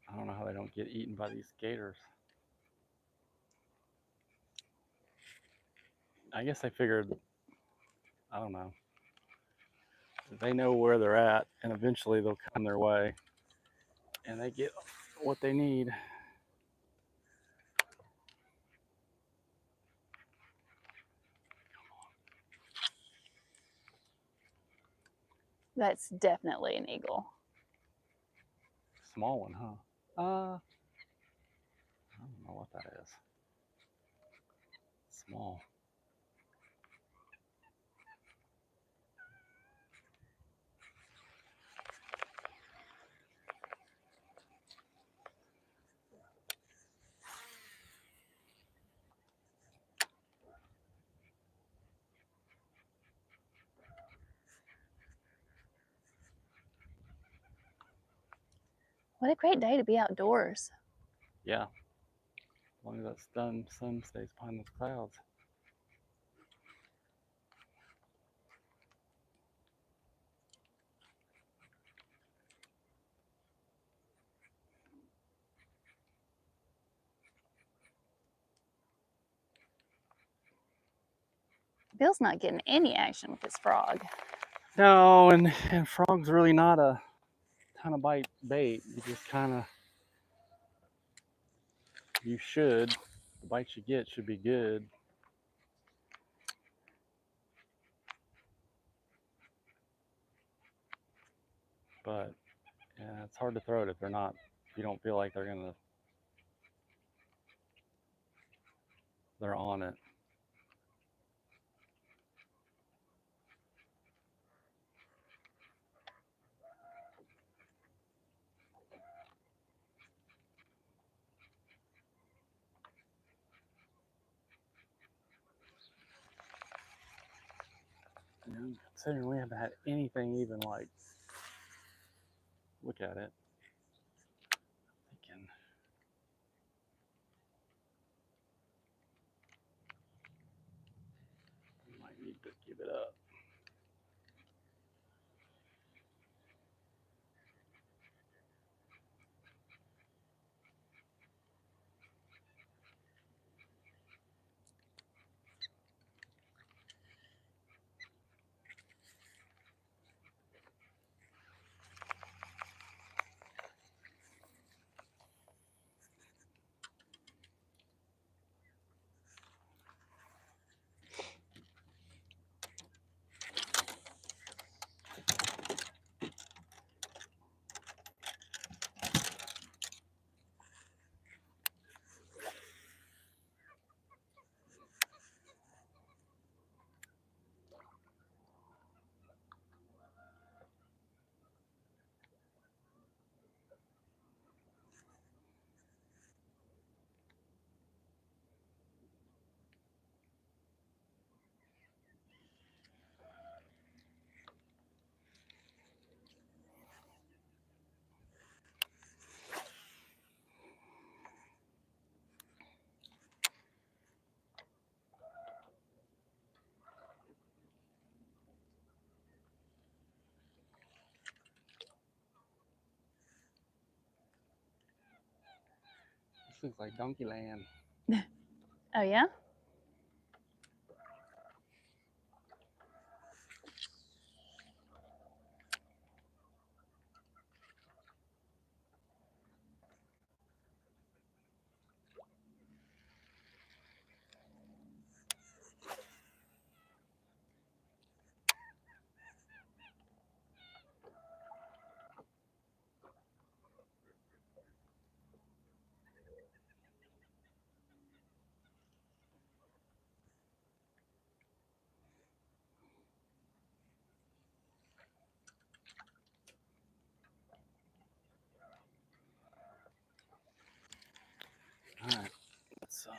I don't know how they don't get eaten by these gators. I guess they figured, I don't know, they know where they're at and eventually they'll come their way and they get what they need. That's definitely an eagle. Small one, huh? I don't know what that is. Small. What a great day to be outdoors. Yeah. As long as that sun stays behind those clouds. Bill's not getting any action with his frog. No, and frog's really not a ton of bite bait. You just kind of, you should, the bites you get should be good. But yeah, it's hard to throw it if they're not, if you don't feel like they're on it. You know, considering we haven't had anything even like, look at it. Thinking, we might need to give it up. looks like Donkey Land. Oh, yeah? All right, let's throw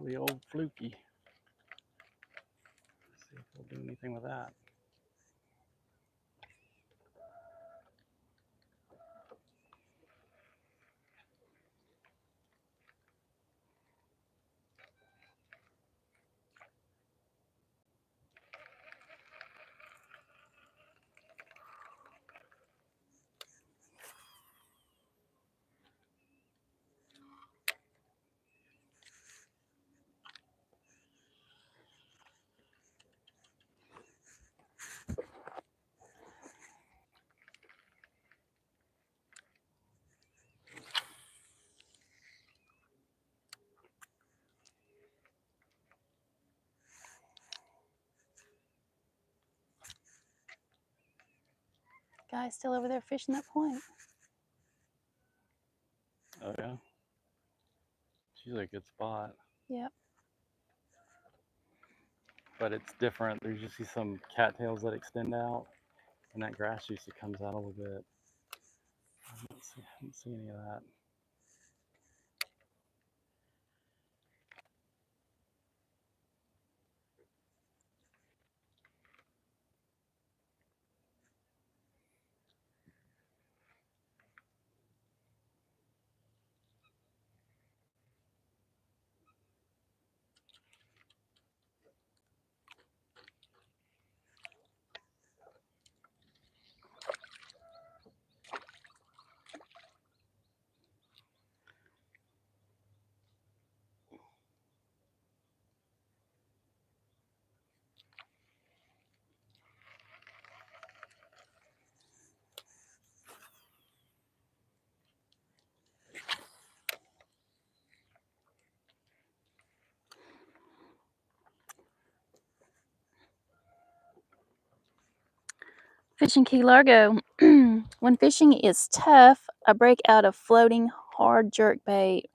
the old fluky. See if we'll do anything with that. Guy's still over there fishing that point. Oh yeah, she's a good spot. Yep. But it's different. There's usually some cattails that extend out, and that grass usually comes out a little bit. I don't see any of that. Fishing Key Largo. When fishing is tough, I break out a floating hard jerk bait,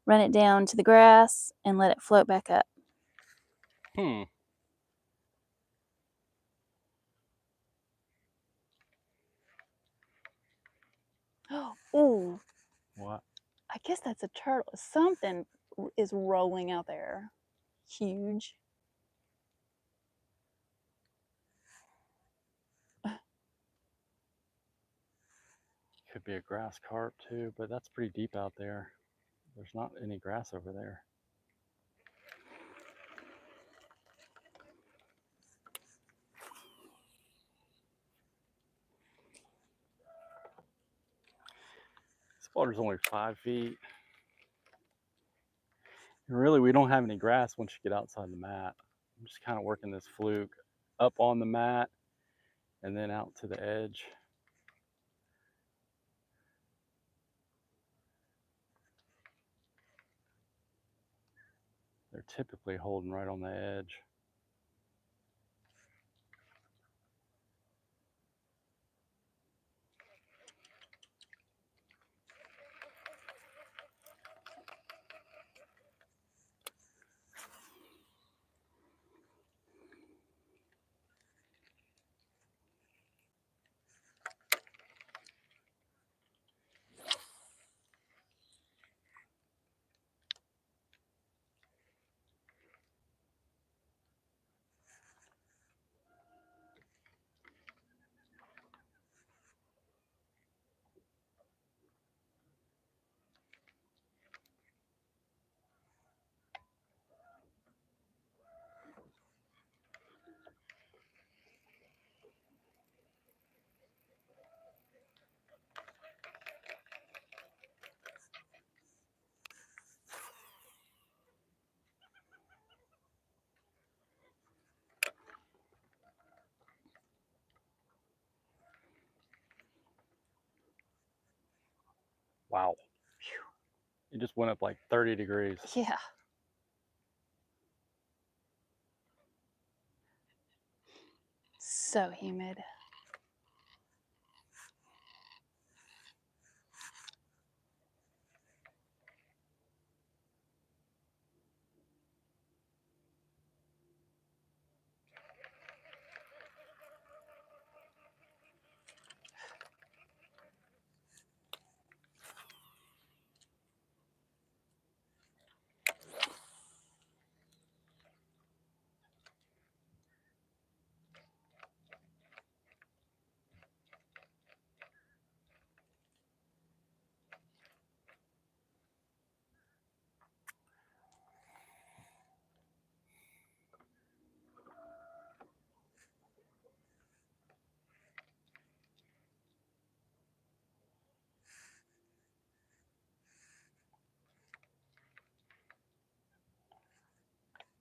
run it down to the grass, and let it float back up. Hmm. Oh, What? I guess that's a turtle. Something is rolling out there. Huge. Could be a grass carp too, but that's pretty deep out there. There's not any grass over there. This water's only 5 feet. And really, we don't have any grass once you get outside the mat. I'm just kind of working this fluke up on the mat and then out to the edge. They're typically holding right on the edge. Wow. It just went up like 30 degrees. Yeah. So humid.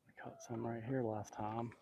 I caught some right here last time.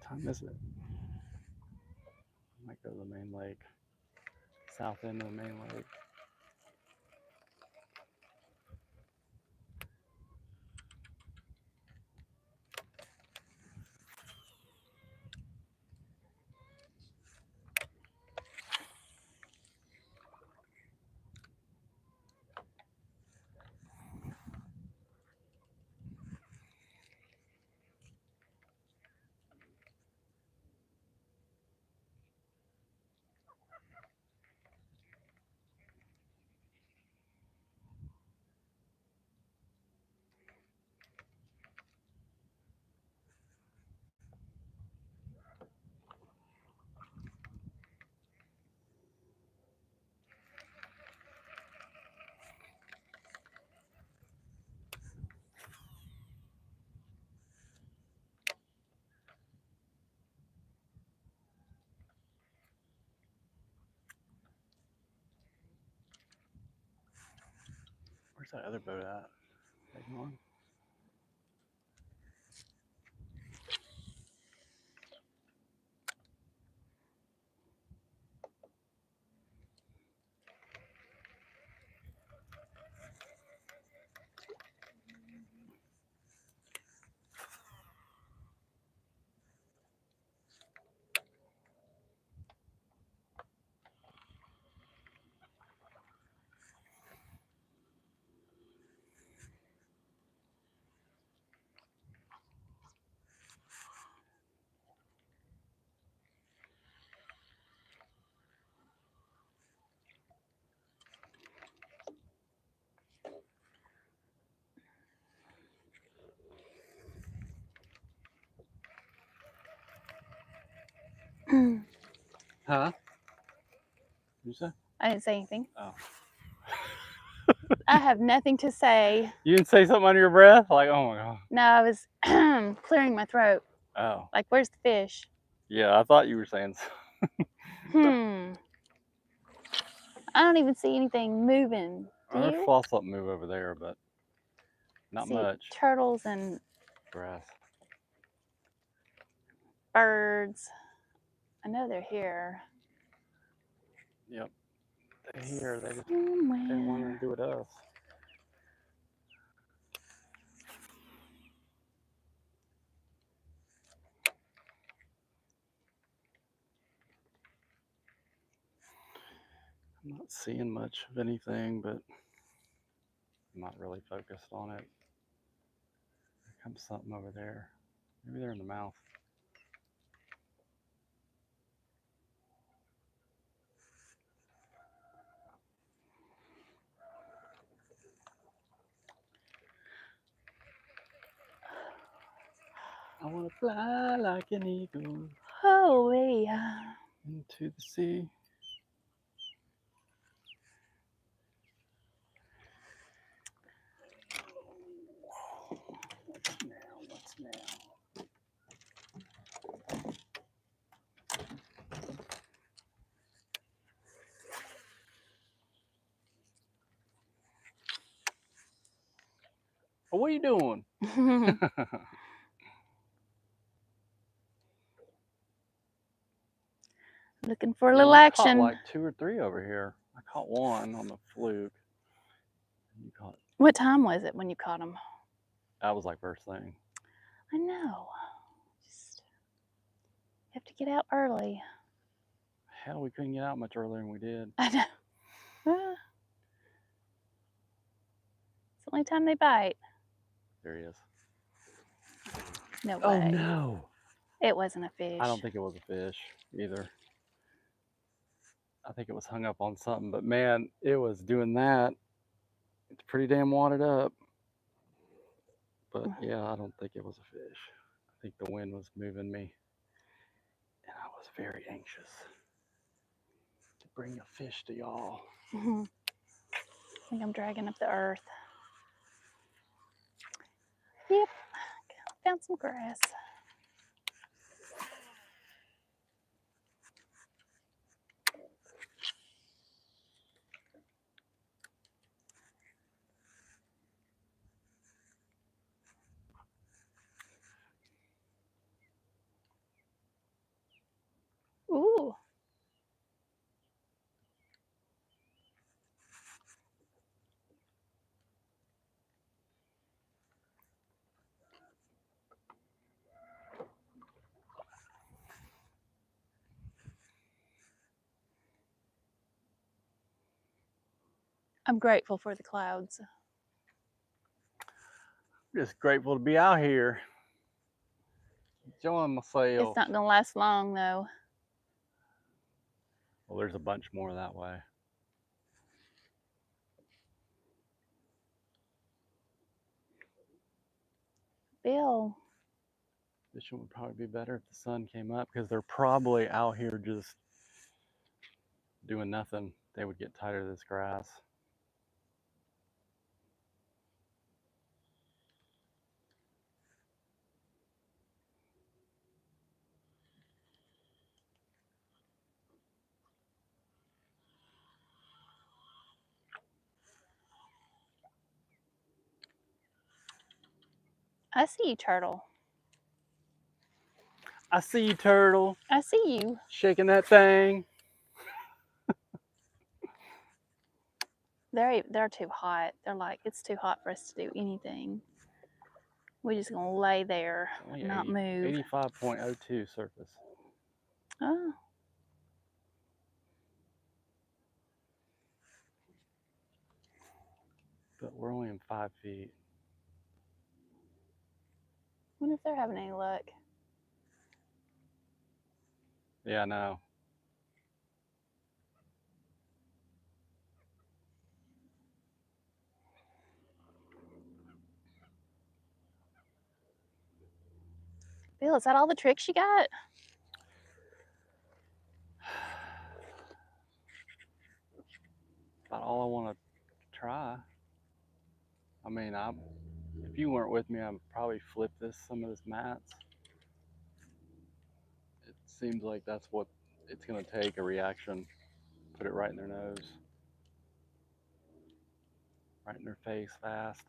What time is it? I might go to the main lake. South end of the main lake. Where's that other boat at? They gone? Huh? What'd you say? I didn't say anything. Oh. I have nothing to say. You didn't say something under your breath? Like, oh my god. No, I was clearing my throat. Oh. Like, where's the fish? Yeah, I thought you were saying I don't even see anything moving. Do I you? saw something move over there, but not See much. turtles and Grass. birds. I know they're here. Yep. They're here. They just didn't want to Somewhere. do it us. I'm not seeing much of anything, but I'm not really focused on it. There comes something over there. Maybe they're in the mouth. I want to fly like an eagle Holy. into the sea. What's now? Oh, what are you doing? Looking for a Yeah, little you action. caught like 2 or 3 over here. I caught one on the fluke. You caught it. What time was it when you caught them? That was like first thing. I know. Just have to get out early. Hell, we couldn't get out much earlier than we did. I know. It's the only time they bite. There he is. No way. Oh no! It wasn't a fish. I don't think it was a fish either. I think it was hung up on something, but man, it was doing that. It's pretty damn wadded up. But yeah, I don't think it was a fish. I think the wind was moving me. And I was very anxious to bring a fish to y'all. I think I'm dragging up the earth. Yep, found some grass. Ooh. I'm grateful for the clouds. I'm just grateful to be out here. Enjoying myself. It's not going to last long, though. Well, there's a bunch more that way. Bill. This one would probably be better if the sun came up because they're probably out here just doing nothing. They would get tired of this grass. I see you, turtle. I see you, turtle. I see you. Shaking that thing. They're too hot. They're like, it's too hot for us to do anything. We're just going to lay there, Only not move. 85.02 surface. Oh. But we're only in 5 feet. Wonder if they're having any luck. Yeah, I know. Bill, is that all the tricks you got? About all I want to try. I mean, if you weren't with me, I'd probably flip some of this mats. It seems like that's what it's going to take, a reaction. Put it right in their nose. Right in their face fast.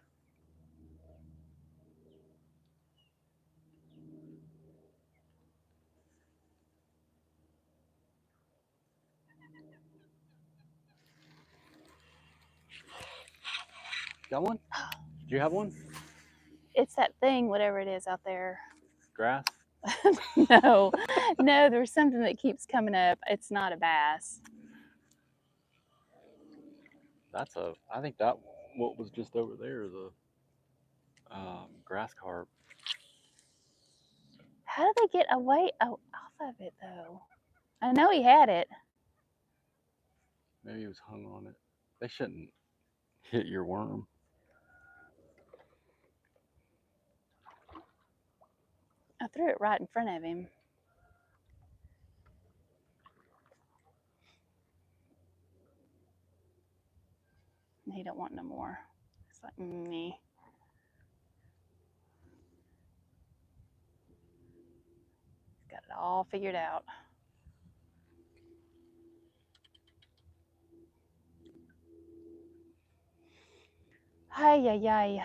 Got one? Did you have one? It's that thing, whatever it is out there. Grass? No, there's something that keeps coming up. It's not a bass. I think that what was just over there is a grass carp. How did they get away off of it, though? I know he had it. Maybe he was hung on it. They shouldn't hit your worm. I threw it right in front of him. And he don't want no more. It's like, me. He's got it all figured out. Hi, yi, yi.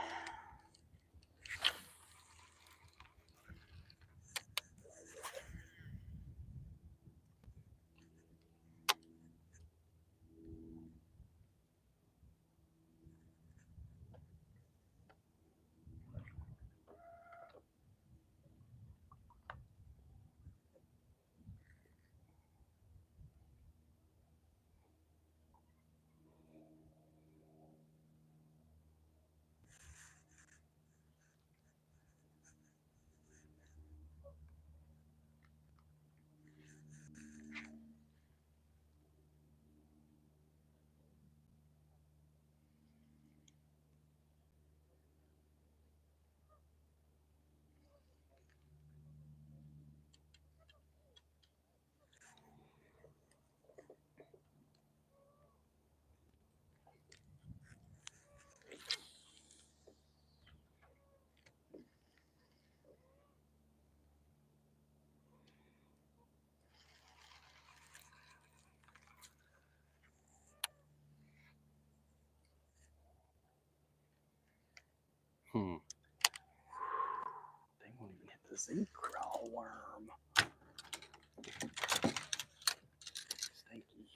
Hmm. They won't even hit the sea crawl worm.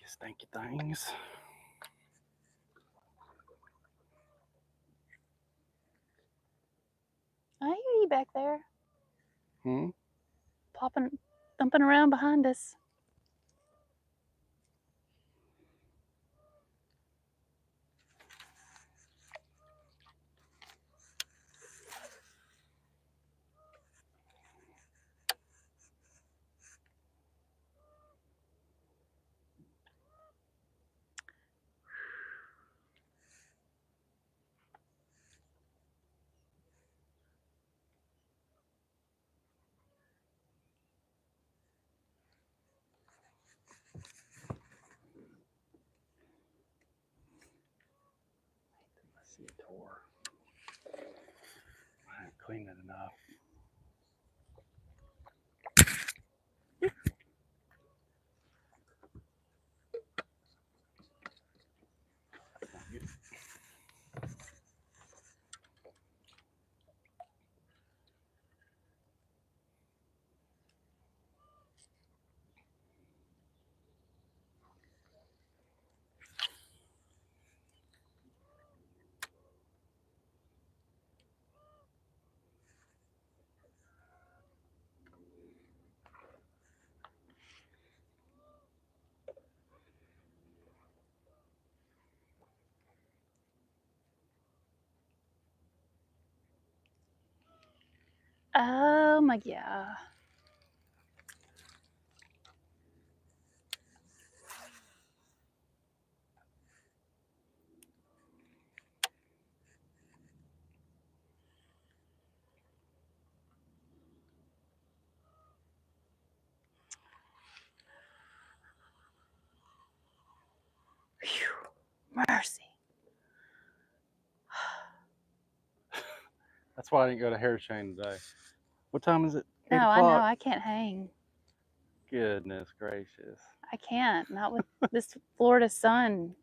Stinky things. I hear you back there. Hmm. Popping, thumping around behind us. See it tore. I haven't cleaned it enough. That's not good. Oh my god. Whew. Mercy. That's why I didn't go to hair chain today. What time is it? 8 No, I o'clock. know. I can't hang. Goodness gracious. I can't. Not with this Florida sun.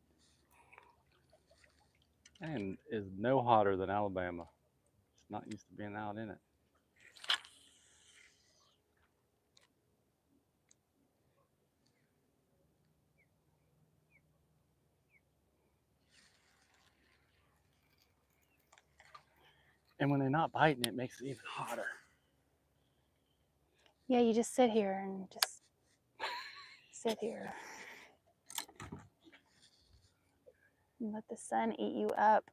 And is no hotter than Alabama. It's not used to being out in it. And when they're not biting, it makes it even hotter. Yeah, you just sit here and just sit here. And let the sun eat you up.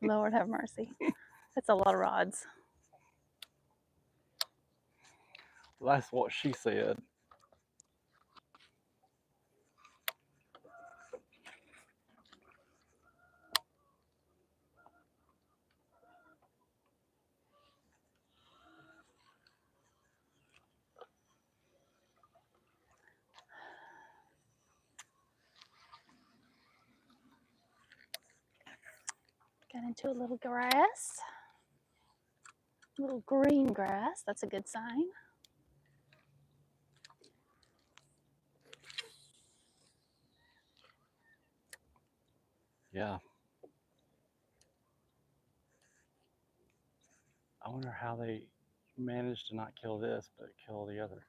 Lord have mercy. That's a lot of rods. Well, that's what she said. Got into a little grass. Little green grass. That's a good sign. Yeah. I wonder how they managed to not kill this, but kill the other.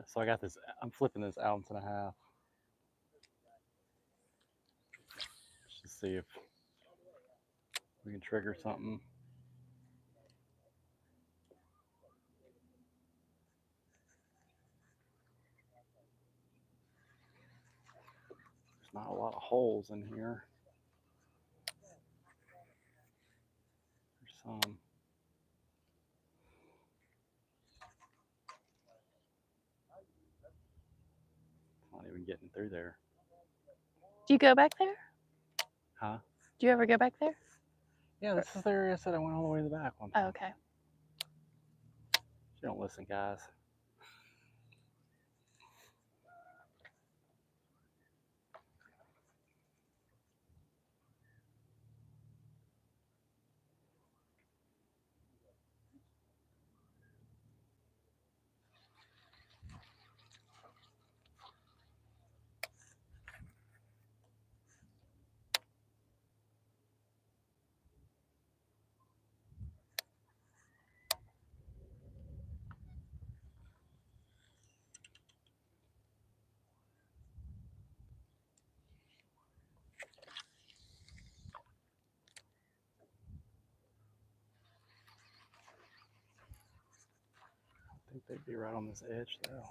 So I got this, I'm flipping this ounce and a half. Just see if we can trigger something. There's not a lot of holes in here. There's some. Not even getting through there. Do you go back there? Huh? Do you ever go back there? Yeah, this is the area I said I went all the way to the back one time. Oh, okay. You don't listen, guys. I think they'd be right on this edge though.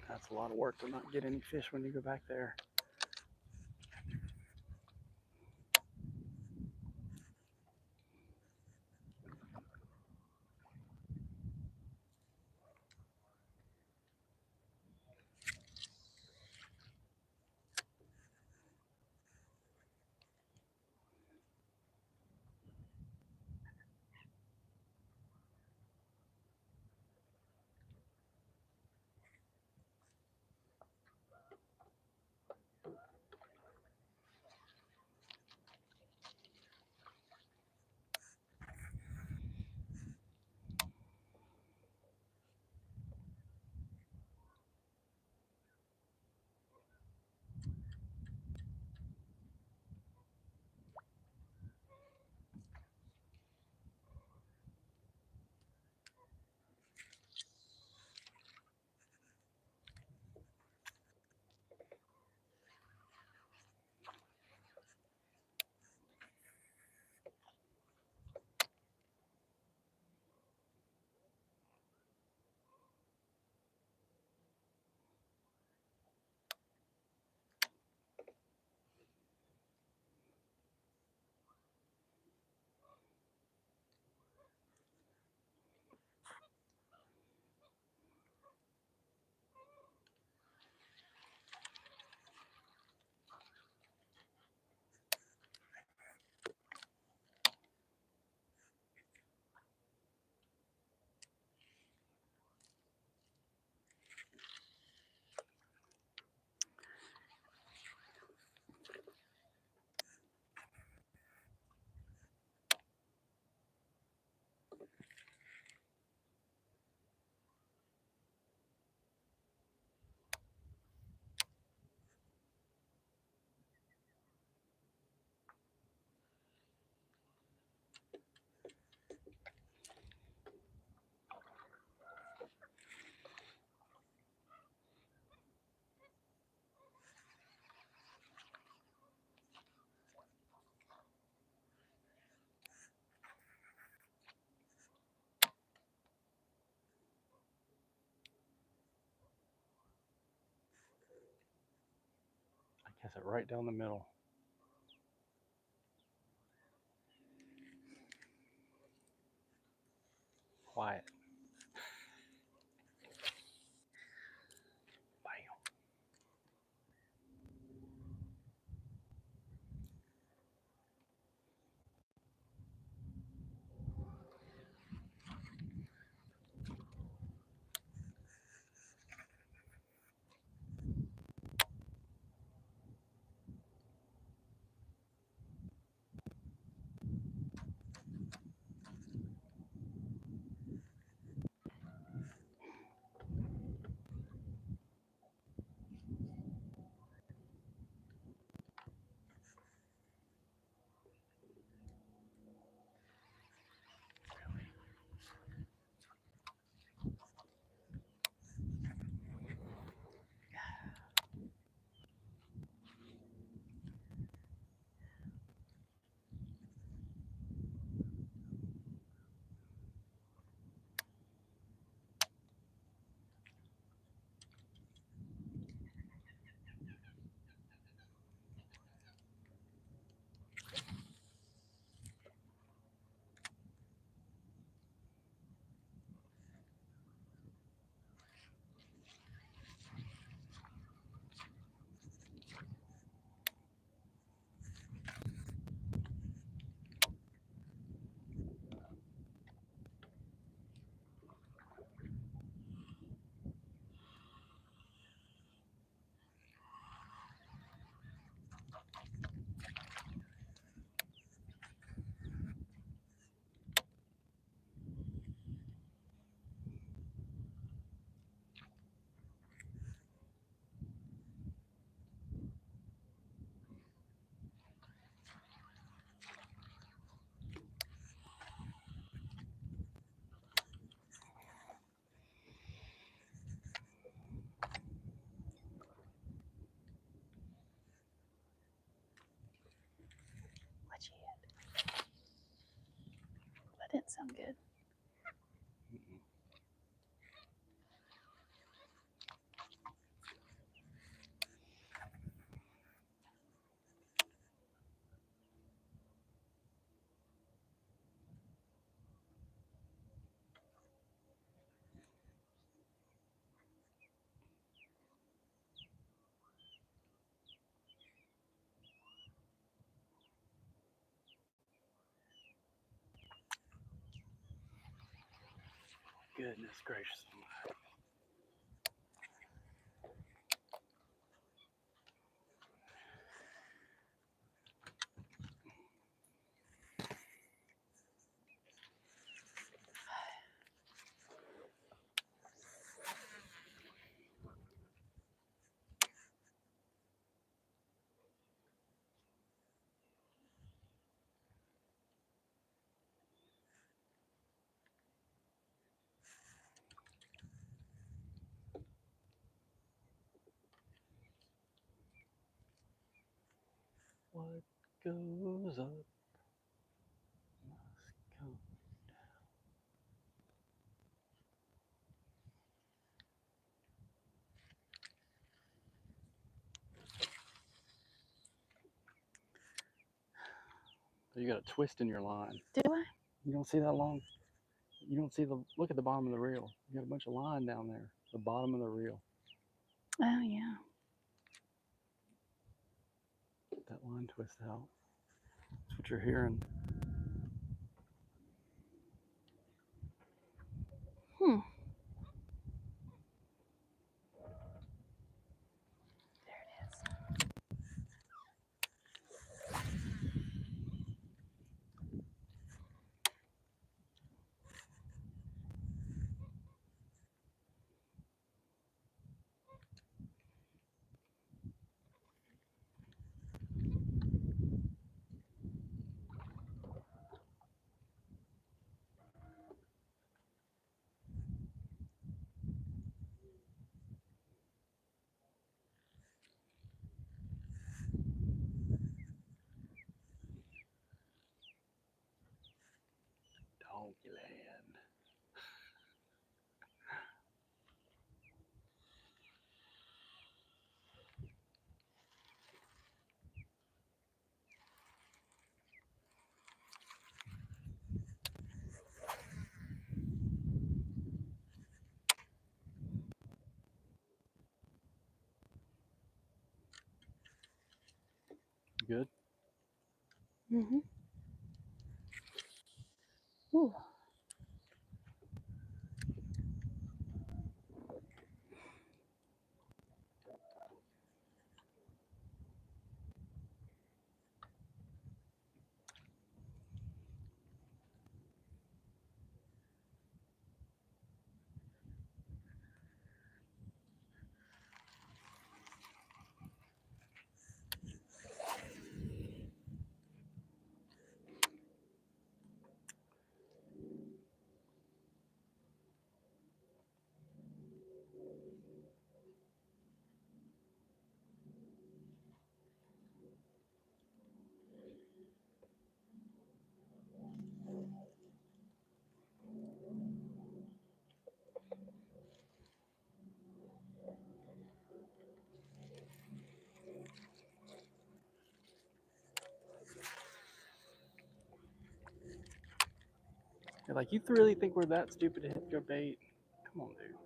That's a lot of work to not get any fish when you go back there. Cast it right down the middle. Quiet. Bam. What you had? That didn't sound good. Goodness gracious. What goes up must come. You got a twist in your line. Do I? You don't see that long. You don't see the look at the bottom of the reel. You got a bunch of line down there. The bottom of the reel. Oh, yeah. That line twist out. That's what you're hearing. Hmm. There it is. Donkey land. Mm-hmm. Ooh. You're like, you really think we're that stupid to hit your bait? Come on, dude.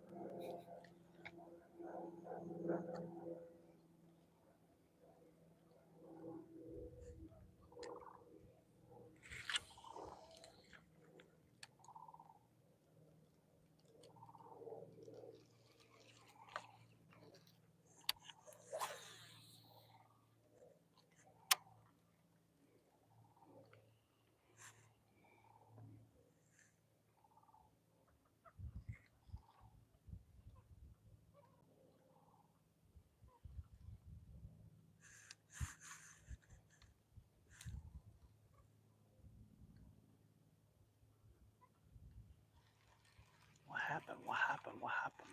What happened? What happened? What happened?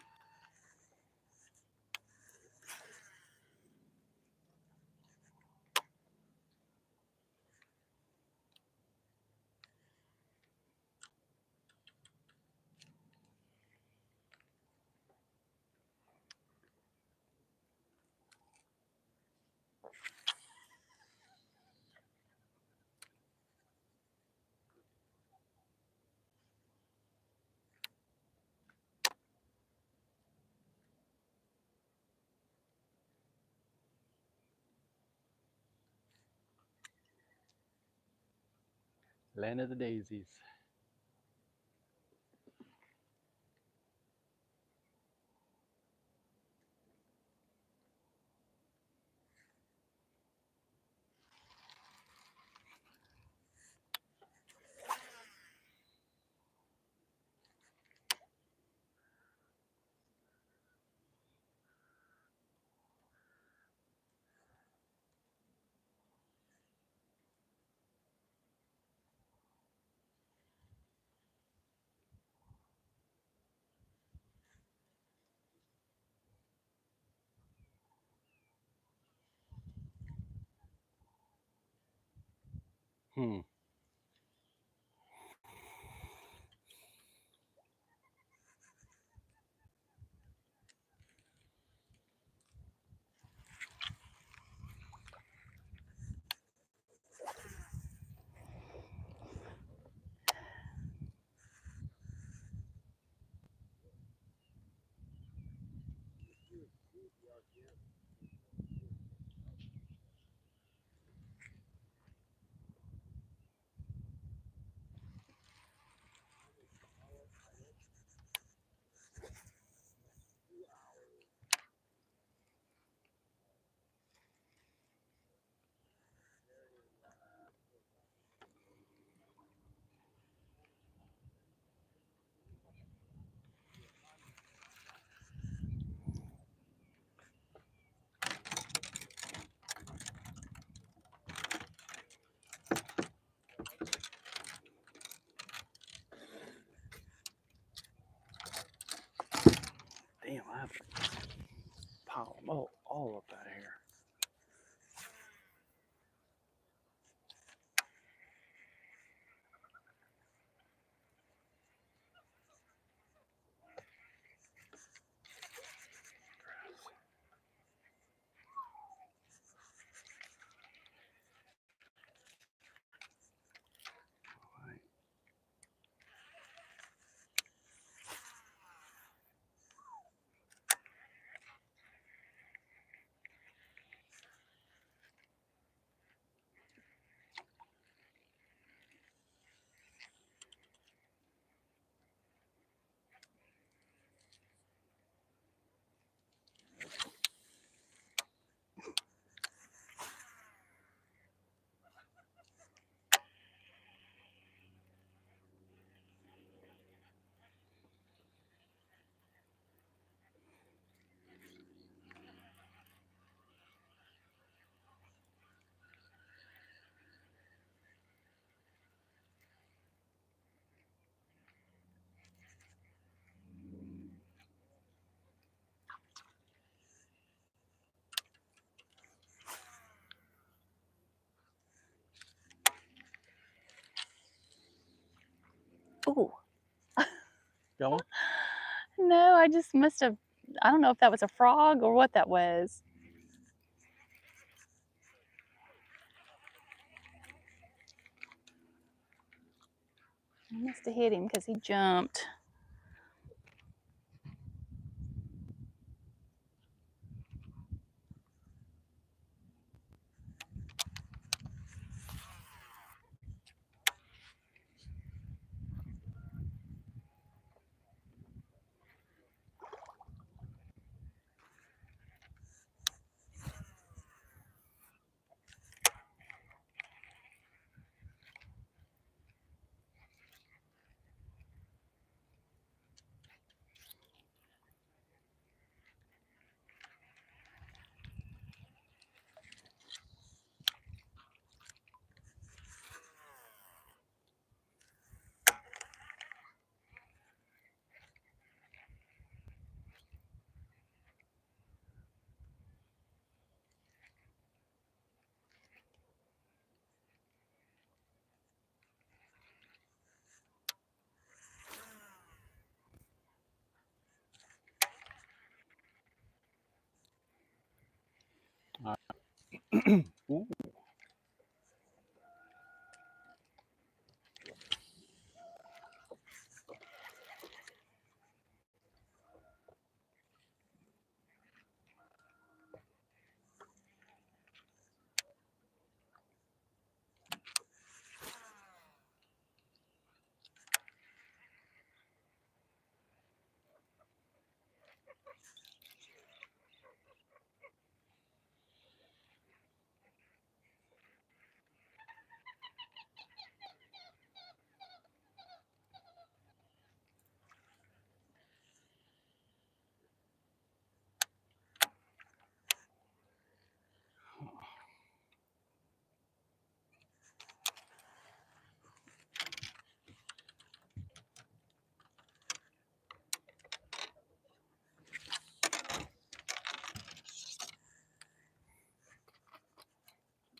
Land of the daisies. Hmm. Damn, I have to pile them all up out of here. All right. going? No, I just must have, I don't know if that was a frog or what that was. I must have hit him because he jumped. Ooh.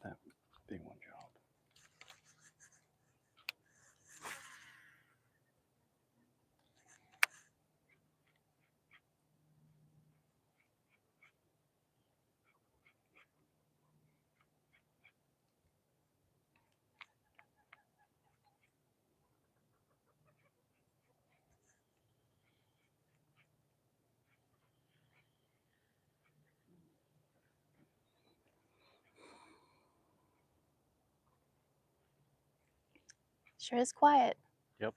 That big one job. Sure is quiet. Yep.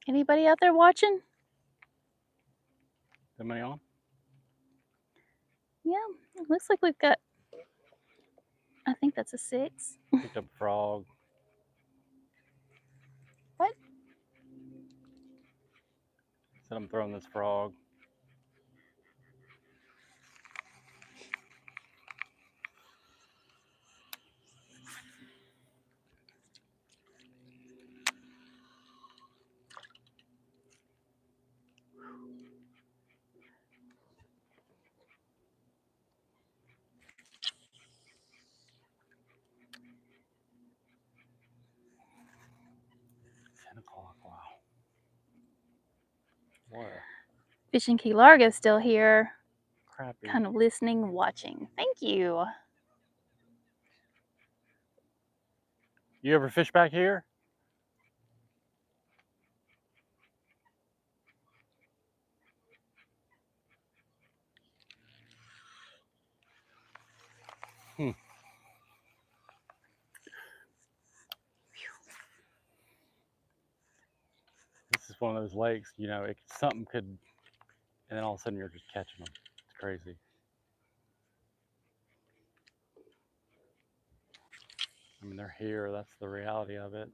Anybody out there watching? Somebody on? Yeah, it looks like we've got, I think that's a 6. Picked up a frog. What? Said I'm throwing this frog. $10 wow. What a Fishing Key Largo's still here, crappy. kind of listening, watching. Thank you. You ever fish back here? just one of those lakes, you know, something could, and then all of a sudden you're just catching them. It's crazy. I mean, they're here. That's the reality of it.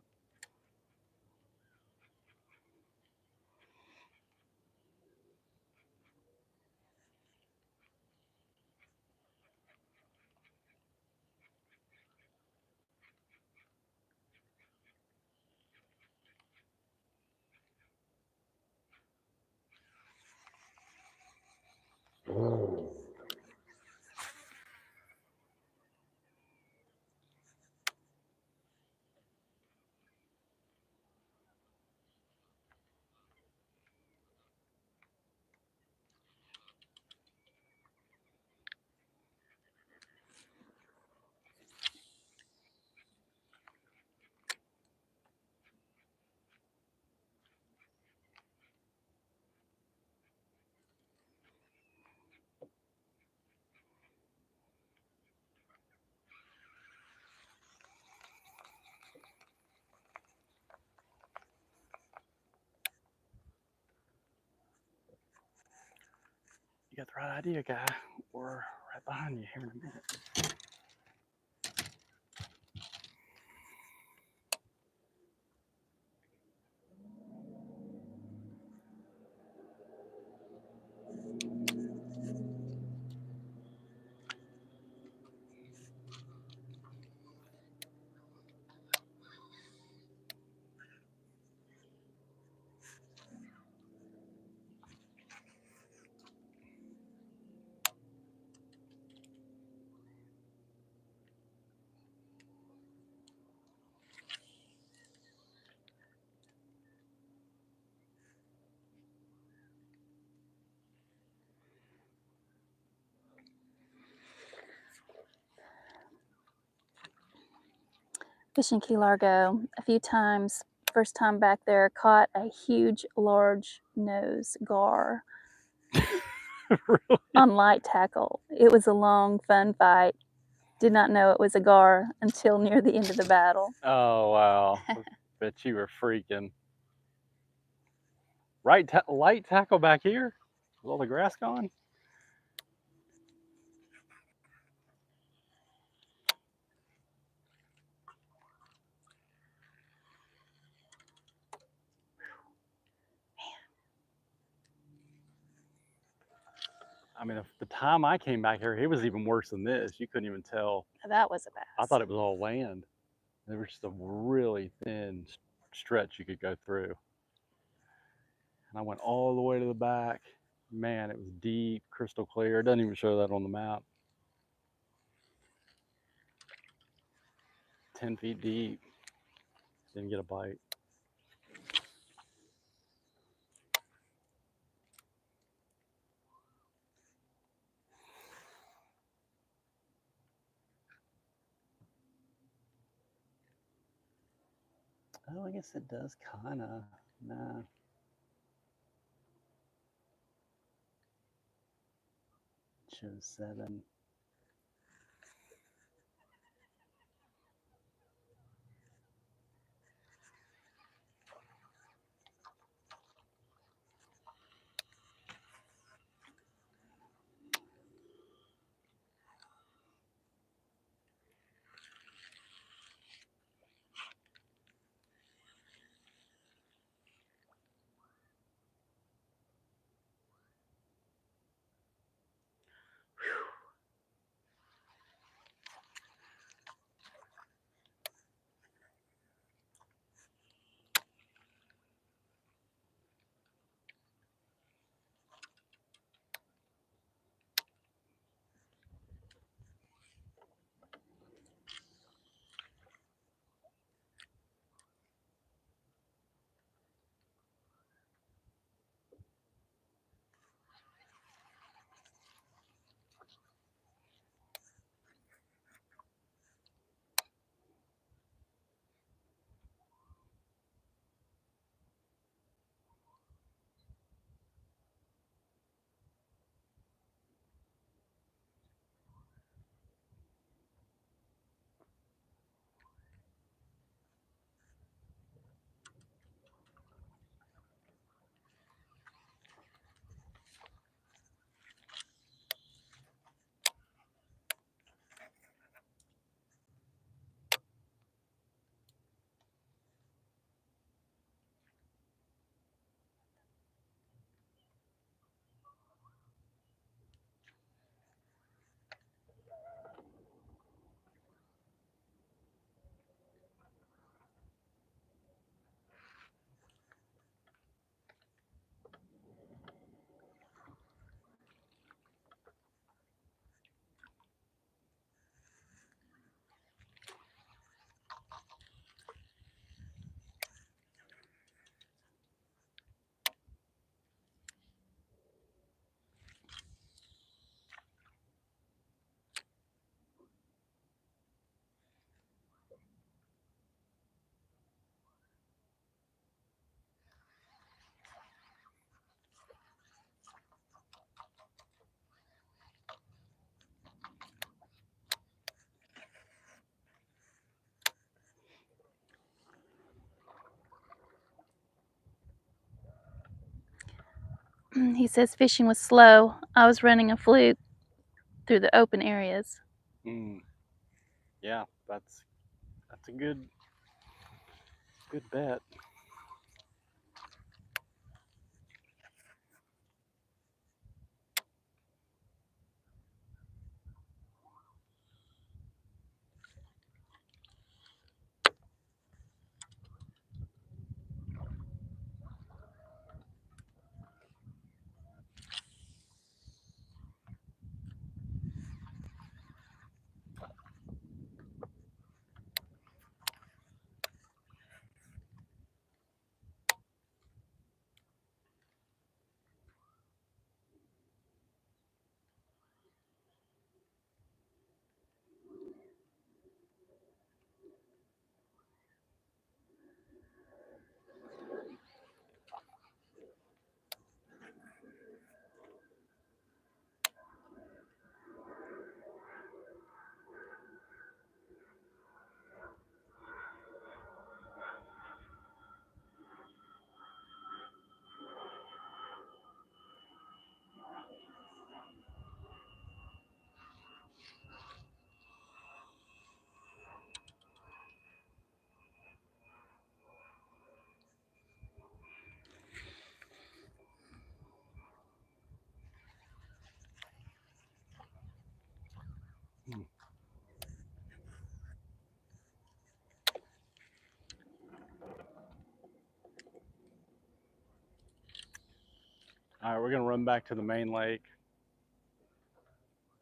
You got the right idea, guy. We're right behind you here in a minute. Fishing Key Largo a few times. First time back there, caught a huge, large nose gar Really? on light tackle. It was a long, fun fight. Did not know it was a gar until near the end of the battle. Oh, wow. Bet you were freaking. Light tackle back here? With all the grass gone? I mean, the time I came back here, it was even worse than this. You couldn't even tell. That was a bass. I thought it was all land. There was just a really thin stretch you could go through. And I went all the way to the back. Man, it was deep, crystal clear. It doesn't even show that on the map. 10 feet deep. Didn't get a bite. Oh, I guess it does kind of. Nah. It shows 7. He says fishing was slow. I was running a fluke through the open areas. Yeah, that's a good bet. All right, we're gonna run back to the main lake,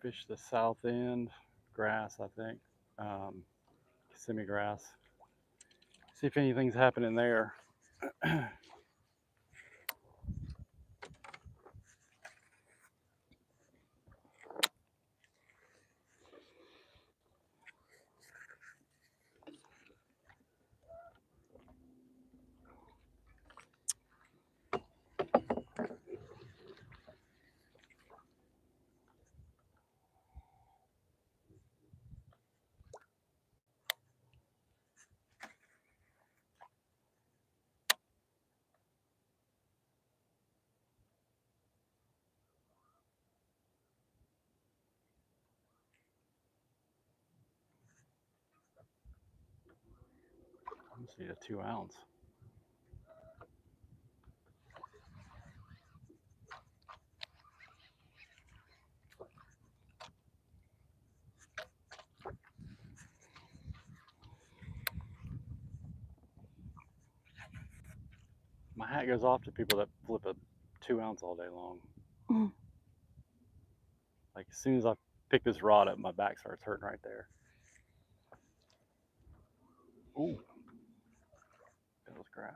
fish the south end, grass, I think, Kissimmee grass. See if anything's happening there. Let's see, a 2 ounce. My hat goes off to people that flip a 2 ounce all day long. Mm. Like as soon as I pick this rod up, my back starts hurting right there. Ooh, that was grass.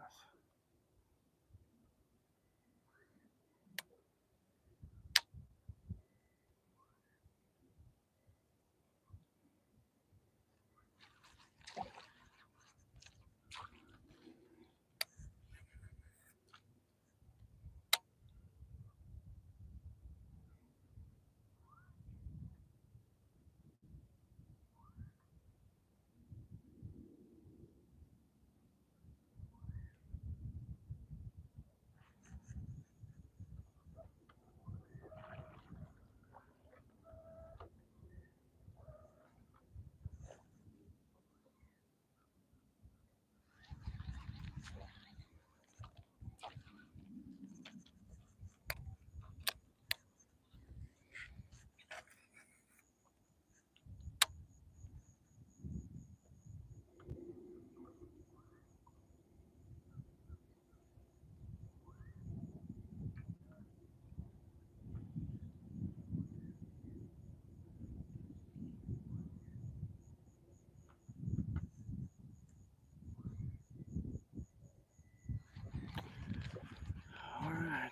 All right,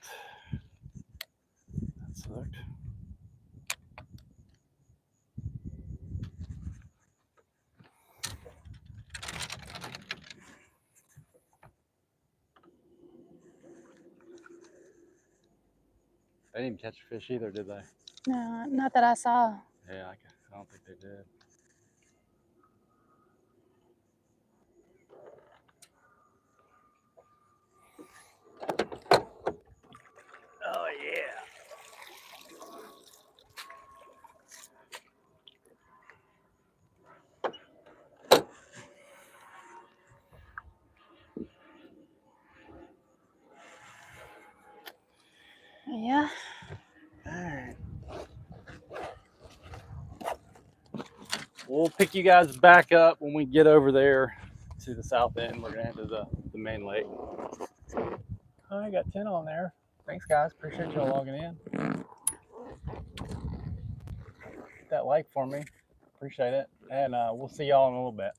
that sucked. They didn't catch a fish either, did they? No, not that I saw. Yeah, I don't think they did. Oh we'll pick you guys back up when we get over there to the south end. We're gonna enter the main lake. I got 10 on there. Thanks, guys. Appreciate y'all logging in. Hit that like for me. Appreciate it. And we'll see y'all in a little bit.